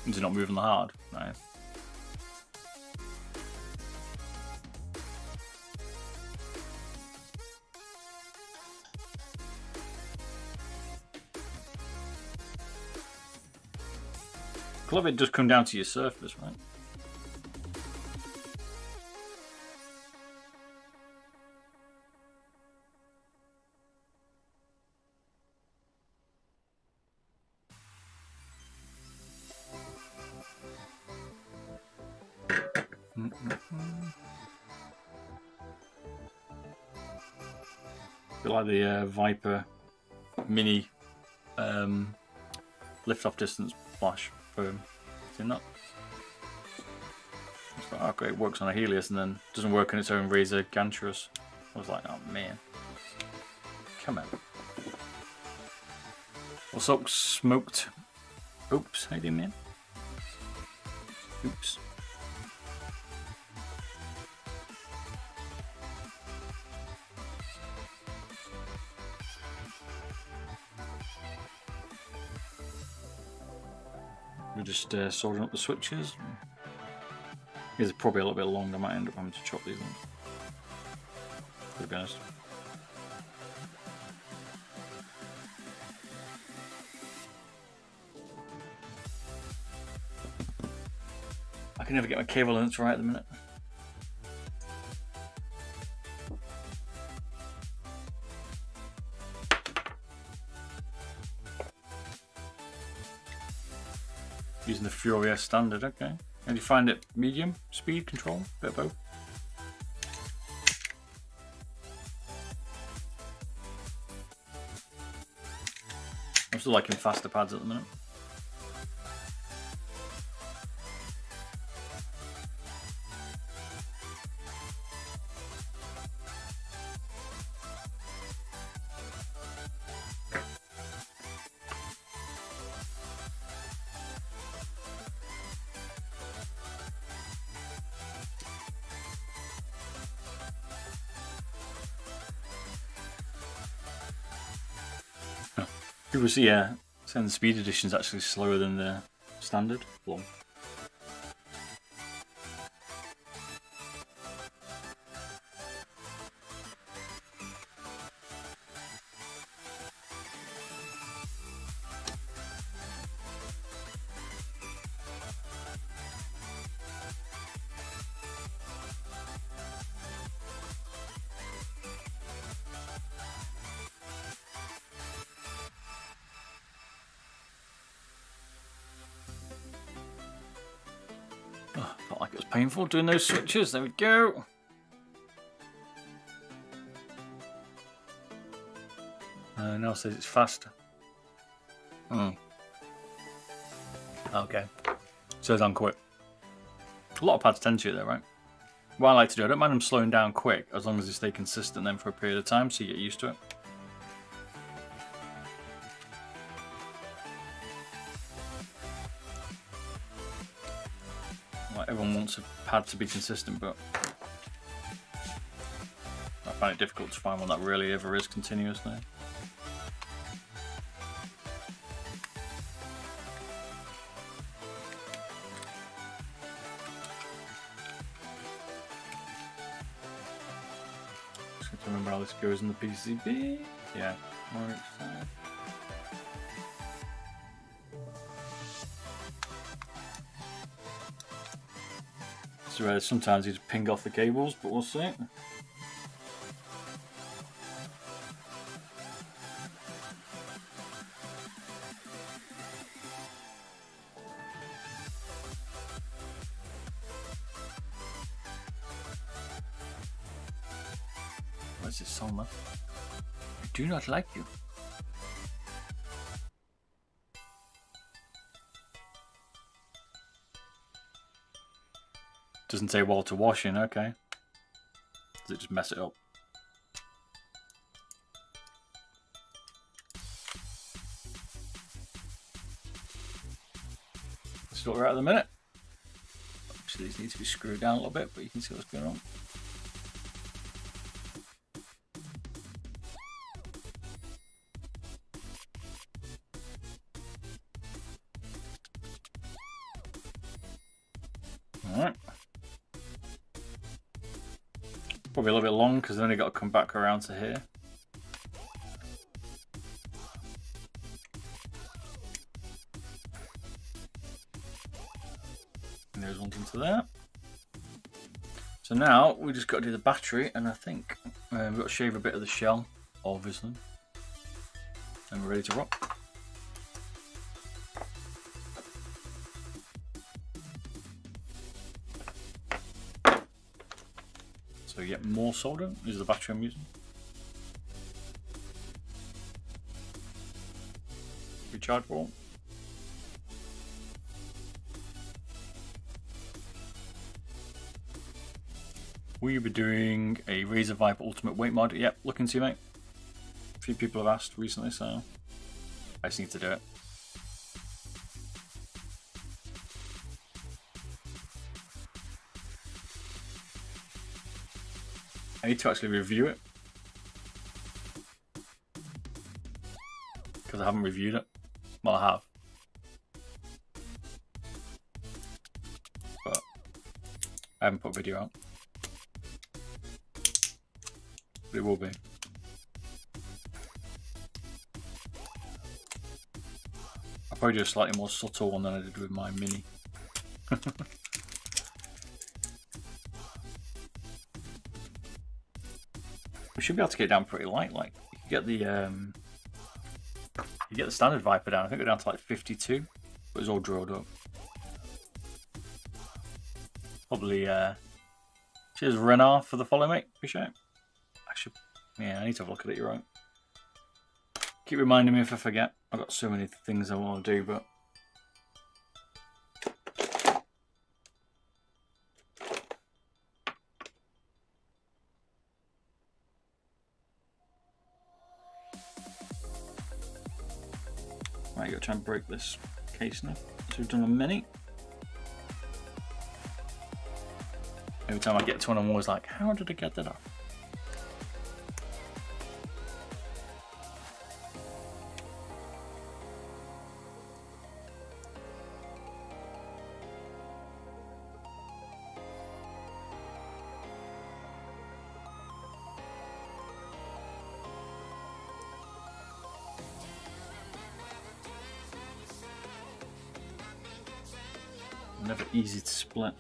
S1: Is it not moving the hard? Nice. A lot of it does come down to your surface, right? I feel like the Viper mini lift off distance flash for seen that. It's like, okay, it works on a Helios and then doesn't work on its own Razor Gantrus. I was like, oh man. Come on. What's up, Smoked? Oops, how you doing, man? Oops. We're just soldering up the switches. These are probably a little bit long, I might end up having to chop these ones, to be honest. I can never get my cable lengths right at the minute. Using the Fury S standard, okay. And you find it medium, speed, control, bit of both? I'm still liking faster pads at the minute. People see, saying the speed edition is actually slower than the standard. Long. Felt like it was painful doing those switches. There we go. Now it says it's faster. Okay. Says on quick. A lot of pads tend to, though, right? What I like to do, I don't mind them slowing down quick, as long as they stay consistent then for a period of time, so you get used to it. Like, everyone wants a pad to be consistent, but I find it difficult to find one that really ever is continuously. Just have to remember how this goes in the PCB. Yeah, more each side. So sometimes you just ping off the cables, but we'll see. What's this song, man? I do not like you. Doesn't say Walter Washing, okay. Does it just mess it up? That's what we're at the minute. Obviously these need to be screwed down a little bit, but you can see what's going on. Alright. Probably a little bit long because then you got to come back around to here. And there's one into there. So now we just got to do the battery, and I think we've got to shave a bit of the shell, obviously. And we're ready to rock. So you get more solder. This is the battery I'm using. Rechargeable. We'll be doing a Razor Viper Ultimate Weight Mod. Yep, looking to you, mate. A few people have asked recently, so I just need to do it. I need to actually review it because I haven't reviewed it. Well, I have, but I haven't put a video out. But it will be. I'll probably do a slightly more subtle one than I did with my Mini. We should be able to get it down pretty light. Like you get the standard Viper down. I think we're down to like 52, but it's all drilled up. Probably. Cheers, Renard, for the follow, mate. Appreciate it. Yeah, I need to have a look at it. You're right. Keep reminding me if I forget. I've got so many things I want to do, but. Right, you gotta try and break this case now. So we've done a Mini. Every time I get to one, I'm always like, how did I get that off? Never easy to split.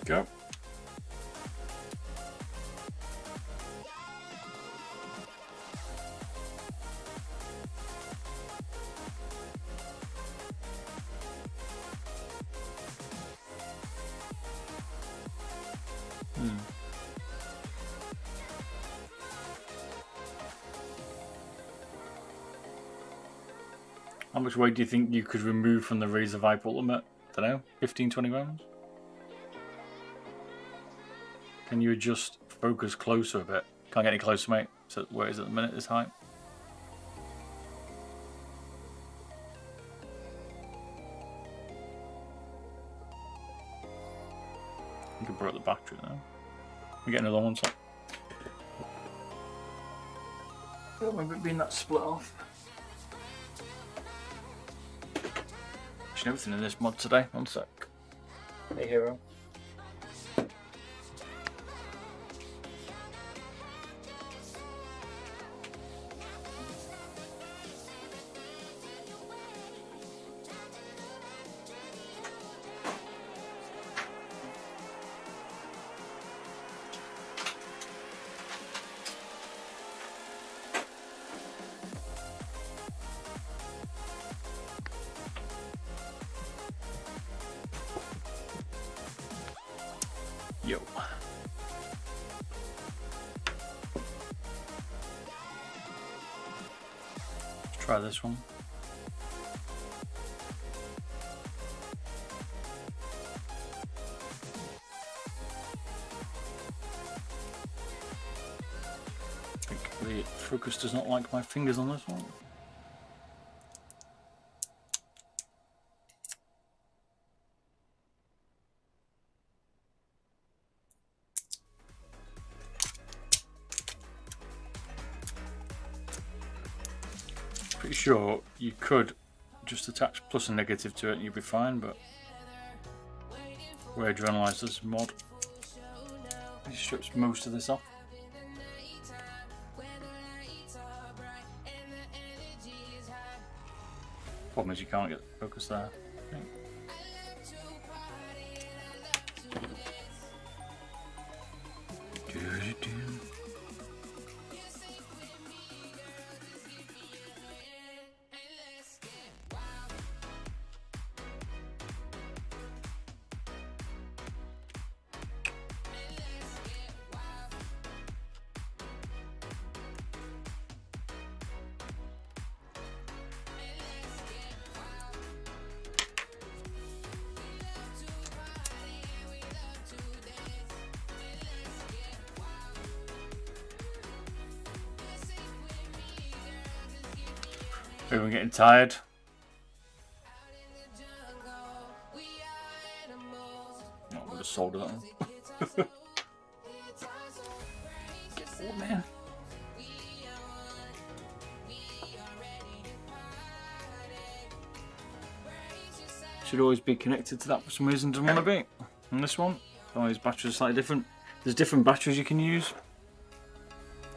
S1: Go. How much weight do you think you could remove from the Razor Viper Ultimate? I don't know, 15, 20 grams? Can you adjust focus closer a bit? Can't get any closer, mate. So where is it at the minute, this height? You can broke the battery now. We get another one, so. Don't remember it being that split off. Everything in this mod today. One sec. Hey, hero. Yo. Let's try this one. I think the focus does not like my fingers on this one. Pretty sure you could just attach plus and negative to it and you'd be fine, but we adrenalized this mod. It strips most of this off. Problem is you can't get focus there. Okay. Everyone getting tired? Oh, I would have sold that one. Get bored, man. Should always be connected to that for some reason, doesn't want to be. And this one, oh, these batteries are slightly different. There's different batteries you can use.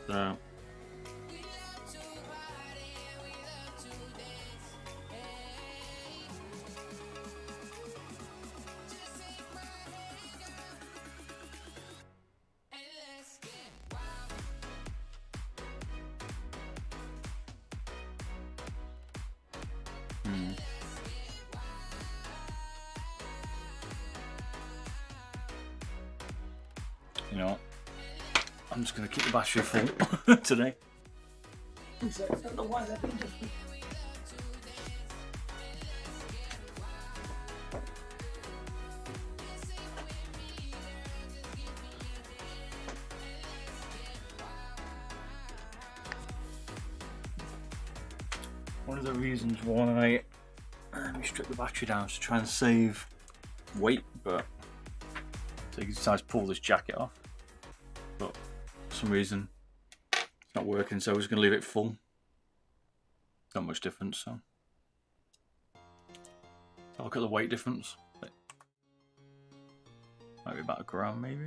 S1: So. You know what? I'm just going to keep the battery full today. I don't know why that different. One of the reasons why we strip the battery down is to try and save weight, but so you can sometimes pull this jacket off, but for some reason it's not working, so we're just going to leave it full. Not much difference, so I'll look at the weight difference. Might be about a gram, maybe.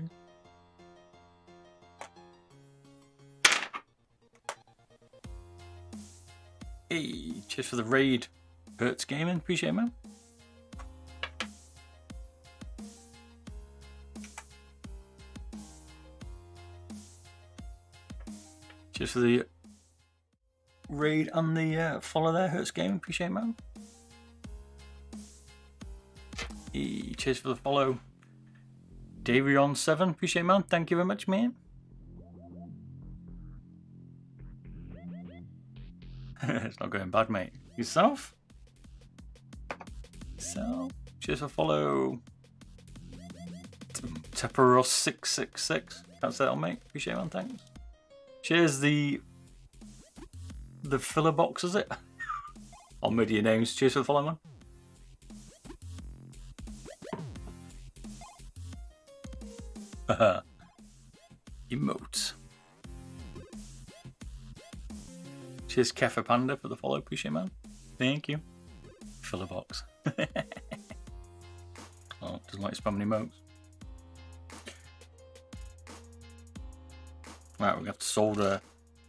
S1: Hey, cheers for the raid, Hertz Gaming. Appreciate it, man. Just for the raid and the follow there, Hurts Game. Appreciate it, man. Cheers for the follow. Davion7. Appreciate it, man. Thank you very much, man. It's not going bad, mate. Yourself? So, cheers for follow. Teparos666. Can't say that on, mate. Appreciate it, man. Thanks. Cheers, the filler box, is it? I'll murder your names. Cheers for the follow, man. Emotes. Cheers, Kefa Panda, for the follow. Appreciate it, man. Thank you. Filler box. Oh, doesn't like spamming emotes. Right, we have to solder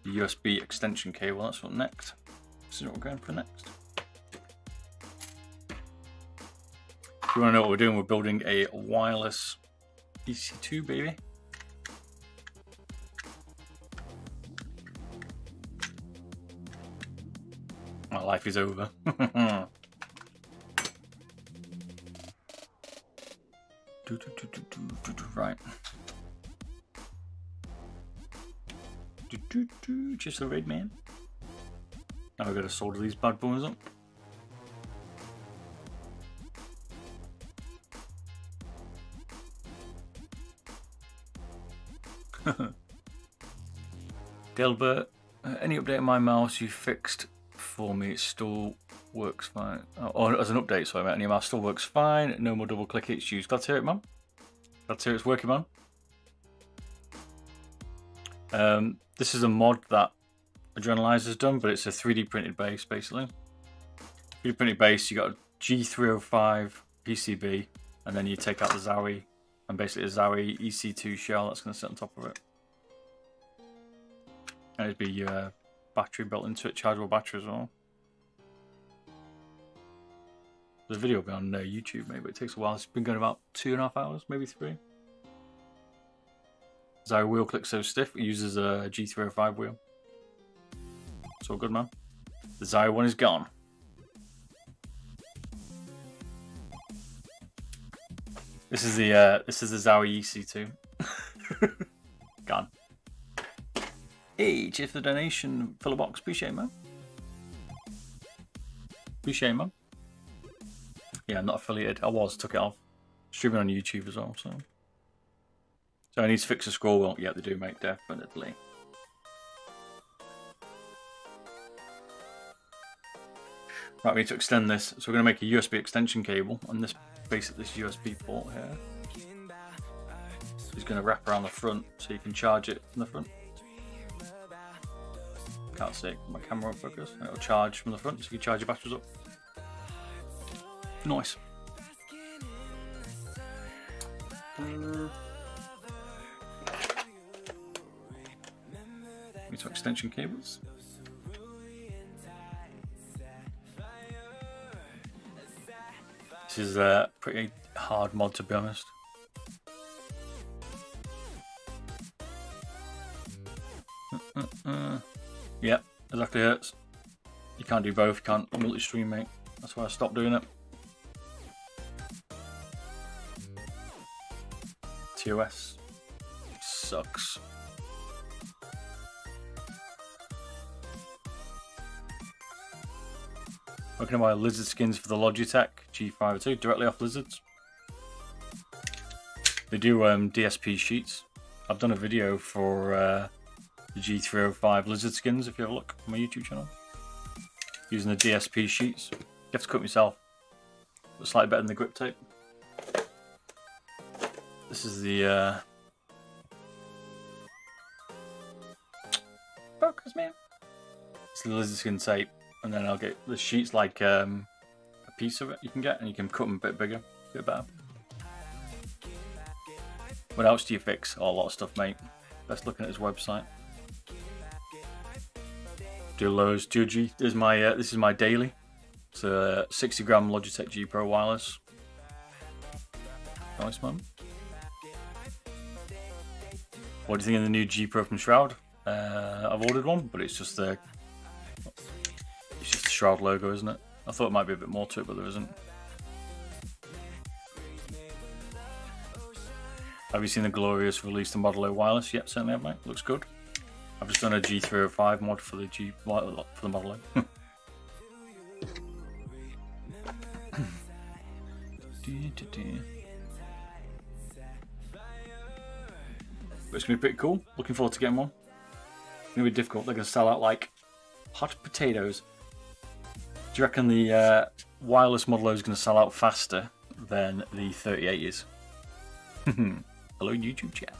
S1: the USB extension cable. That's what next. This is what we're going for next. If you want to know what we're doing, we're building a wireless EC2, baby. My life is over. Right. Just the raid, man. Now we've got to solder these bad boys up. Delbert, any update on my mouse you fixed for me? It still works fine. Oh, as an update, sorry, mate. Any mouse still works fine. No more double click issues. Glad to hear it, man. Glad to hear it's working, man. This is a mod that Adrenalize done, but it's a 3D printed base, basically. 3D printed base, you got a G305 PCB, and then you take out the Zowie, and basically a Zowie EC2 shell that's going to sit on top of it. And it'd be your battery built into it, chargeable battery as well. The video will be on YouTube, maybe it takes a while. It's been going about 2.5 hours, maybe 3. Zowie wheel click so stiff, it uses a G305 wheel. It's all good, man. The Zowie one is gone. This is the Zowie EC2. Gone. Hey, cheers for the donation, POBox. Appreciate it, man. Appreciate it, man. Yeah, I'm not affiliated. I was, took it off. Streaming on YouTube as well, so. So I need to fix the scroll wheel. Yeah, they do, mate, definitely. Right, we need to extend this. So we're going to make a USB extension cable on this, basically this USB port here. So it's going to wrap around the front so you can charge it from the front. Can't see it, my camera won't focus. And it'll charge from the front so you can charge your batteries up. Nice. Need some extension cables. This is a pretty hard mod, to be honest. Yep, exactly hurts. You can't do both, you can't multi-stream, mate. That's why I stopped doing it. TOS sucks. Looking at my lizard skins for the Logitech G502 directly off lizards. They do DSP sheets. I've done a video for the G305 lizard skins if you have a look on my YouTube channel. Using the DSP sheets. You have to cut them yourself. But slightly better than the grip tape. This is the focus, man. It's the lizard skin tape, and then I'll get the sheets like a piece of it you can get, and you can cut them a bit bigger, a bit better. What else do you fix? Oh, a lot of stuff, mate. Best looking at his website. Do loads. Do G. This is my daily. It's a 60 gram Logitech G Pro wireless. Nice, man. What do you think of the new G Pro from Shroud? I've ordered one, but it's just the Shroud logo, isn't it? I thought it might be a bit more to it, but there isn't. Have you seen the glorious release the Model O wireless? Yep, certainly have, mate. Looks good. I've just done a G305 mod for the Model O. But it's going to be pretty cool. Looking forward to getting one. It's going to be difficult. They're going to sell out like hot potatoes. Do you reckon the wireless Model O is going to sell out faster than the 38 is? Hello, YouTube chat.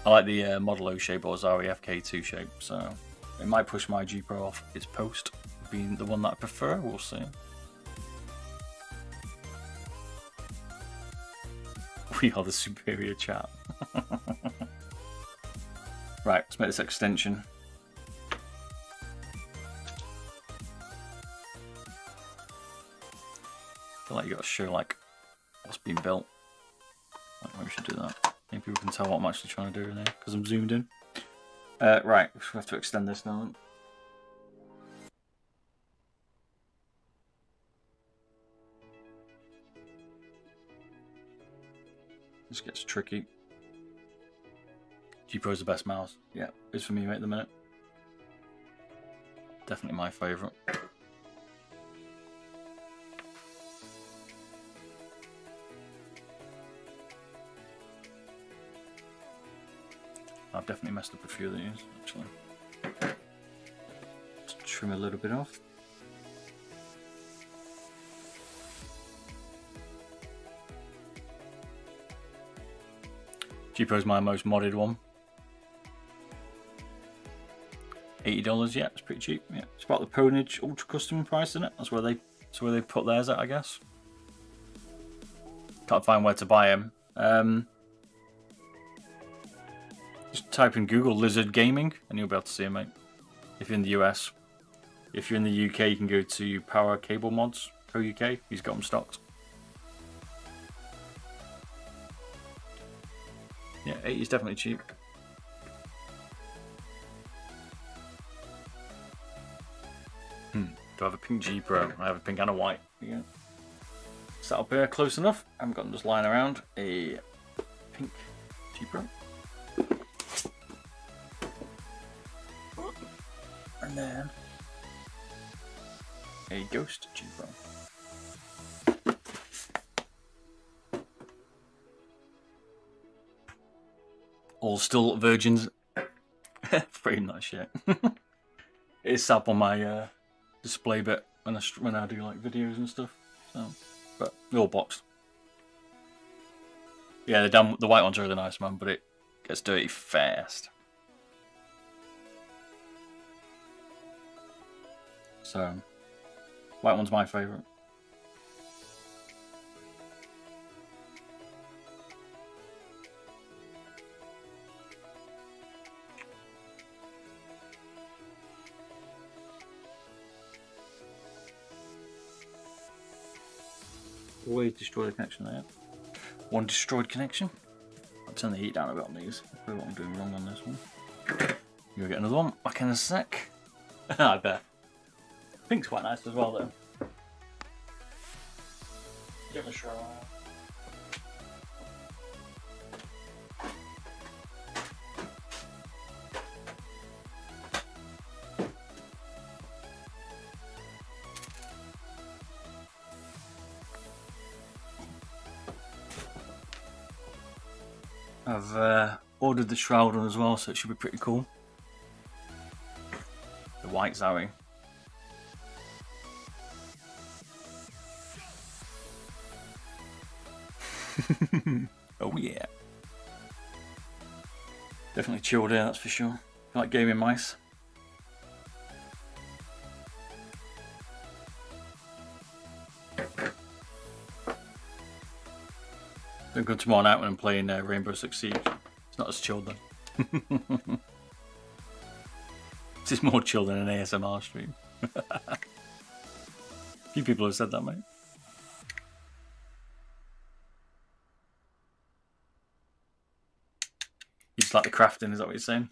S1: I like the Model O shape or Zowie EC2 shape, so it might push my G Pro off its post, being the one that I prefer. We'll see. We are the superior chat. Right, let's make this extension. I feel like you got to show like what's been built. Maybe we should do that. Maybe people can tell what I'm actually trying to do in here because I'm zoomed in. Right, we have to extend this now. This gets tricky. G Pro's the best mouse. Yeah, it's for me right at the minute. Definitely my favourite. I've definitely messed up a few of these, actually. Let's trim a little bit off. G Pro's my most modded one. $80, yeah, it's pretty cheap. Yeah, it's about the Ponage Ultra Custom price, isn't it? That's where they put theirs at, I guess. Can't find where to buy them. Just type in Google Lizard Gaming and you'll be able to see them, mate. If you're in the US. If you're in the UK, you can go to Power Cable Mods, UK. He's got them stocked. Yeah, 80 is definitely cheap. Do I have a pink G Pro? I have a pink and a white. Yeah. Set up here close enough. I haven't got them just lying around. A pink G Pro. And then a ghost G Pro. All still virgins. Very nice, yeah. It's up on my display bit when I do like videos and stuff. So, but they're all boxed. Yeah, the white one's really nice, man, but it gets dirty fast. So, white one's my favourite. Always destroy the connection there. One destroyed connection. I'll turn the heat down a bit on these. I what I'm doing wrong on this one. You'll get another one back in a sec. I bet. Pink's quite nice as well, though. Give it a try. I've ordered the shroud one as well, so it should be pretty cool. The white Zowie. Oh yeah. Definitely chilled here, that's for sure. I like gaming mice. Don't go tomorrow night when I'm playing Rainbow Six Siege. It's not as chilled then. This is more chill than an ASMR stream. A few people have said that, mate. just like the crafting, is that what you're saying?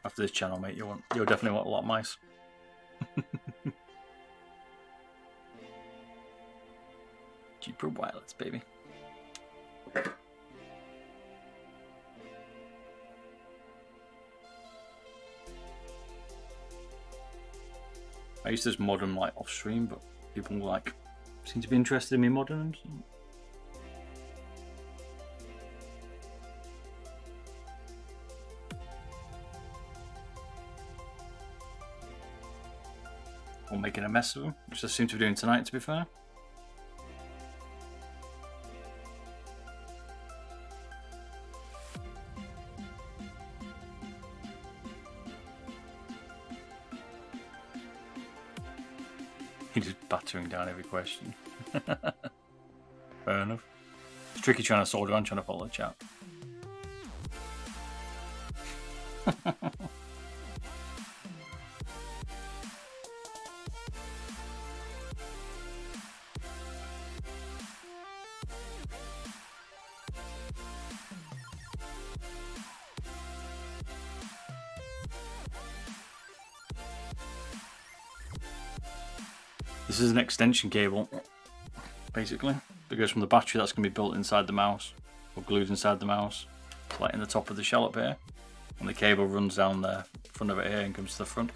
S1: After this channel, mate, you'll definitely want a lot of mice. Cheaper wireless, baby. I used to just mod them like off stream, but people like seem to be interested in me modding them. So. Or making a mess of them, which I seem to be doing tonight, to be fair. He's just battering down every question. Fair enough. It's tricky trying to soldier on, trying to follow the chat. This is an extension cable, basically. It goes from the battery that's going to be built inside the mouse, or glued inside the mouse, like in the top of the shell up here. And the cable runs down the front of it here and comes to the front.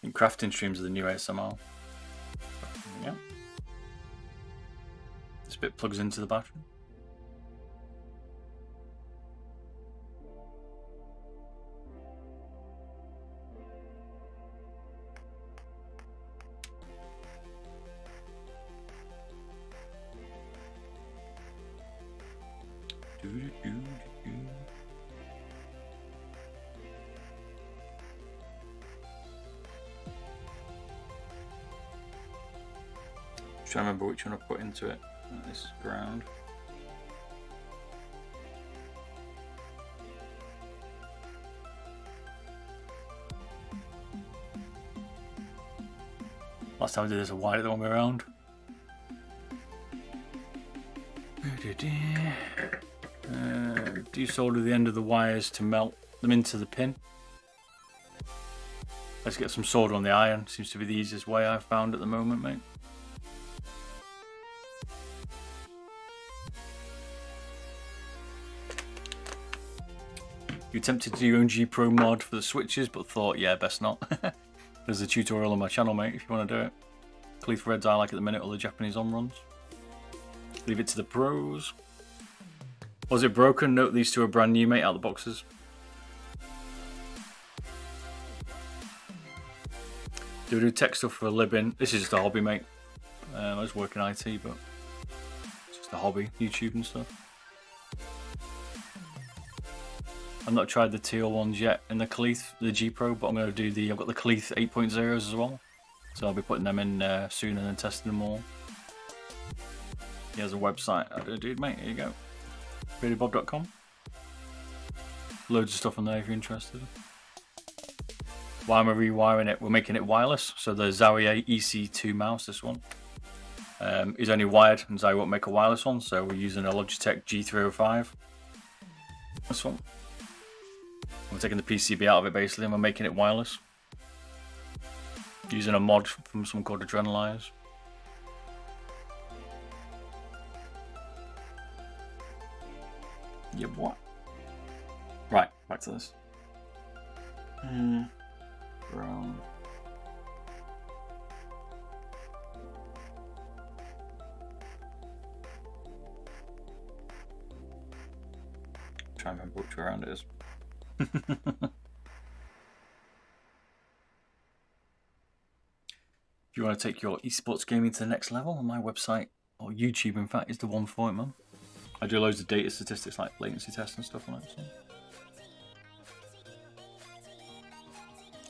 S1: And crafting streams are the new ASMR. Yeah. This bit plugs into the battery. Trying to remember which one I put into it. This is ground. Last time I did this, I wired it the wrong way around. Desolder the end of the wires to melt them into the pin. Let's get some solder on the iron. Seems to be the easiest way I've found at the moment, mate. You attempted to do your own G Pro mod for the switches, but thought, yeah, best not. There's a tutorial on my channel, mate, if you want to do it. Cleef Reds I like at the minute, all the Japanese on-runs. Leave it to the pros. Was it broken? Note these two are brand new, mate, out of the boxes. Do tech stuff for a living. This is just a hobby, mate. I just work in IT, but it's just a hobby, YouTube and stuff. I've not tried the teal ones yet in the Cleef, the G Pro, but I'm going to do the, I've got the Cleef 8.0s as well. So I'll be putting them in soon and then testing them all. He has a website. I do, dude, mate, here you go. Beardedbob.com. Loads of stuff on there if you're interested. Why am I rewiring it? We're making it wireless. So the Zowie EC2 mouse, this one, is only wired, and Zowie won't make a wireless one. So we're using a Logitech G305. This one. We're taking the PCB out of it basically, and we're making it wireless. Using a mod from someone called Adrenalize. Yeah, what? Right, back to this. Brown. Try and remember which way around it is. If you want to take your esports gaming to the next level, on my website, or YouTube in fact, is the one for it, man. I do loads of data statistics like latency tests and stuff on it. So.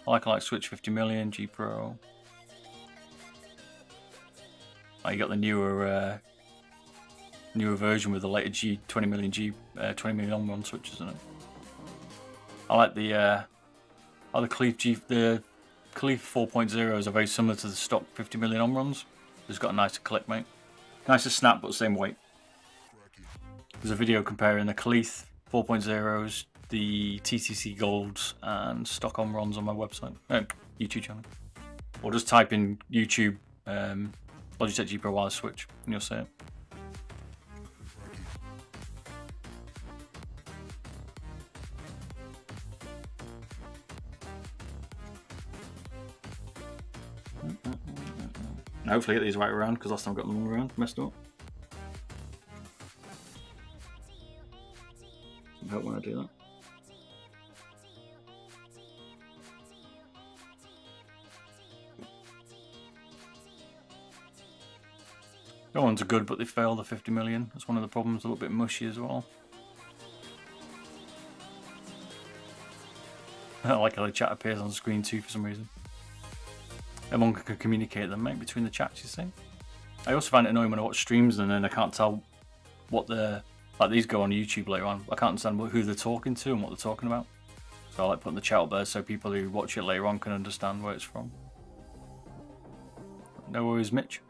S1: I like Switch 50 million, G Pro. Oh, you got the newer newer version with the later 20 million on-run switches in it. I like the Cleef 4.0s are very similar to the stock 50 million on-runs. It's got a nicer click, mate. Nicer snap, but same weight. There's a video comparing the Cleef 4.0s, the TCC Golds, and stock on-runs on my website, YouTube channel. Or just type in YouTube Logitech G Pro wireless switch and you'll see it. Now hopefully get these right around, because last time I got them wrong around, messed up. Some help when I do that. The ones are good, but they fail the 50 million. That's one of the problems. A little bit mushy as well. I don't like how the chat appears on the screen too for some reason. Everyone can communicate them, mate, between the chats, you see. I also find it annoying when I watch streams and then I can't tell what they're... Like these go on YouTube later on. I can't understand who they're talking to and what they're talking about. So I like putting the chat up there so people who watch it later on can understand where it's from. No worries, Mitch.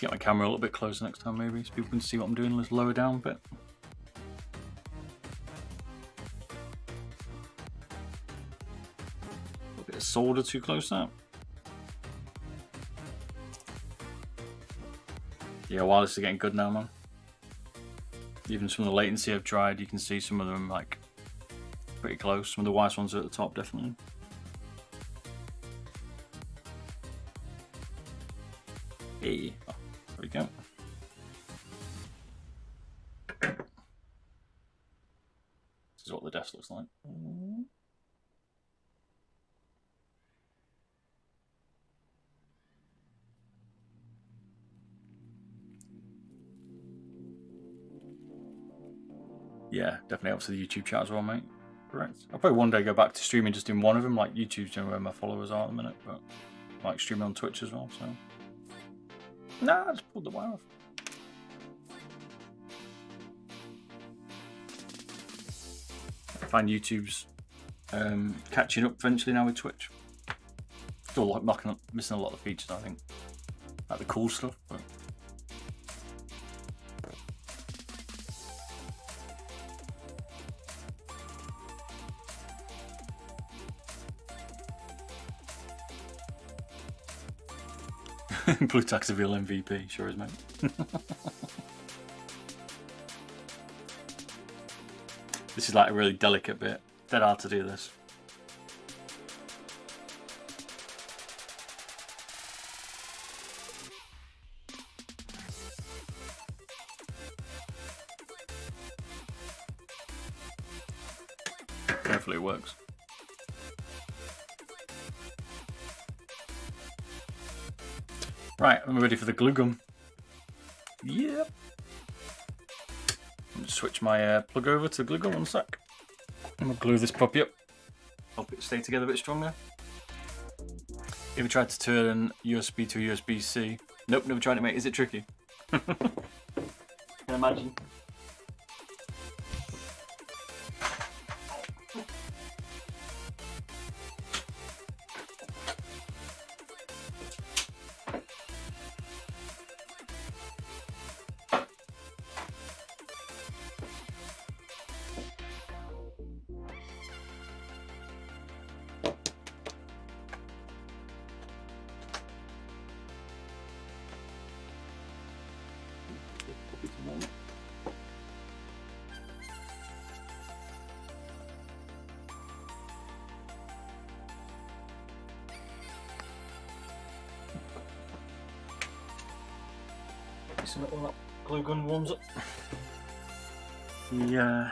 S1: Get my camera a little bit closer next time, maybe, so people can see what I'm doing. Let's lower down a bit. A little bit of solder too close now. Yeah, wireless is getting good now, man. Even some of the latency I've tried, you can see some of them like pretty close. Some of the wireless ones are at the top, definitely. Hey. There we go. This is what the desk looks like. Yeah, definitely helps with the YouTube chat as well, mate. Correct. I'll probably one day go back to streaming just in one of them, like YouTube's generally where my followers are at the minute, but I like streaming on Twitch as well, so. Nah, I just pulled the wire off. I find YouTube's catching up eventually now with Twitch. Still like missing a lot of features, I think. Like the cool stuff, but... Blue Tax a real MVP, sure is, mate. This is like a really delicate bit. Dead hard to do this. Hopefully it works. Right, I'm ready for the glue gun. Yep. I'm just switch my plug over to the glue gun, one sec. I'm gonna glue this puppy up. Help it stay together a bit stronger. Ever tried to turn USB to USB-C? Nope, never tried it, mate. Is it tricky? Can imagine. Some of that glue gun warms up. Yeah.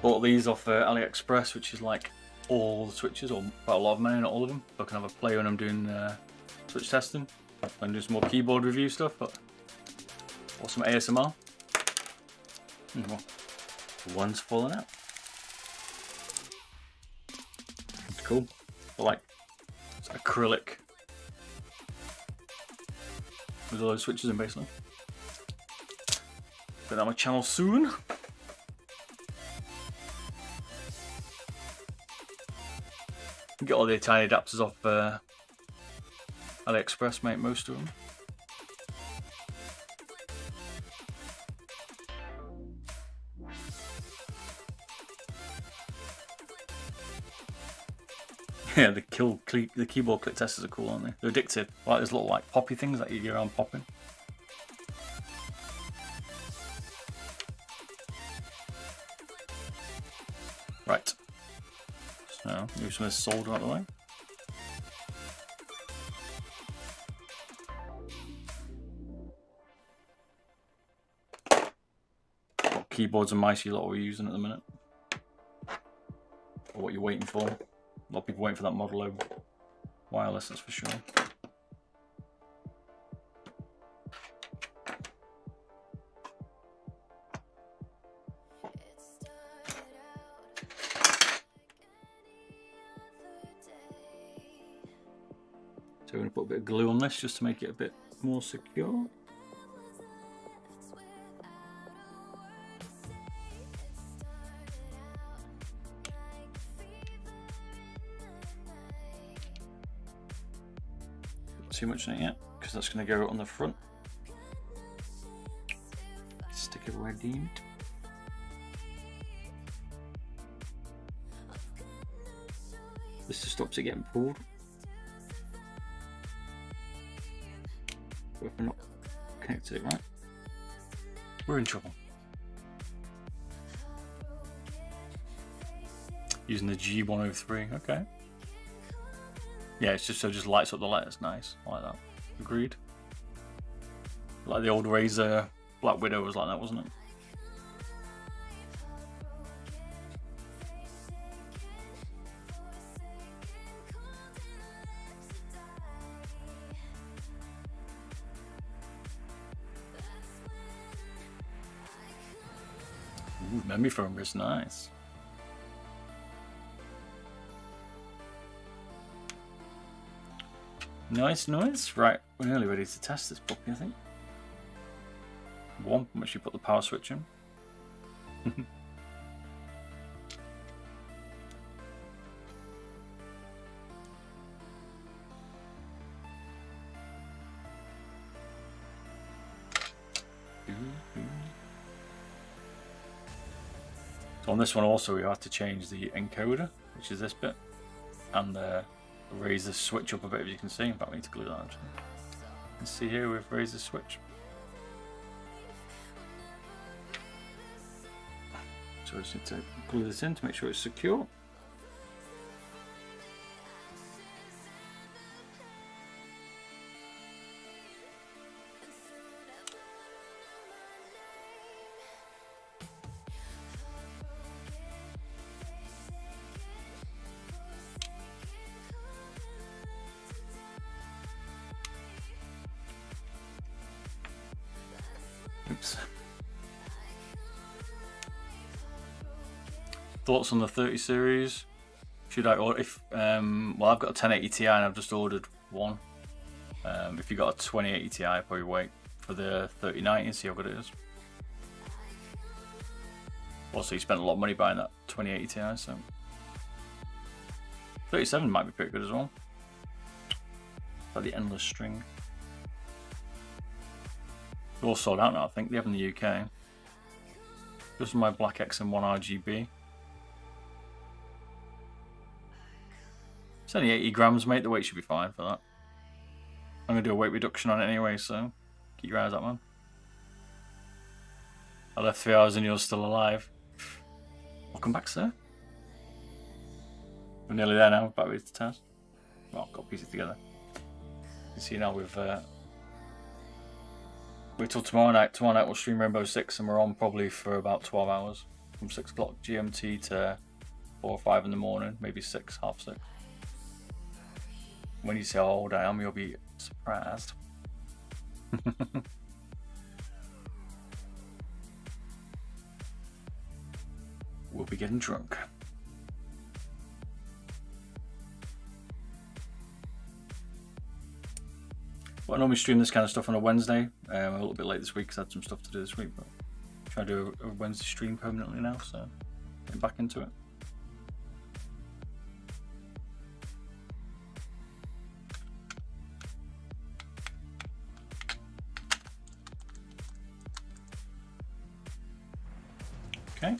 S1: Bought these off AliExpress, which is like all the switches, or quite a lot of them, not all of them. So I can have a play when I'm doing switch testing. And do some more keyboard review stuff, but or some ASMR. Well, one's falling out. It's cool. I like it's acrylic with all those switches in basically. Put that on my channel soon. You get all the tiny adapters off AliExpress, mate, most of them. Yeah, the keyboard click testers are cool, aren't they? They're addictive. Like those little like poppy things that you get around popping. Right. So move some of this solder out of the way. What keyboards and mice you lot are using at the minute? Or what you're waiting for? A lot of people waiting for that Model O wireless, that's for sure. So we're going to put a bit of glue on this just to make it a bit more secure. Too much in it yet, because that's going to go on the front. Stick it where deemed. This just stops it getting pulled. But if we're not connected it right, we're in trouble. Using the G103, okay. Yeah, it's just so it just lights up the letters. Nice, I like that. Agreed. Like the old Razer Black Widow was like that, wasn't it? Ooh, memory foam is nice. Nice, nice. Right, we're nearly ready to test this puppy, I think. One, once you put the power switch in. So on this one also we have to change the encoder, which is this bit, and raise the switch up a bit, as you can see. In fact, we need to glue that actually. You can see here we've raised the switch. So we just need to glue this in to make sure it's secure. Oops. Thoughts on the 30 series? Should I order if well, I've got a 1080 Ti and I've just ordered one. If you got a 2080 Ti, I'd probably wait for the 3090 and see how good it is. Also, you spent a lot of money buying that 2080 Ti, so 37 might be pretty good as well. Like the endless string. They're all sold out now, I think. They have in the UK. Just my Black XM1 RGB. It's only 80 grams, mate. The weight should be fine for that. I'm going to do a weight reduction on it anyway, so keep your eyes out, man. I left 3 hours and you're still alive. Welcome back, sir. We're nearly there now, back with the test. Well, got pieces together. You can see now we've wait till tomorrow night. Tomorrow night we'll stream Rainbow Six and we're on probably for about 12 hours. from 6 o'clock GMT to 4 or 5 in the morning, maybe 6, half 6. When you see how old I am, you'll be surprised. We'll be getting drunk. Well, I normally stream this kind of stuff on a Wednesday. I'm a little bit late this week because I had some stuff to do this week, but I'm trying to do a Wednesday stream permanently now, so getting back into it. Okay.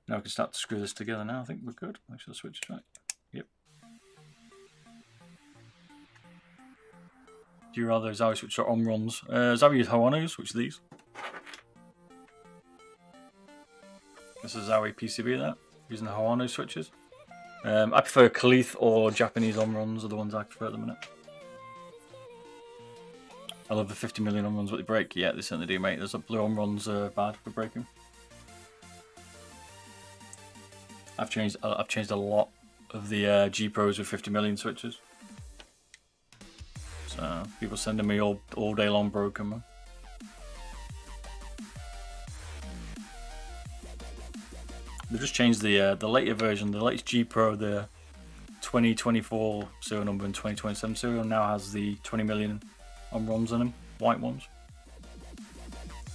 S1: Now we can start to screw this together now. I think we're good. Make sure the switch is right. Yep. Do you rather Zowie switch or on-runs? Zowie Hoanos, which are these. This is Zowie PCB there, using the Hoano switches. I prefer Khalith or Japanese on-runs are the ones I prefer at the minute. I love the 50 million on-runs with the break. Yeah, they certainly do, mate. There's a blue on-runs bad for breaking. I've changed a lot of the G Pros with 50 million switches. So people sending me all day long broken, man. They've just changed the later version, the latest G Pro, the 2024 serial number and 2027 serial now has the 20 million on-runs in them, white ones.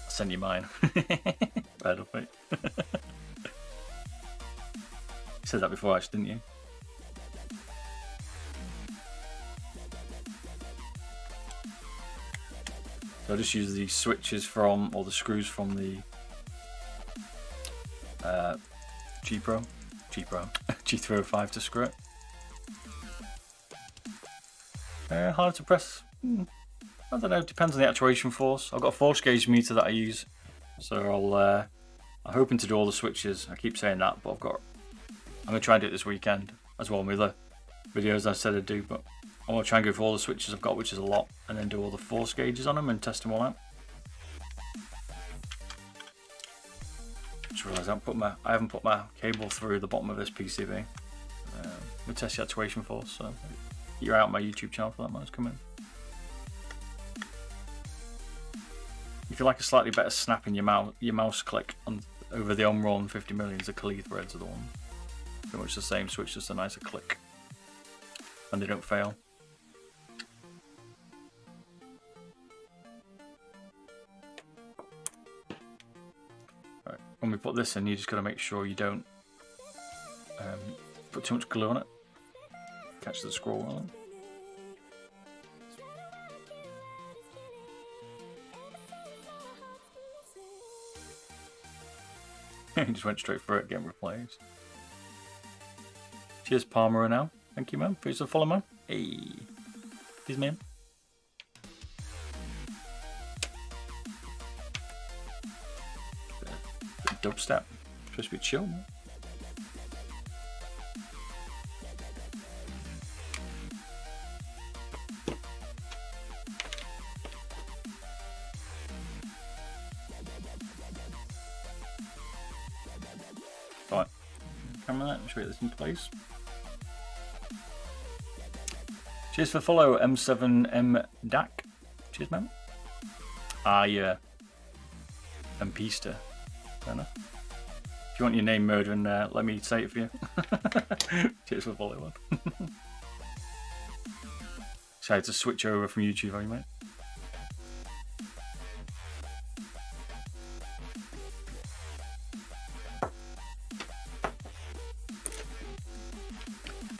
S1: I'll send you mine. Bad up, mate. You said that before, actually, didn't you? So I just use the switches from, or the screws from the G305 to screw it. Hard to press. I don't know, it depends on the actuation force. I've got a force gauge meter that I use, so I'm hoping to do all the switches. I keep saying that, but I'm going to try and do it this weekend as well with the videos I said I'd do, but I want to try and go for all the switches I've got, which is a lot, and then do all the force gauges on them and test them all out. Just realised I haven't put my cable through the bottom of this PCB. We'll test the actuation force, so you're out on my YouTube channel for that, man. It's coming. If you like a slightly better snap in your mouse click over the on-run 50 millions, the Khalith threads are the one. Pretty much the same switch, just a nicer click, and they don't fail. Right. When we put this in, you just got to make sure you don't put too much glue on it. Catch the scroll on it. He just went straight for it, getting replaced. Cheers, Palmer now. Thank you, man. Please follow, man. Hey, he's man. Dubstep. Supposed to be chill, man. Right. Camera that. Let's get this in place. Cheers for the follow, M7M DAC. Cheers, man. Ah, yeah. Mpista. Fair enough. If you want your name murdering, let me say it for you. Cheers for the follow, man. Decided to switch over from YouTube, are you, mate?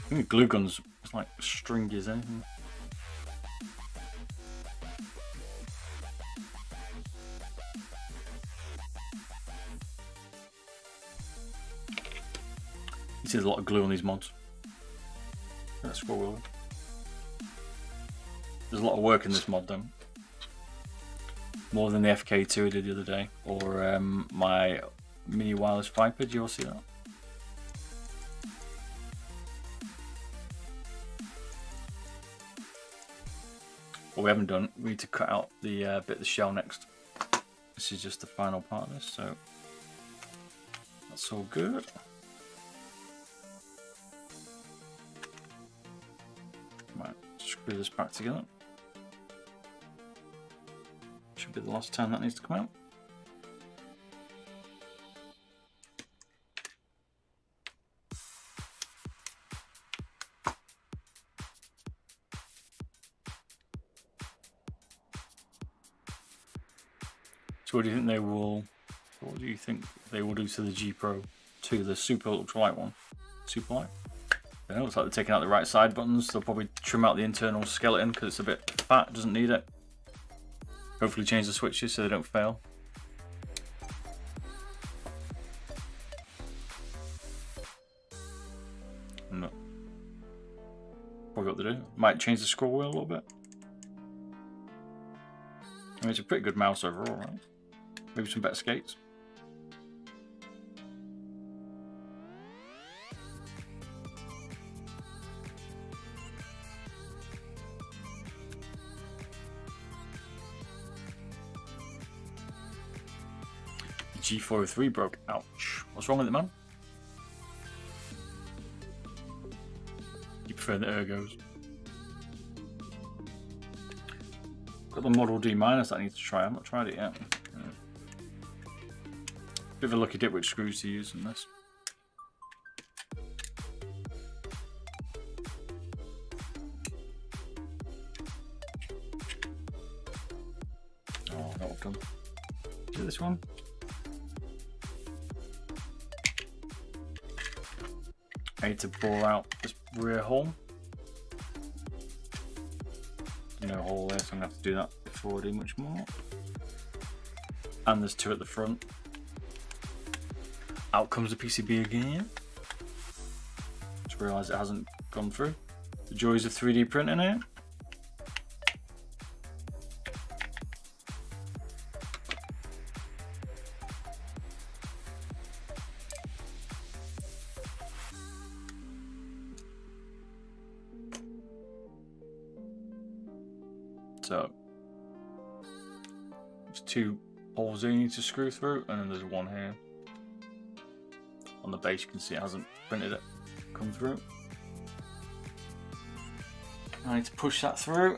S1: I think the glue gun's like stringy as anything. You see there's a lot of glue on these mods. Let's scroll over. There's a lot of work in this mod though. More than the FK2 I did the other day. Or my mini wireless Viper, did you all see that? what we haven't done, we need to cut out the bit of the shell next. This is just the final part of this, so that's all good. Right, screw this back together. Should be the last time that needs to come out. So what do you think they will? What do you think they will do to the G Pro 2, the super ultralight one? Super light. It looks like they're taking out the right side buttons. They'll probably trim out the internal skeleton because it's a bit fat. Doesn't need it. Hopefully change the switches so they don't fail. No. Probably what to do. Might change the scroll wheel a little bit. I mean, it's a pretty good mouse overall, right? Maybe some better skates. G403 broke. Ouch. What's wrong with it, man? You prefer the ergos? Got the Model D minus that I need to try. I've not tried it yet. Bit of a lucky dip which screws to use in this. Oh, that will come. Do this one. I need to bore out this rear hole. No hole there, so I'm going to have to do that before I do much more. And there's two at the front. Out comes the PCB again. Just realised it hasn't gone through. The joys of 3D printing here. So, there's two holes there you need to screw through, and then there's one here. On the base you can see it hasn't printed it come through. I need to push that through.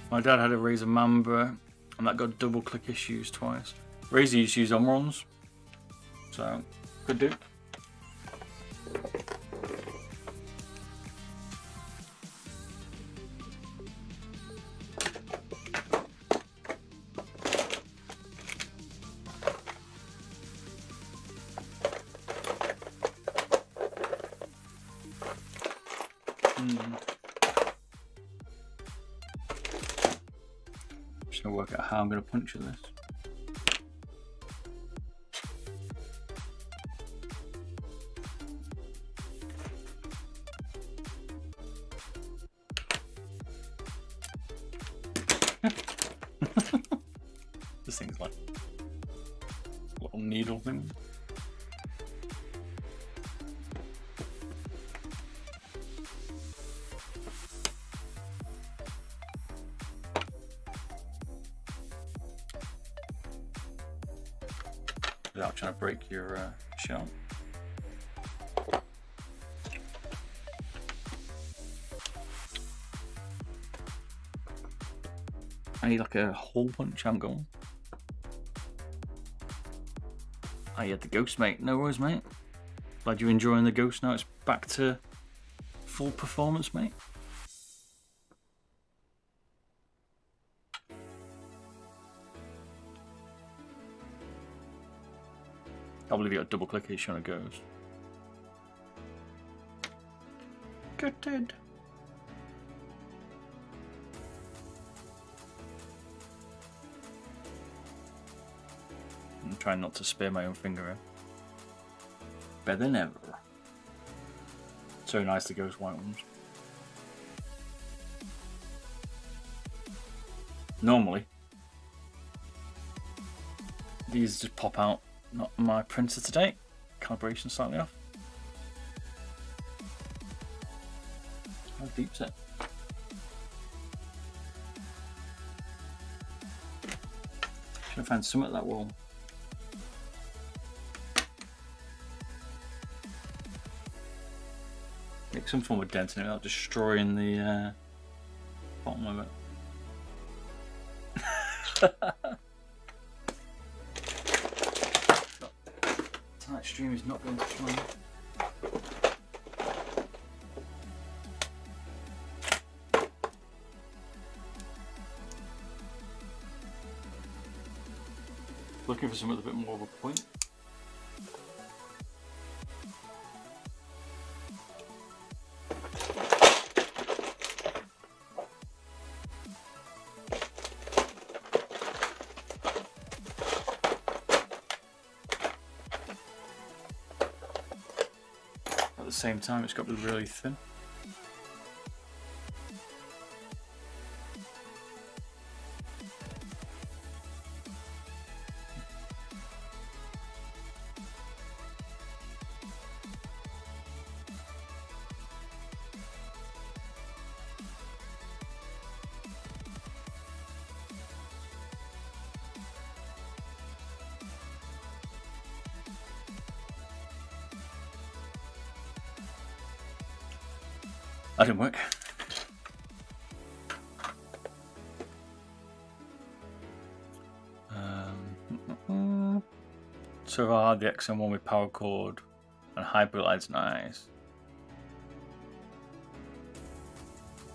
S1: My dad had a Razer Mamba and that got double click issues twice. Razer used to use Omrons, so could do. Just gonna work out how I'm gonna puncture this. This thing's like a little needle thing. Without trying to break your shell. I need like a hole punch. I'm going. Oh, you had the ghost, mate. No worries, mate. Glad you're enjoying the ghost. Now it's back to full performance, mate. I believe you got a double click issue on a ghost. Gutted. I'm trying not to spear my own finger in. Better than ever. So nice, the ghost white ones. These just pop out, not on my printer today. Calibration slightly off. How deep's it? Should I find some at that wall? Make some form of dent in it without destroying the bottom of it. Tight stream is not going to try. Looking for something with a bit more of a point. At the same time, it's got to be really thin. That didn't work. So far, the XM1 with power cord and hybrid lights, nice.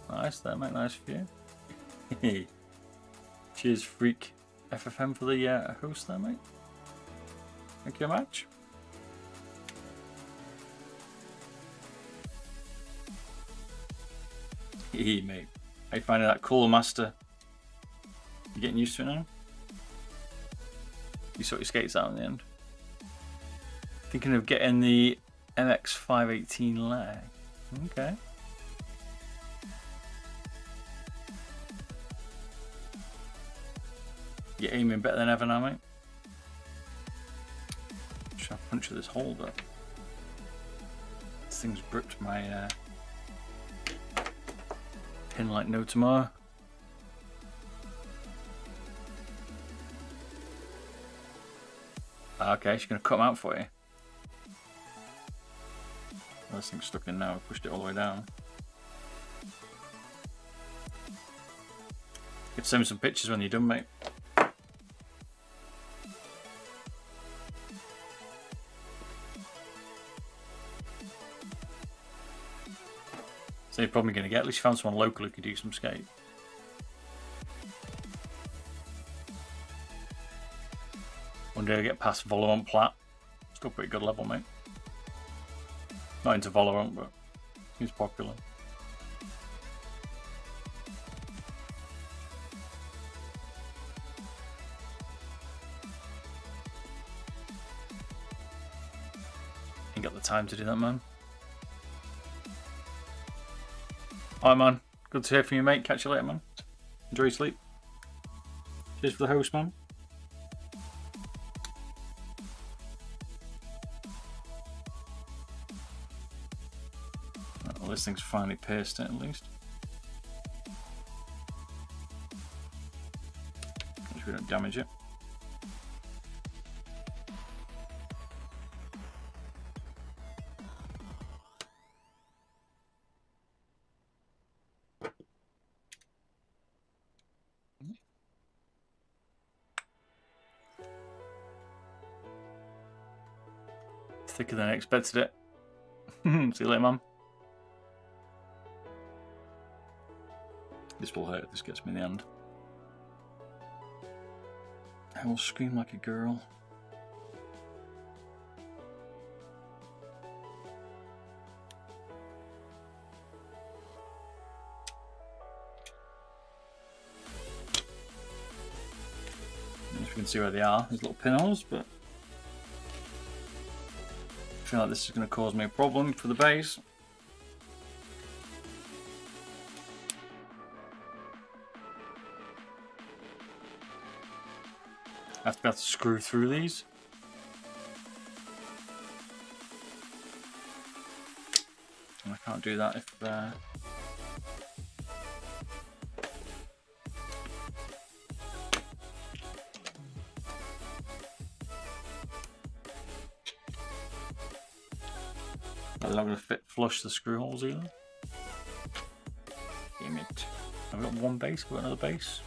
S1: Nice, that might nice for you. Cheers, Freak FFM, for the host there, mate. Thank you very much. Hey mate, how you finding that Cooler Master? You getting used to it now? You sort your skates out in the end. Thinking of getting the MX518 leg. Okay. You're aiming better than ever now, mate. Should I puncture this holder? This thing's gripped my pin like no tomorrow. Okay, she's going to cut them out for you. Oh, this thing's stuck in now. I pushed it all the way down. You can send me some pictures when you're done, mate. So you're probably going to get, at least you found someone local who could do some skate. One day I get past Valorant Plat. Still pretty good level, mate. Not into Valorant, but he's popular. Ain't got the time to do that, man. Alright, man. Good to hear from you, mate. Catch you later, man. Enjoy your sleep. Cheers for the host, man. Well, this thing's finally pierced it, at least. Make sure we don't damage it. Thicker than I expected it. See you later, man. This will hurt if this gets me in the end. I will scream like a girl. I don't know if you can see where they are, these little pinholes, but I feel like this is going to cause me a problem for the base. have to be able to screw through these. And I can't do that if they're not going to fit flush the screw holes either. Damn it. I've got one base, I've got another base.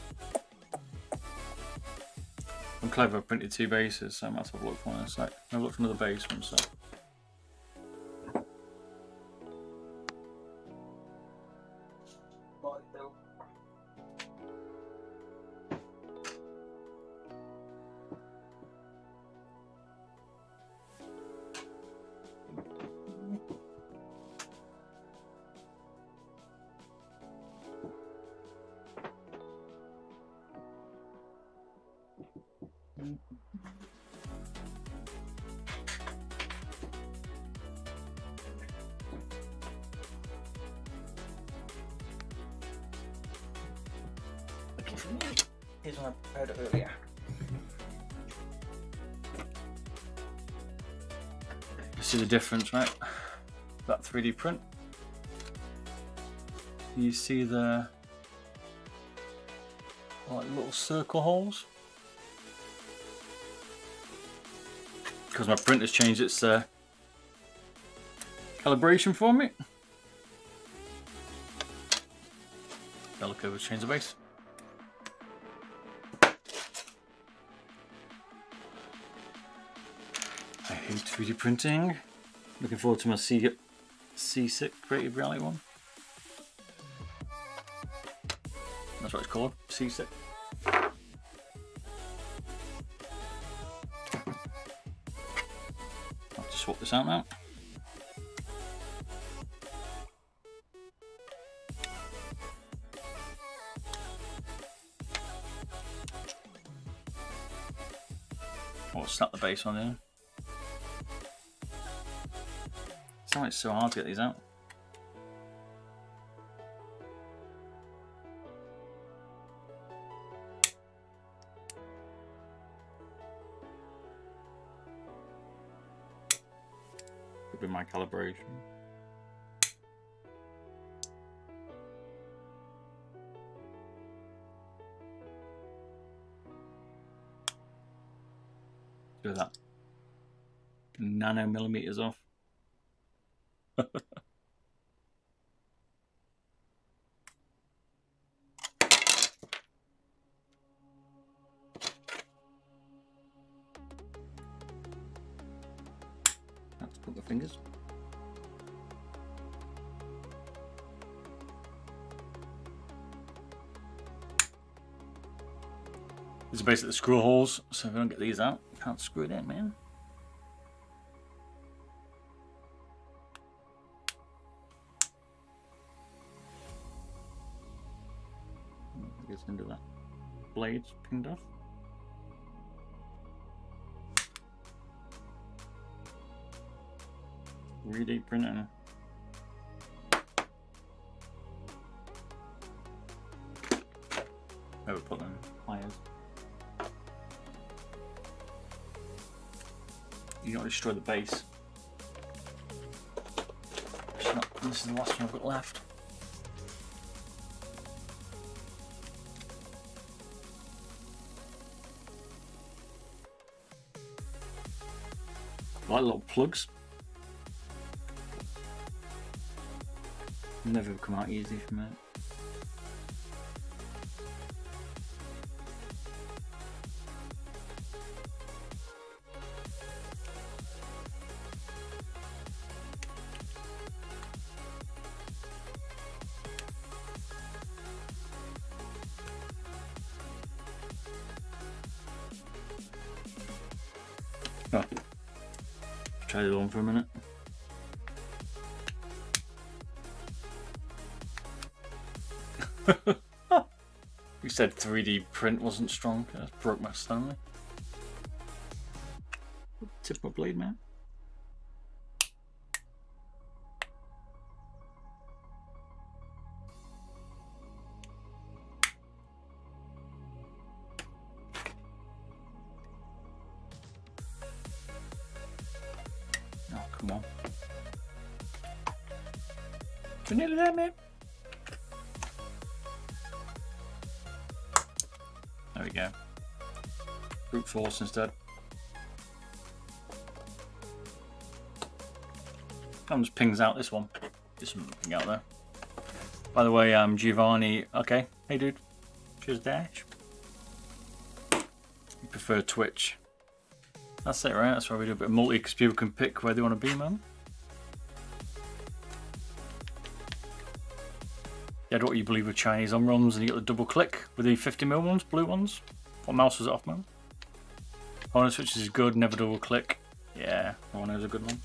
S1: I'm clever, I printed 2 bases, so I might have a look for one in a sec. I'll look for another base one sec. Here's one I prepared earlier. You see the difference, right? That 3D print. You see the like little circle holes? Because my printer's changed its calibration for me. I'll look over, change the base. I hate 3D printing. Looking forward to my C6 Creative Reality one. That's what it's called, C6. I'll have to swap this out now. I'll snap the base on in. It's so hard to get these out. Could be my calibration. Do that. Nanomillimeters off. Let's put the fingers. These are basically the screw holes, so if I don't get these out, you can't screw it in, man. Gets into that blades pinned off. Really printing. I would put them in pliers. You don't destroy the base. This is the last one I've got left. Like little plugs. Never come out easy from it. Oh. Try it on for a minute. You said 3D print wasn't strong. That broke my stomach. Tip my blade, man. Come on. We're nearly there, mate. There we go. Brute force instead. That just pings out this one. Just ping out there. By the way, Giovanni. Okay, hey dude. Cheers, Dash. You prefer Twitch? That's it, right? That's why we do a bit of multi, because people can pick where they want to be, man. Yeah, what you believe with Chinese on-runs, and you get the double click with the 50mm ones, blue ones. What mouse was it off, man? Honor switches is good, never double click. Yeah, Honor's a good one.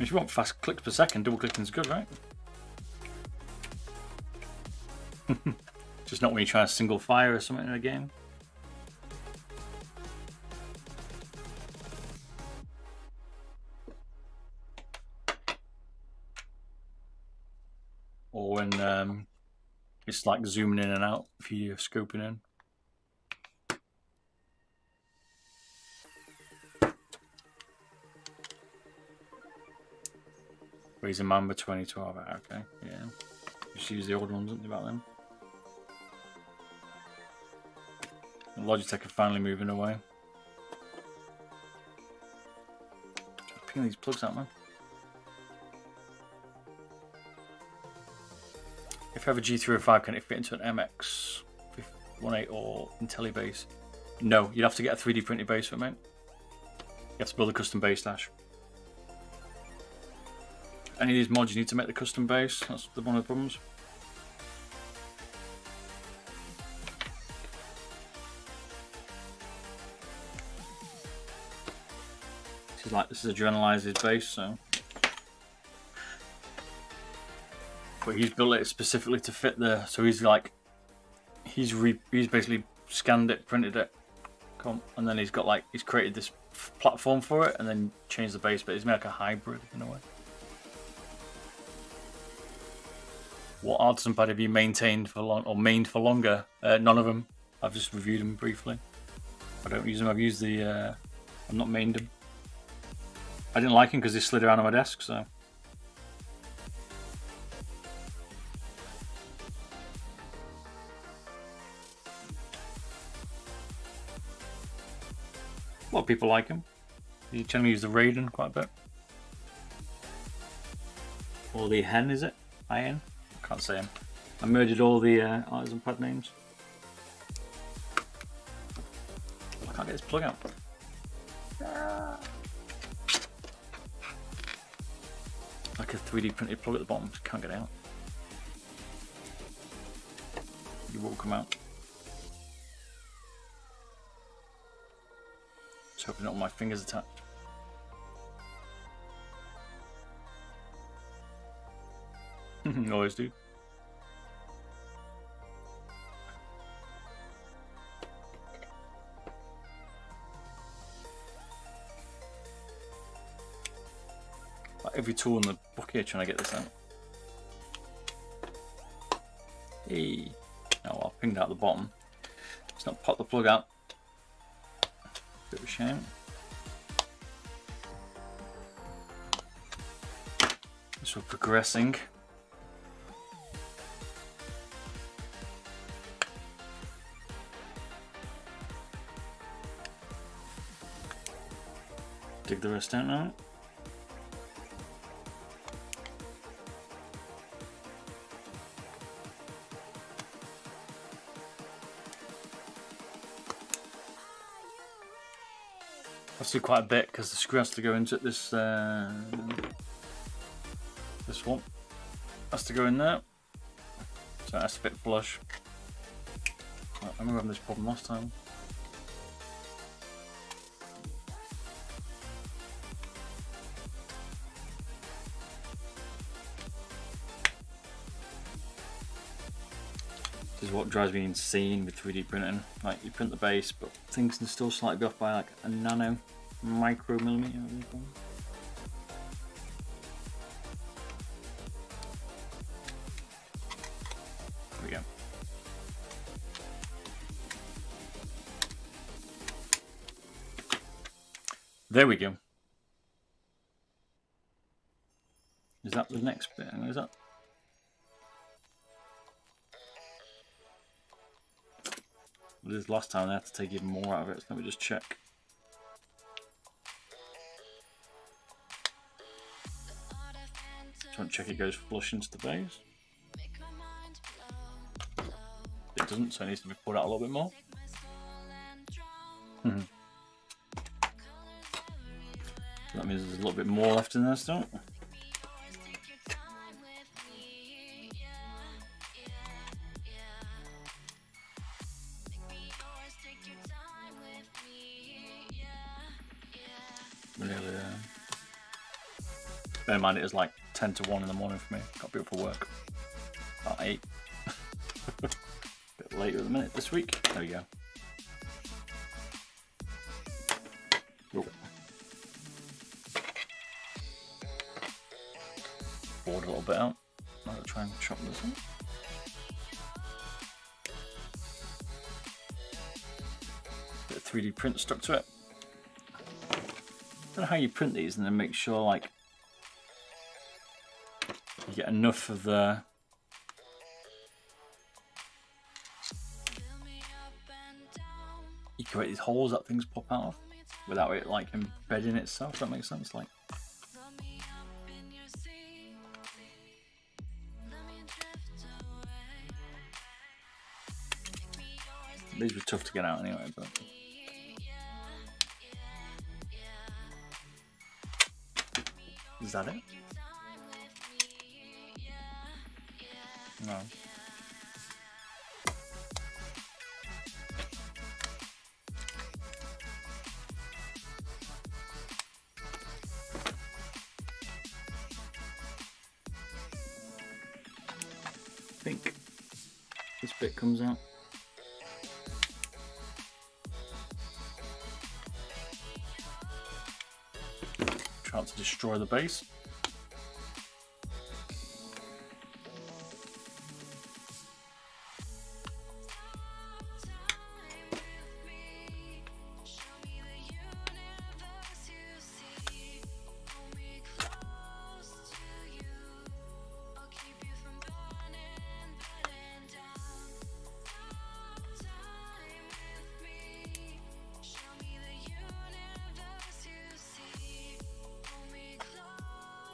S1: If you want fast clicks per second, double clicking is good, right? Just not when you try a single fire or something in a game. Or when it's like zooming in and out if you're scoping in. Raising Mamba 2012, okay, yeah. Just use the old ones, didn't you, about them? Logitech are finally moving away. Ping these plugs out, man. If you have a G305, can it fit into an MX 18 or IntelliBase? No, you'd have to get a 3D printed base for it, mate. You have to build a custom base dash. Any of these mods you need to make the custom base, that's one of the problems. This is a generalized base, so. But he's built it specifically to fit the, so he's like, he's basically scanned it, printed it, and then he's got like, he's created this platform for it, and then changed the base, but he's made like a hybrid in a way. What artisan pad have you maintained for long, or mained for longer? None of them. I've just reviewed them briefly. I don't use them. I've used the. I've not mained them. I didn't like them because they slid around on my desk. So. A lot of people like them. You generally use the Raiden quite a bit. Or the Hen, is it? Iron? Can't say them. I merged all the artisan pad names. I can't get this plug out. Like a 3D printed plug at the bottom, just can't get it out. You will come out. Just hoping not all my fingers attached. Always do. Like every tool in the book here trying to get this out. Hey. Oh, I pinged out the bottom. Let's not pop the plug out. Bit of a shame. So we're progressing. Dig the rest out now. Let's do quite a bit because the screw has to go into this this one has to go in there, so that's a bit flush. I remember having this problem last time. This is what drives me insane with 3D printing. Like, you print the base, but things can still slightly be off by like a nano, micro millimeter. There we go. Is that the next bit? Is that? This last time I had to take even more out of it. So let me just check. Just want to check it goes flush into the base. It doesn't, so it needs to be pulled out a little bit more. So that means there's a little bit more left in there still. Bear in mind it is like 10 to 1 in the morning for me. Got to be up for work. About 8. Bit later at the minute this week. There we go. Ooh. Board a little bit out. I'm going to try and chop this one. Bit of 3D print stuck to it. I don't know how you print these and then make sure like you get enough of the you create these holes that things pop out of without it like embedding itself, if that makes sense. Like these were tough to get out anyway, but is that it? No. I think this bit comes out. Try to destroy the base.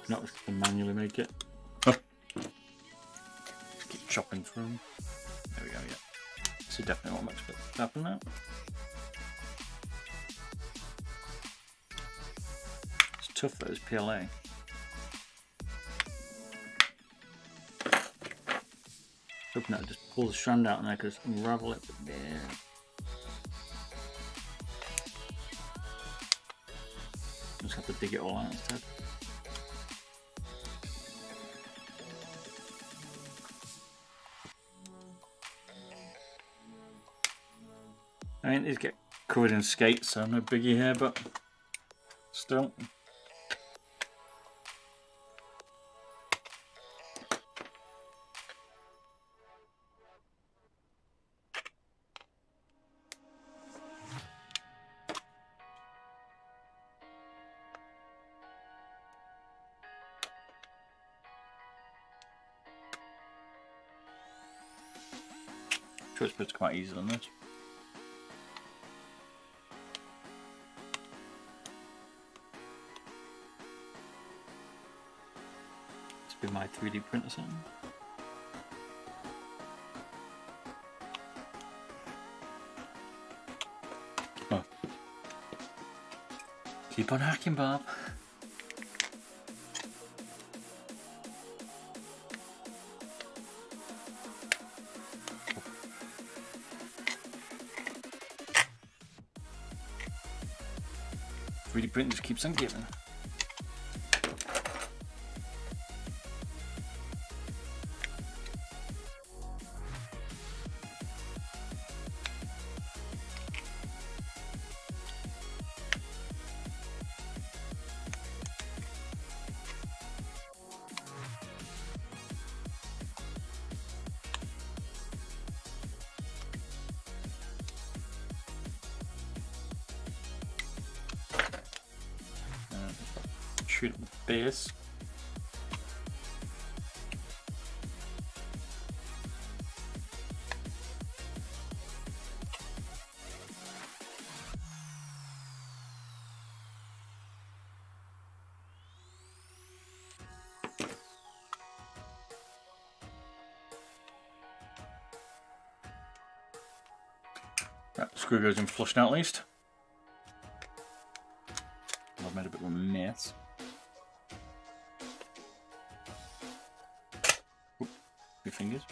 S1: Not if I can manually make it. Huh. Just keep chopping through them. There we go, yeah. So definitely what makes it happen now. It's tough though, it's PLA. Hoping that just pull the strand out and I could just unravel it, but yeah. Just have to dig it all out instead. I mean, these get covered in skates, so no biggie here, but still. I'm sure it's quite easy on this. Be my 3D print or something. Oh. Keep on hacking, Bob. Oh. 3D print just keeps on giving. shoot at the base. That screw goes in flush now at least. I've made a bit of a mess. Oop, your fingers.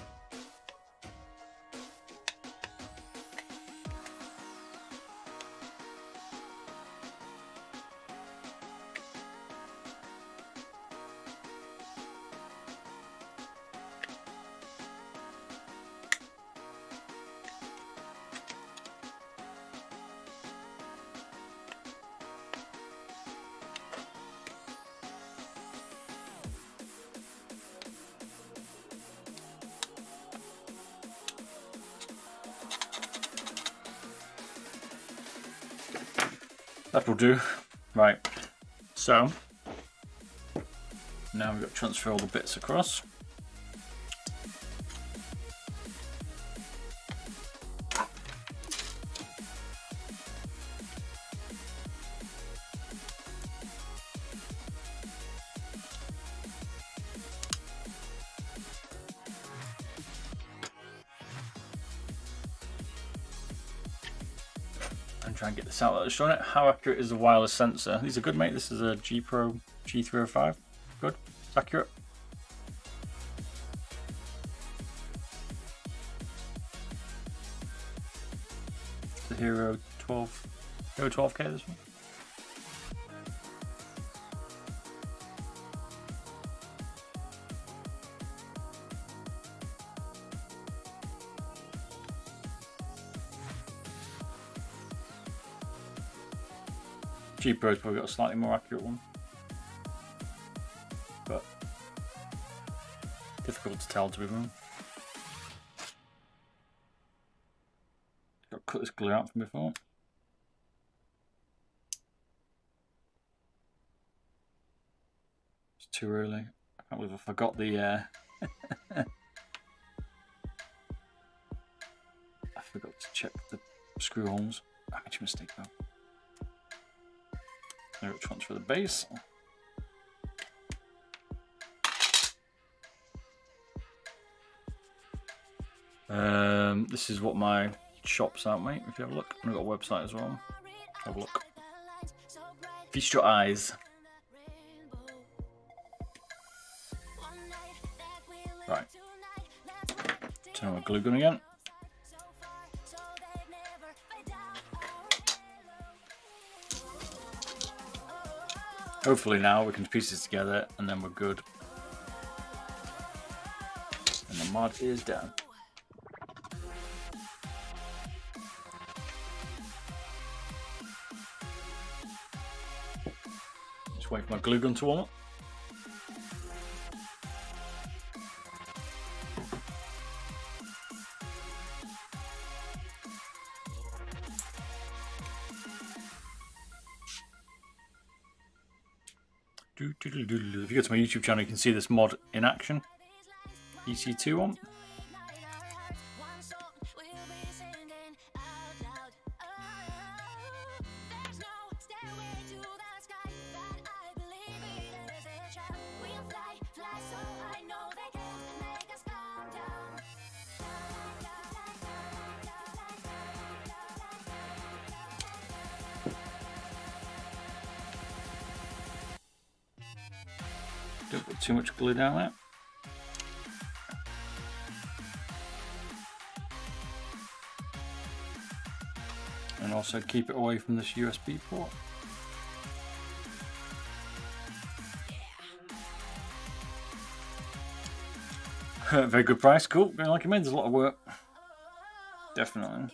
S1: That will do. Right, so now we've got to transfer all the bits across. And try and get this out that I was showing it. How accurate is the wireless sensor? These are good, mate. This is a G Pro G305. Good, it's accurate. The Hero 12K, this one. G Pro's probably got a slightly more accurate one, but difficult to tell, to be honest. Got to cut this glue out from before. It's too early. I can't believe I forgot the I forgot to check the screw holes. I made a mistake though. Now we'll transfer the base. This is what my shop's out, mate. If you have a look, I've got a website as well. Have a look. Feast your eyes. Right. Turn on my glue gun again. Hopefully now we can piece this together and then we're good. And the mod is done. Just wait for my glue gun to warm up. If you go to my YouTube channel, you can see this mod in action. EC2 one. Don't put too much glue down there. And also keep it away from this USB port. Very good price, cool. Very like it, made. There's a lot of work. Definitely.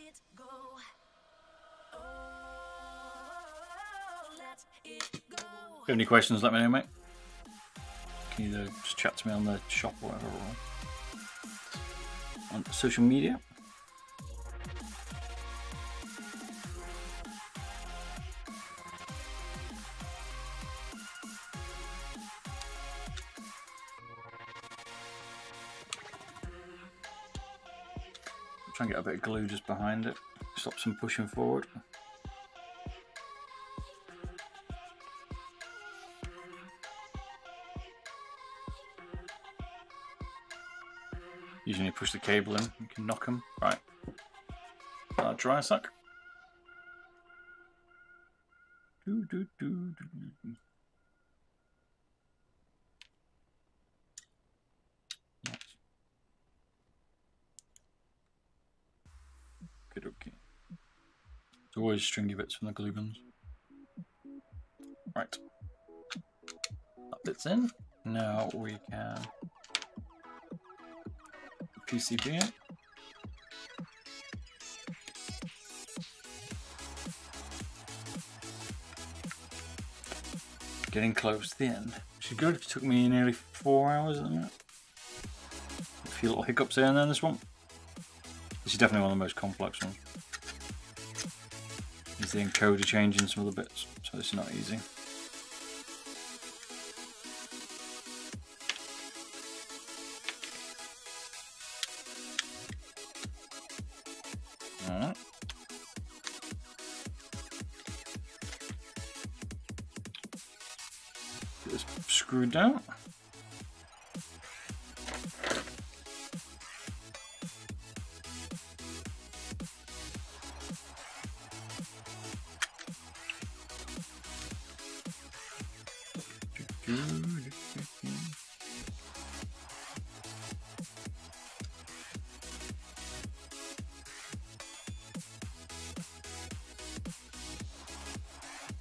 S1: If you have any questions, let me know, mate. You can either just chat to me on the shop or whatever, or on social media. Try and get a bit of glue just behind it. Stop some pushing forward. Usually you push the cable in, you can knock them. Right. Dry a sec. Yes. Good, okay. There's always stringy bits from the glue guns. Right. That bit's in. Now we can PCB it. Getting close to the end. Which is good. It took me nearly 4 hours at the minute. A few little hiccups here and there in this one. This is definitely one of the most complex ones. There's the encoder changing some of the bits, so it's not easy. Alright. Get this screwed down.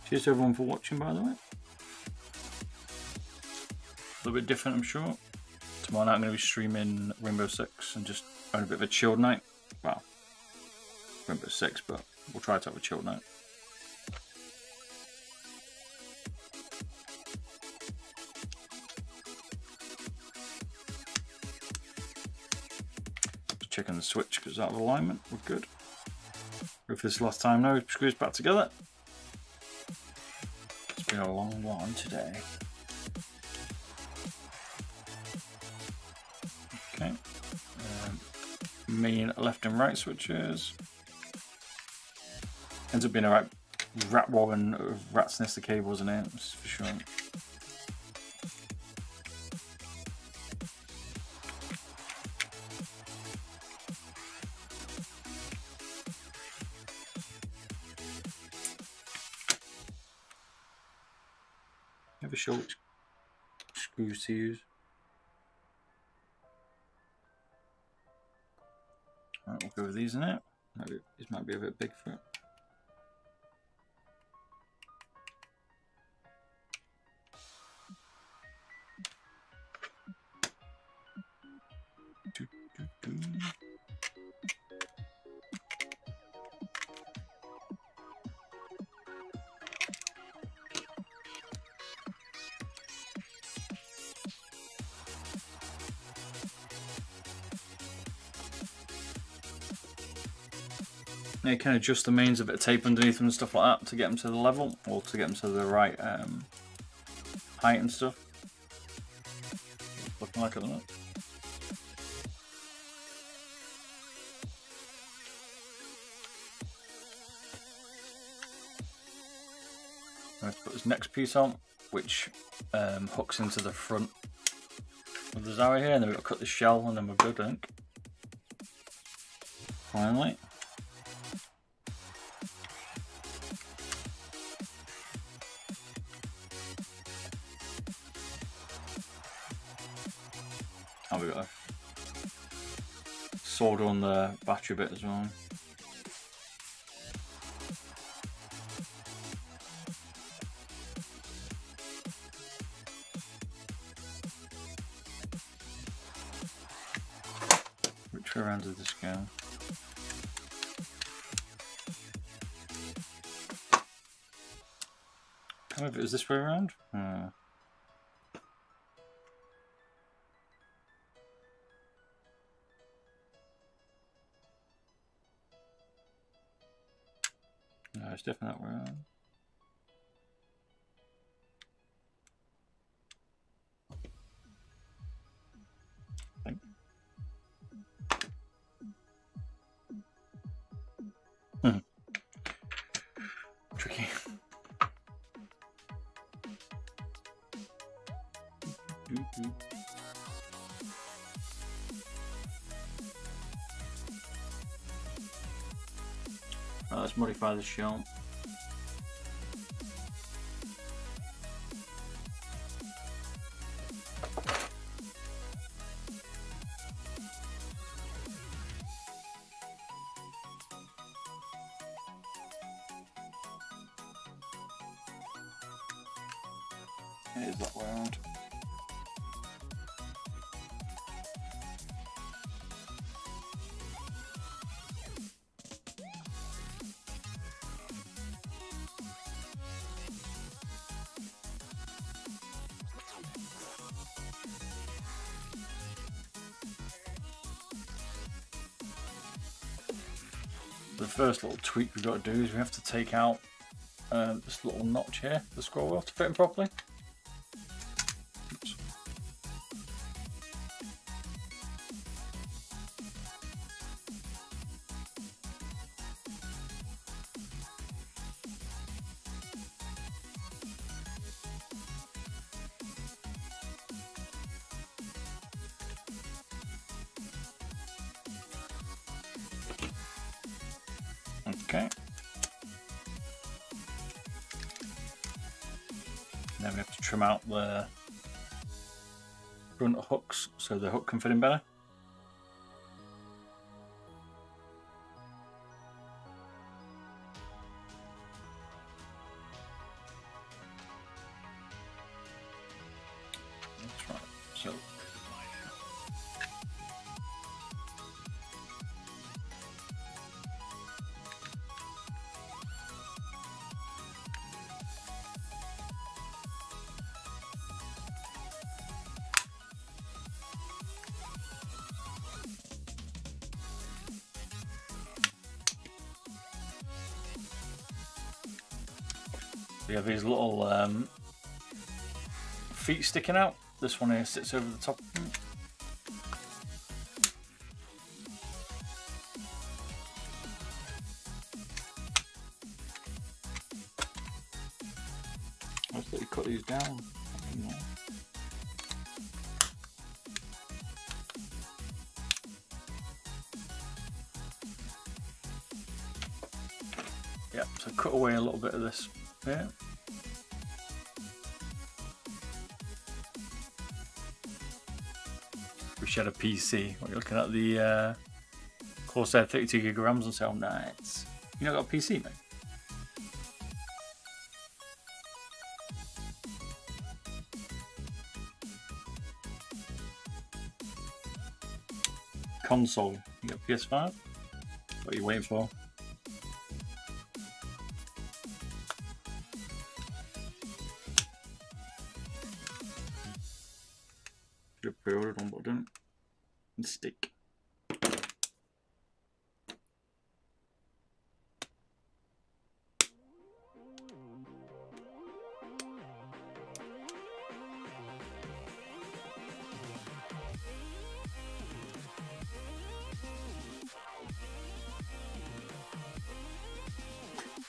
S1: Cheers to everyone for watching, by the way. A little bit different, I'm sure. Tomorrow night I'm going to be streaming Rainbow Six and just having a bit of a chilled night. Well, Rainbow Six, but we'll try to have a chilled night. Just checking the switch because it's out of alignment. We're good. If this is the last time now, screws back together. It's been a long one today. Okay. Main left and right switches. Ends up being a right rat warren of rat's nest of cables in it, that's for sure. Never sure which screws to use. Right, we'll go with these in it. Maybe these might be a bit big for it. Now you can adjust the mains, a bit of tape underneath them and stuff like that to get them to the level, or to get them to the right height and stuff. Looking like it, doesn't it? Let's put this next piece on, which hooks into the front of the Zowie here, and then we've got to cut the shell, and then we're good, I think. Finally. Oh, we've got to solder on the battery bit as well. Which way around did this go? Kind of, is this way around? No, it's definitely that way around. Right, let's modify the shell. It is that way around. The first little tweak we've got to do is we have to take out this little notch here, the scroll wheel, to fit in properly. Oops. Okay. Then we have to trim out the front hooks so the hook can fit in better. That's right. So we have these little feet sticking out. This one here sits over the top of them. I thought you cut these down. Yep, so cut away a little bit of this here. Wish you had a PC. What you're looking at the Corsair 32GB RAMs and so on. Nice. You not got a PC, mate? Console. You got PS5? What are you waiting for? Should have pre-ordered one, but I didn't. Mistake.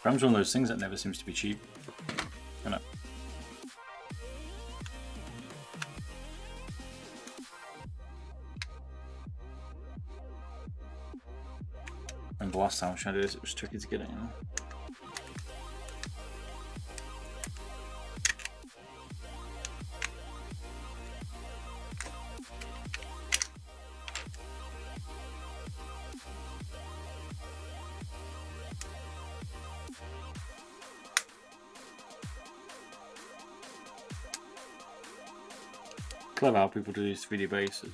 S1: RAM's one of those things that never seems to be cheap. Isn't it? And the last time I was trying to do this, it was tricky to get it in. Clever how people do these 3D bases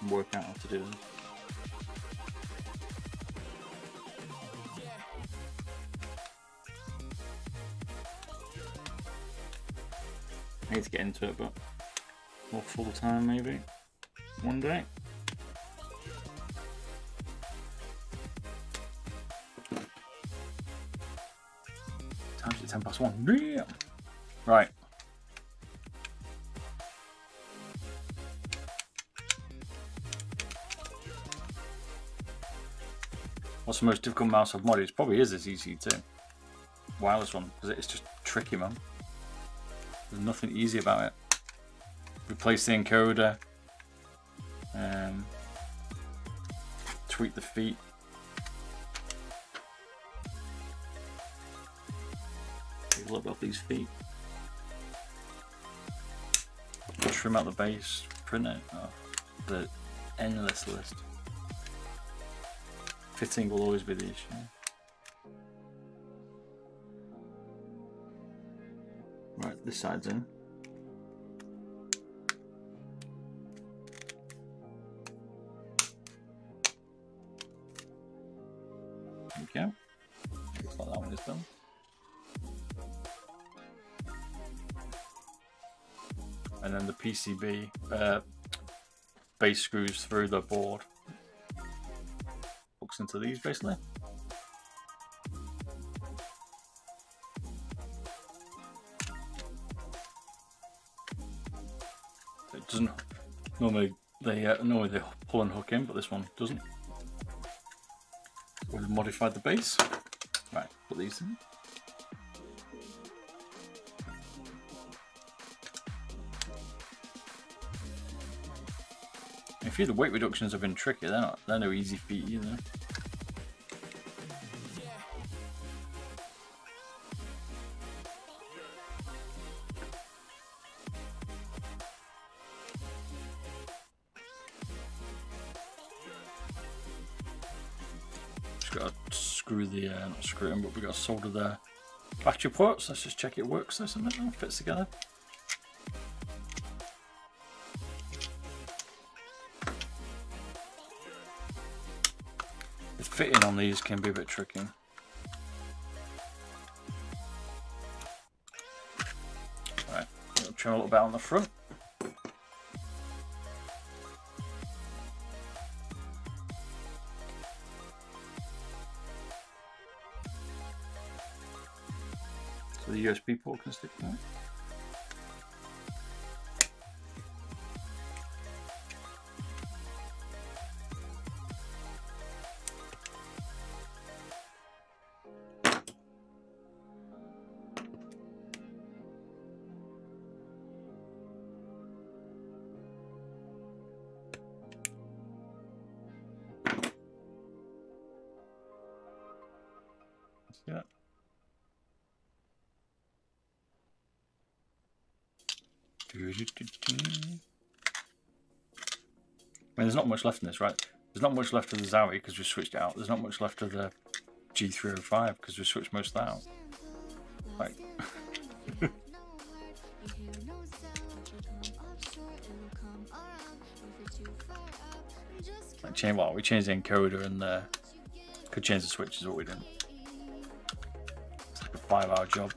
S1: and work out how to do them. I need to get into it, but more full time maybe one day. Time's at 1:10. Yeah. Right. What's the most difficult mouse I've modded? It probably is this EC2 wireless one, because it's just tricky, man. There's nothing easy about it. replace the encoder, tweak the feet. Take a little bit off these feet. Trim out the base, print it. Oh, the endless list. Fitting will always be the issue. Right, this side's in. Okay. Looks like that one is done. And then the PCB base screws through the board. Hooks into these basically. So it doesn't normally they pull and hook in, but this one doesn't. We've modified the base. Right, put these in. A few of the weight reductions have been tricky. They're no easy feat either. Just got to screw the not screw them, but we got to solder the battery ports. Let's just check it works or something. Fits together. Fitting on these can be a bit tricky. Right, we'll trim a little bit on the front. So the USB port can stick in. Yeah. I mean, there's not much left in this, right? There's not much left of the Zowie because we switched it out. There's not much left of the G305 because we switched most of that out. Like, we changed the encoder and could change the switches, what we didn't. It's like a 5-hour job.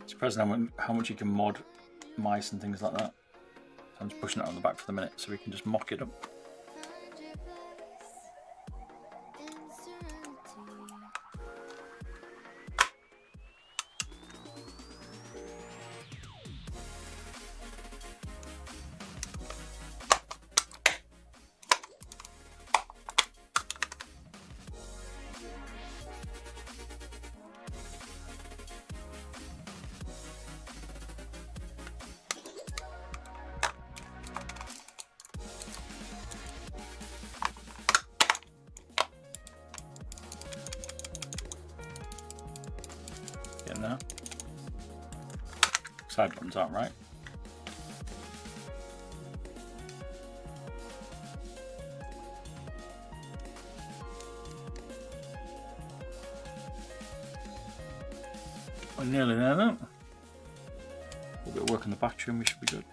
S1: Surprising how much you can mod mice and things like that. So I'm just pushing it on the back for the minute so we can just mock it up. Getting there. Side buttons aren't right. We're nearly there though. A little bit of work on the battery and we should be good.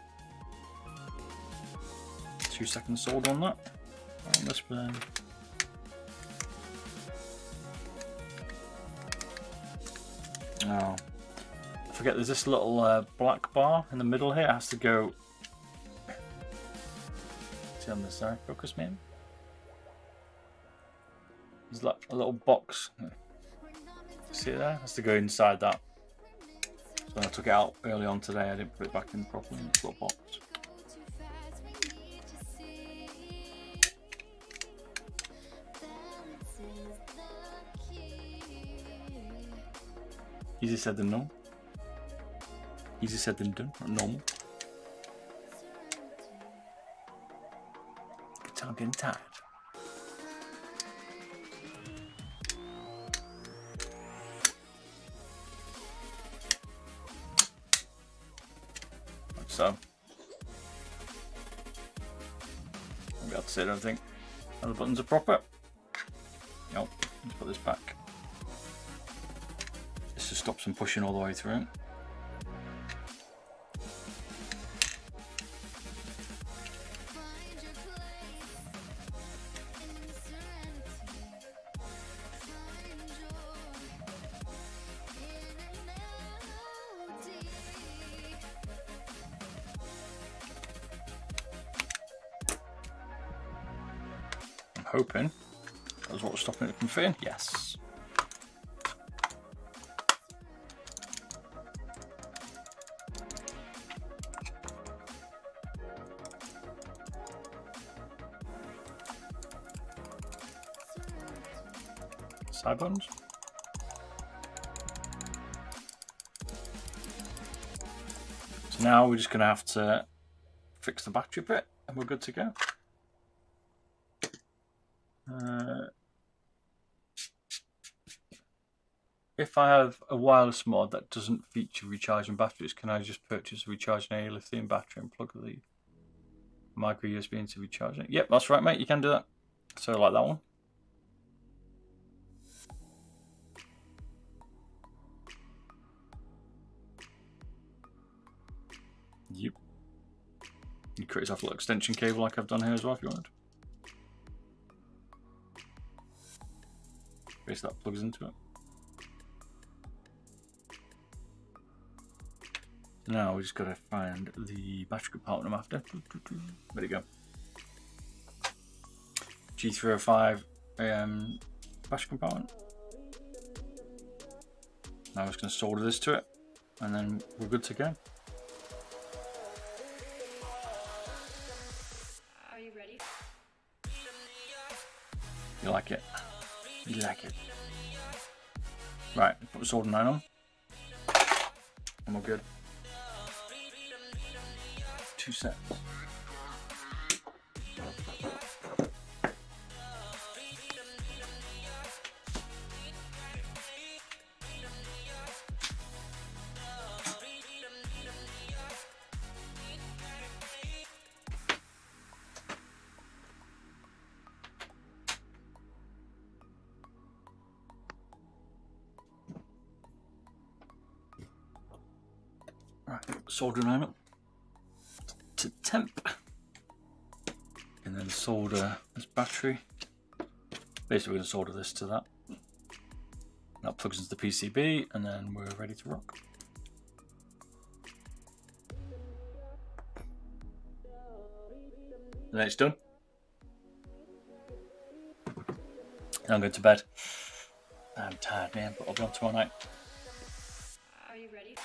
S1: 2 seconds solder on that. On this one. Oh, I forget there's this little black bar in the middle here. It has to go. See on this side, focus me in. There's like a little box. See it there? It has to go inside that. So when I took it out early on today, I didn't put it back in properly in this little box. Easier said than normal. Easier said than done, not normal. I'm getting tired. Like so. I'll be able to see everything. All the buttons are proper. Nope. Let's put this back. This just stops them pushing all the way through. Hoping that was what was stopping it from fitting. Yes. Side buttons. So now we're just going to have to fix the battery bit and we're good to go. If I have a wireless mod that doesn't feature recharging batteries, can I just purchase a recharging A lithium battery and plug the micro USB into recharging it? Yep, that's right, mate. You can do that. So like that one. Yep. You create yourself a little extension cable like I've done here as well if you want. Basically that plugs into it. Now we just got to find the battery compartment I'm after. There you go. G305 battery compartment. Now I'm just going to solder this to it and then we're good to go.
S4: Are you ready?
S1: You like it? You like it? Right, put the soldering iron on and we're good. 2 seconds. Right, soldering iron up to temp and then solder this battery. Basically we're going to solder this to that. That plugs into the PCB and then we're ready to rock. And then it's done. And I'm going to bed. I'm tired, man, but I'll be on tomorrow night.
S4: Are you ready?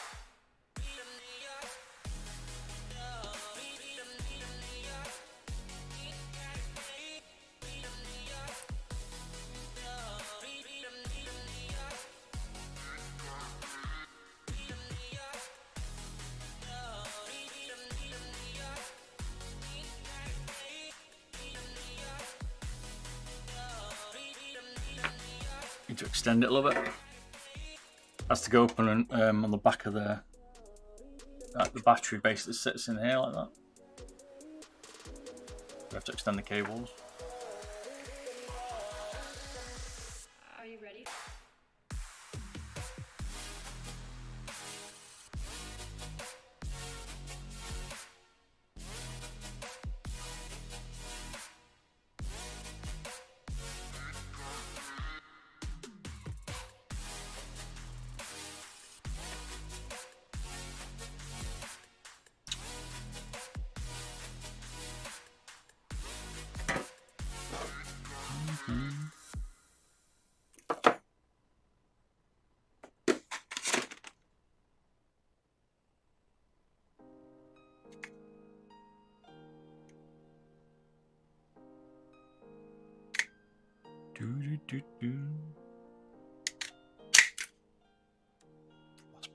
S1: Need to extend it a little bit. Has to go up on the back of the battery basically sits in here like that. We have to extend the cables.
S4: Are you ready?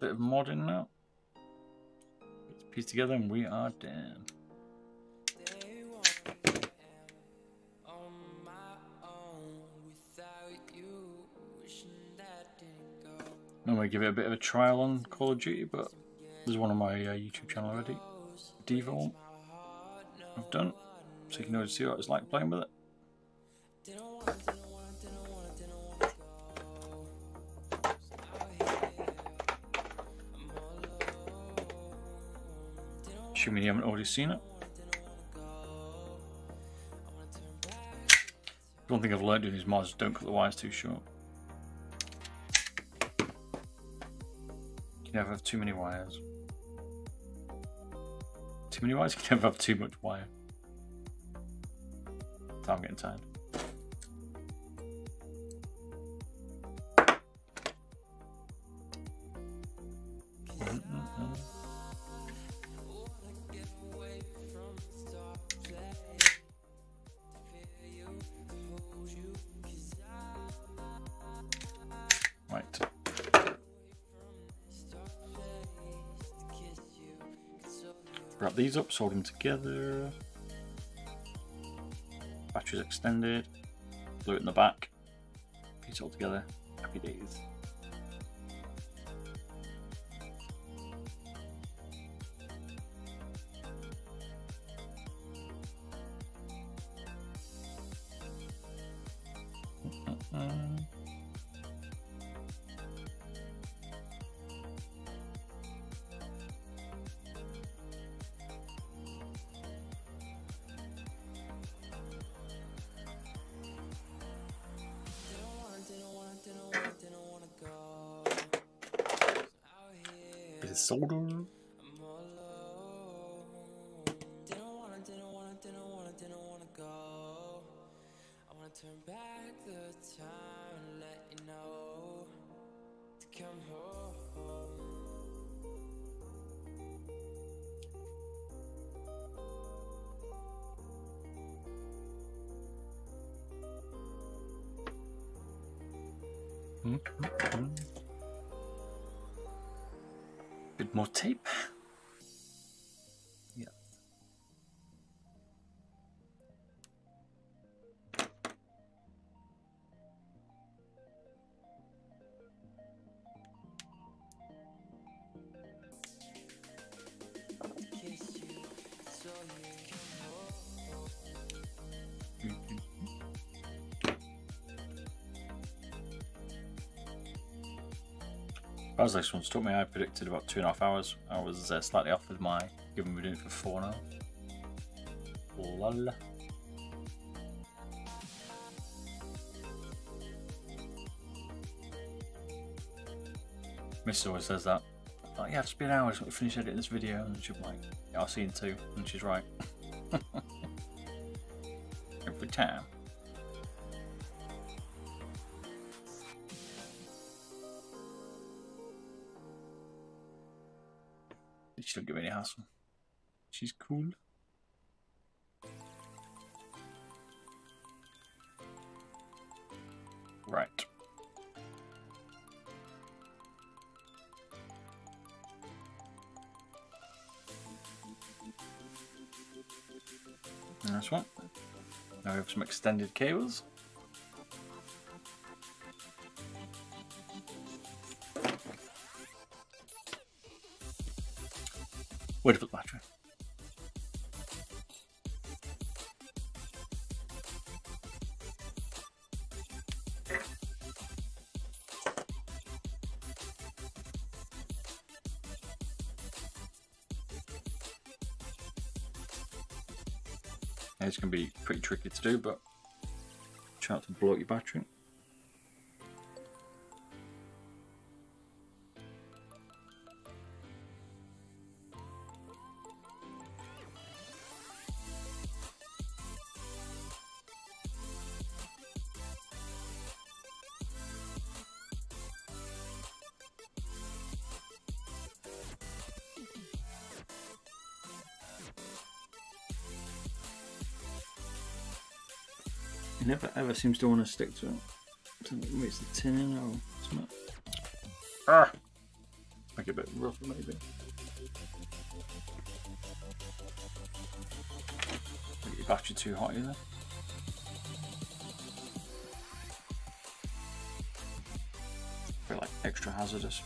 S1: bit of modding now. Let's piece together and we are done. Normally give it a bit of a trial on Call of Duty, but there's one on my YouTube channel already. Devo I've done, so you can always see what it's like playing with it. Assuming you haven't already seen it. One thing I've learned doing these mods, don't cut the wires too short. You never have too many wires. Too many wires? You can never have too much wire. I'm getting tired. Right. Wrap these up, solder them together. Batteries extended. Glue it in the back. Piece it all together. Happy days. Bit of solder.
S3: Didn't wanna go. I wanna turn back the time and let you know to come home.
S1: Bit more tape. Yeah.
S3: Kiss you, so you
S1: As this one's took me, I predicted about 2.5 hours. I was slightly off with my, given we're doing it for 4 now. Lol. Miss always says that. Like, yeah, it's been an hour to finish editing this video, and she'll be like, yeah, I'll see you in 2, and she's right. Every time. She don't give me any hassle. She's cool. Right. Nice one. Now we have some extended cables. Where to put the battery? It's going to be pretty tricky to do, but try not to blow up your battery. It never ever seems to want to stick to it. Maybe it's the tin in or something. Ah! Make it a bit rougher, maybe. Make your battery too hot either. Feel like extra hazardous.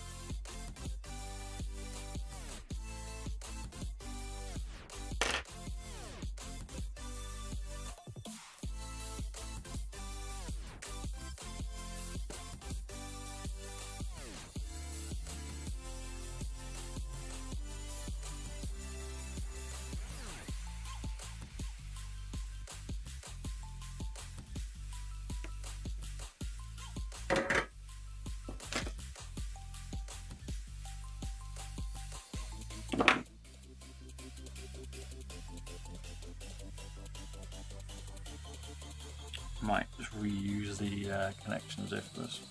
S1: Might just reuse the connections if there's.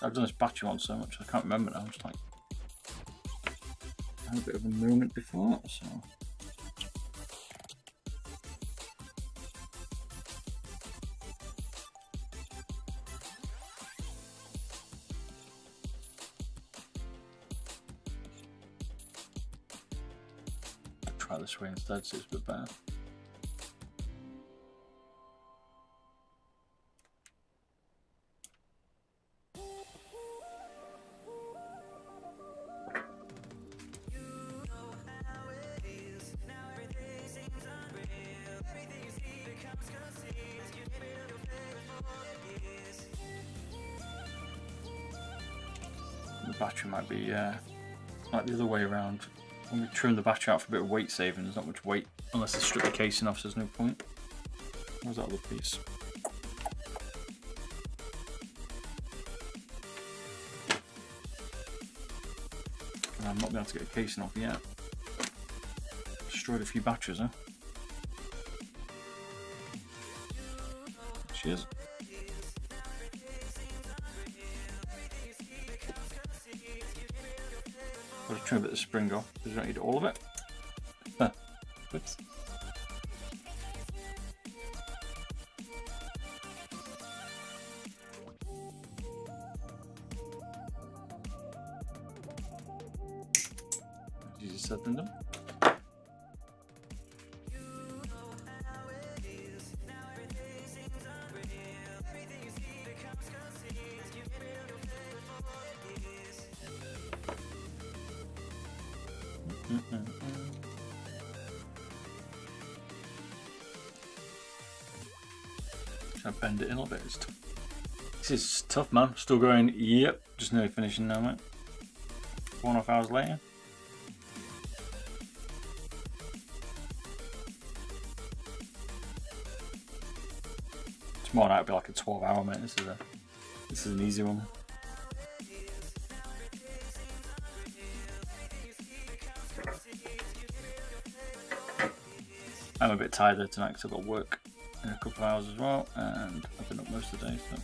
S1: I've done this battery one so much I can't remember now. I'm just like I had a bit of a moment before, so. Try this way instead, so it's a bit better. The battery might be like the other way around. When we trim the battery out for a bit of weight saving, there's not much weight unless they strip the casing off, so there's no point. Where's that other piece? And I've not been able to get a casing off yet. Destroyed a few batteries, huh? Cheers. Got to trim a bit of the spring off because we don't need all of it. Whoops. Easier said than done. Try to bend it in a little bit. It's tough. This is tough, man. Still going. Yep, just nearly finishing now, mate. 4.5 hours later. Tomorrow night will be like a 12-hour, mate. This is an easy one. I'm a bit tired there tonight because I've got work in a couple of hours as well, and I've been up most of the day, so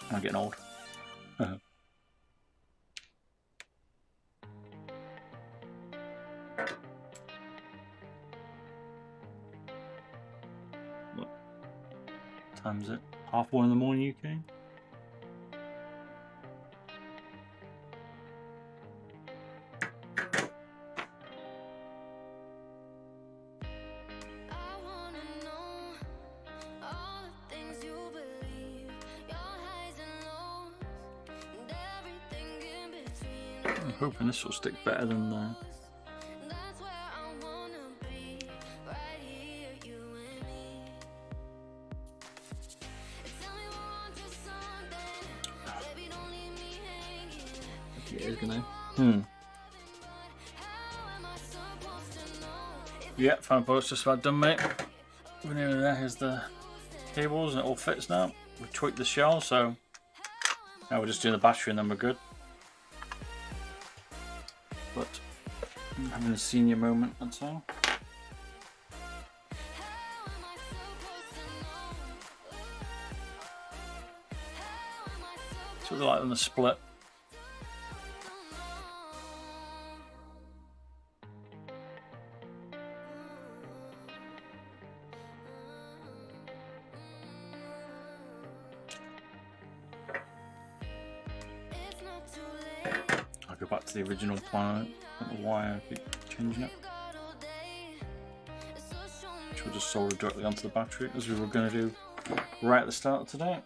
S1: I'm getting old. What time is it? 1:30 in the morning UK? I'm hoping this will stick better than it is gonna. Yeah, final product's just about done, mate. We're nearly there. Here's the cables, and it all fits now. We tweaked the shell, so now we're just doing the battery, and then we're good. But I'm having a senior moment, that's all. So they're like on the split. go back to the original plan. I don't know why I keep changing it. Which will just solder directly onto the battery, as we were going to do right at the start of today.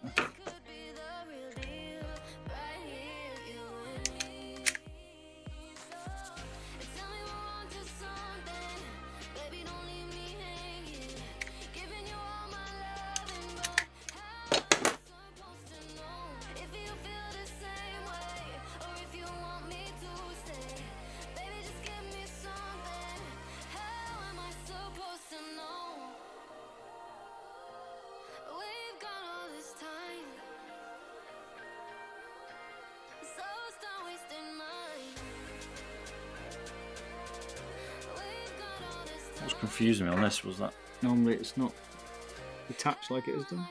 S1: What's confusing me on this was that normally it's not attached like it is done.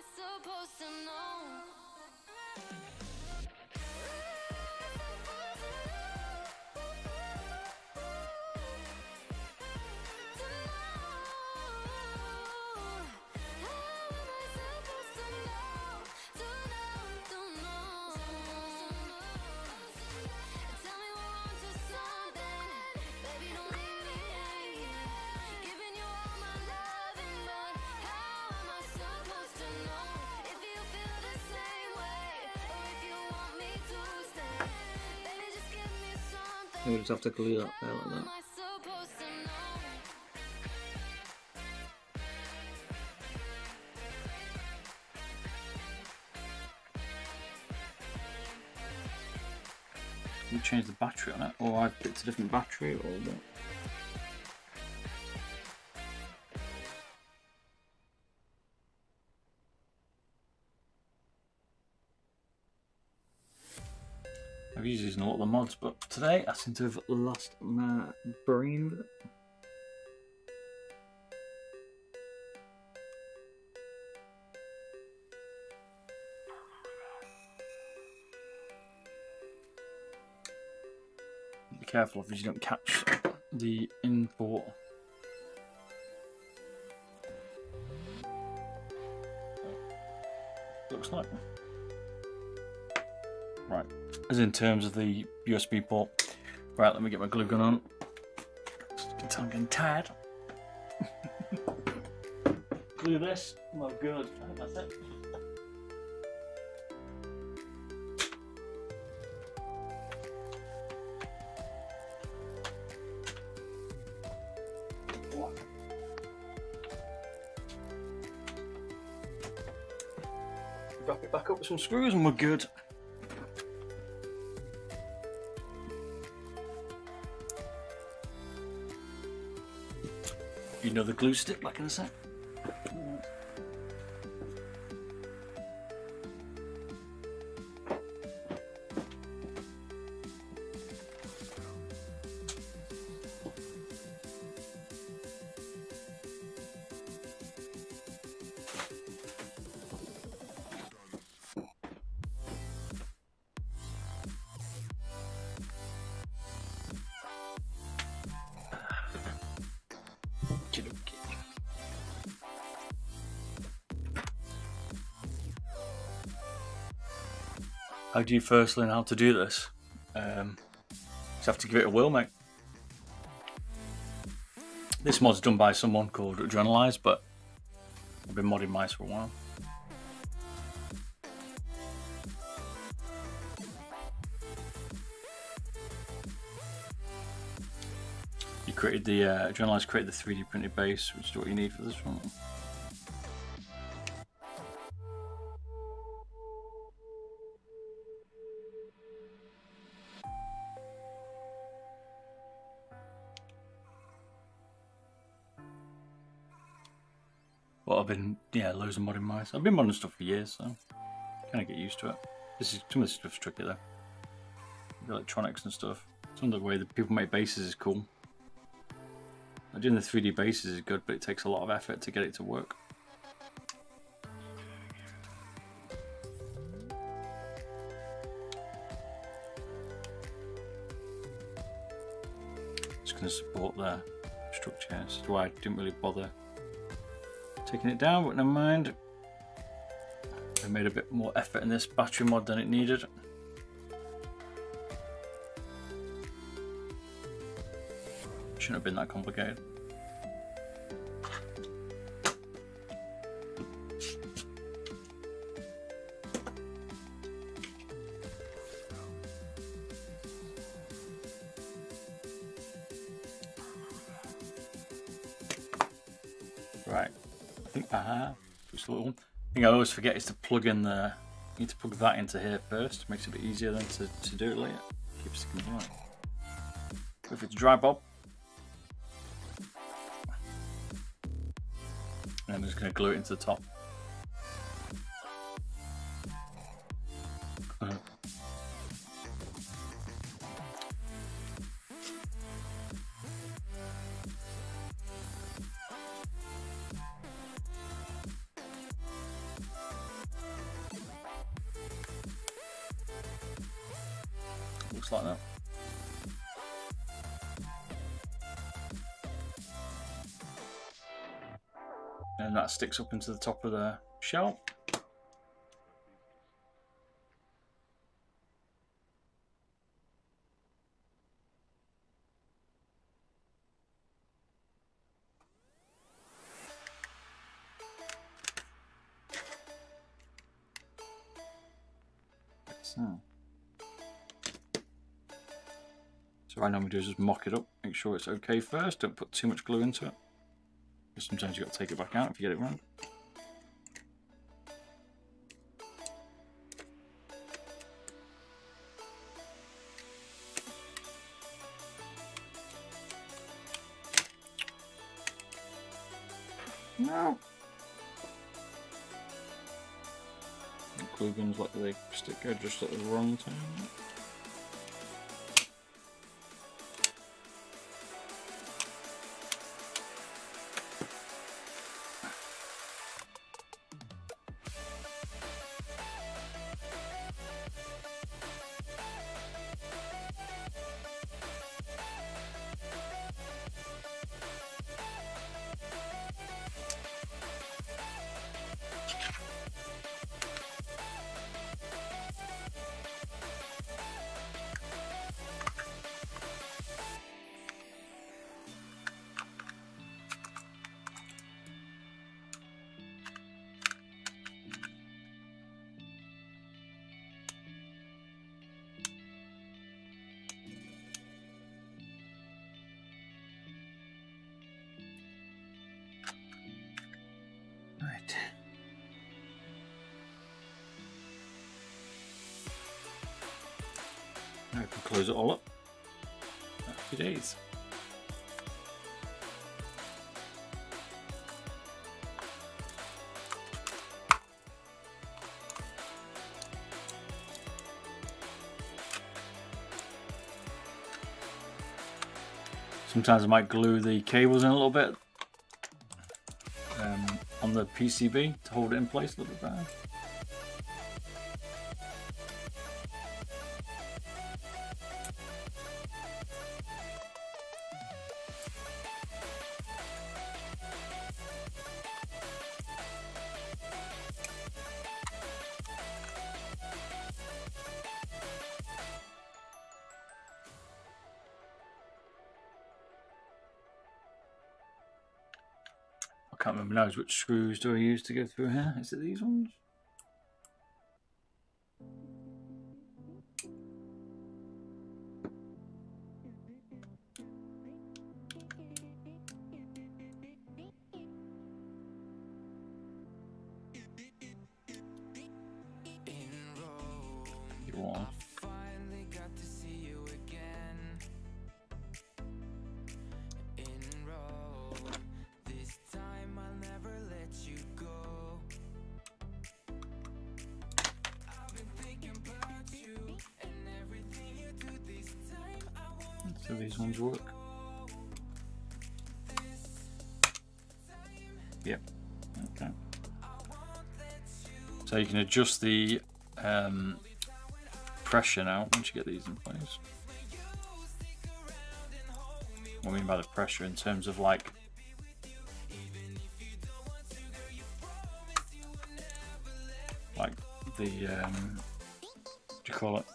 S1: We'll just have to glue that there like that. You change the battery on it, or I picked a different battery, or what? I've used using a lot of the mods, but today I seem to have lost my brain with it. Be careful if you don't catch the import. Looks like. Right. As in terms of the USB port. Right, let me get my glue gun on. You can tell I'm getting tired. Glue this. Oh, good. I think that's it. Wrap it back up with some screws and we're good. You know the glue stick back in a sec. How do you first learn how to do this? Just have to give it a whirl, mate. This mod's done by someone called Adrenalize, but I've been modding mice for a while. You created the Adrenalize created the 3D printed base, which is what you need for this one. But I've been, loads of modding mice. I've been modding stuff for years, so kind of get used to it. Some of this stuff's tricky though. The electronics and stuff. Some of the way that people make bases is cool. Doing the 3D bases is good, but it takes a lot of effort to get it to work. It's going to support the structure. That's why I didn't really bother taking it down, but never mind. I made a bit more effort in this battery mod than it needed. Shouldn't have been that complicated. Right, I think just a little one. I think I always forget is to plug in the. You need to plug that into here first. Makes it a bit easier then to do it later. Keeps it going. If it's dry bob, and I'm just going to glue it into the top. Looks like that. And that sticks up into the top of the shell. So what I normally do is just mock it up, make sure it's okay first, don't put too much glue into it. Because sometimes you've got to take it back out if you get it wrong. No! Glue guns like they stick out just at the wrong time. Right. Now we can close it all up. Happy days. Sometimes I might glue the cables in a little bit on the PCB to hold it in place a little bit better. I can't remember now which screws do I use to go through here. Is it these ones? One. So these ones work. Yep. Okay. So you can adjust the pressure now once you get these in place. What I mean by the pressure in terms of like the what do you call it?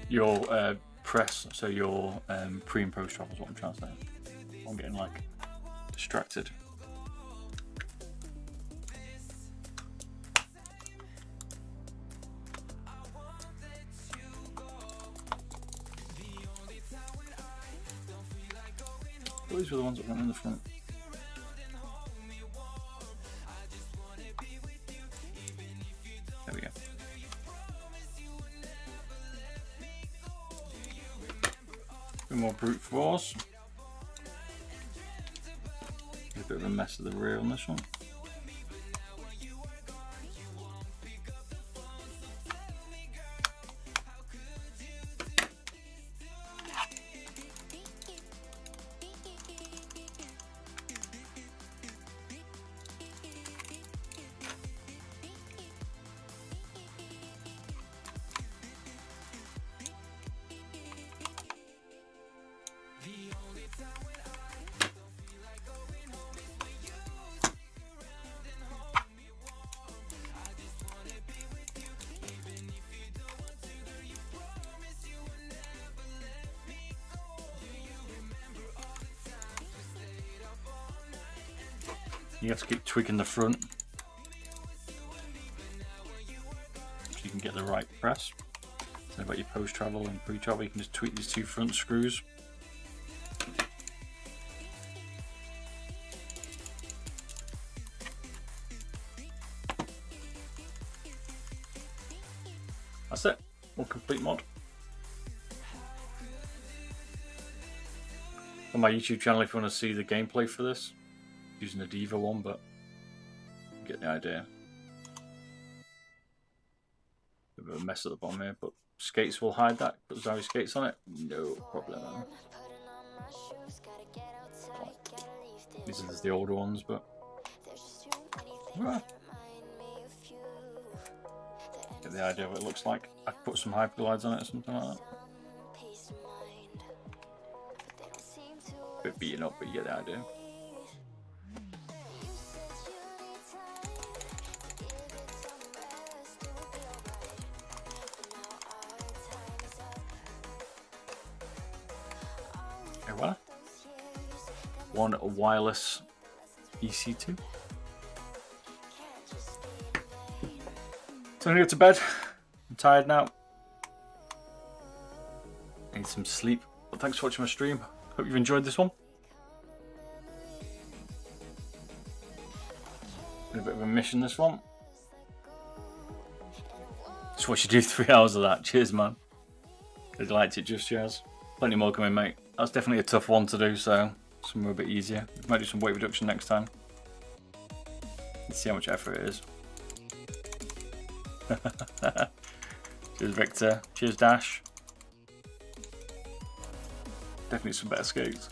S1: your press, so your pre and post travel is what I'm trying to say. I'm getting like distracted. These were the ones that went in the front. There we go. A bit more brute force. A bit of a mess of the rear on this one. You have to keep tweaking the front so you can get the right press. So about your post travel and pre travel, you can just tweak these two front screws. That's it. One complete mod. On my YouTube channel, if you want to see the gameplay for this, using the Diva one, but you get the idea. A bit of a mess at the bottom here, but skates will hide that. Put Zowie skates on it, no problem. These are the older ones, but get the idea of what it looks like. I could put some hyperglides on it or something like that. Bit beaten up, but you get the idea. Voilà. One wireless EC2. So I'm gonna go to bed. I'm tired now. I need some sleep. But thanks for watching my stream. Hope you've enjoyed this one. Been a bit of a mission, this one. Just watch you do 3 hours of that. Cheers, man. If you liked it, just cheers. Plenty more coming, mate. That's definitely a tough one to do, so somewhere a bit easier. We might do some weight reduction next time. Let's see how much effort it is. Cheers, Victor. Cheers, Dash. Definitely some better skates.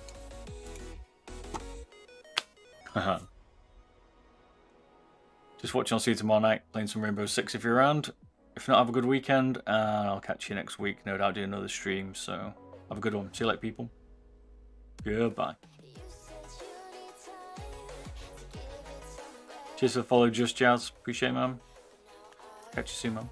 S1: Just watching. I'll see you tomorrow night playing some Rainbow Six if you're around. If not, have a good weekend, and I'll catch you next week. No doubt do another stream, so have a good one. See you later, people. Goodbye. Cheers for the follow, Just Jazz. Appreciate it, man. Catch you soon, man.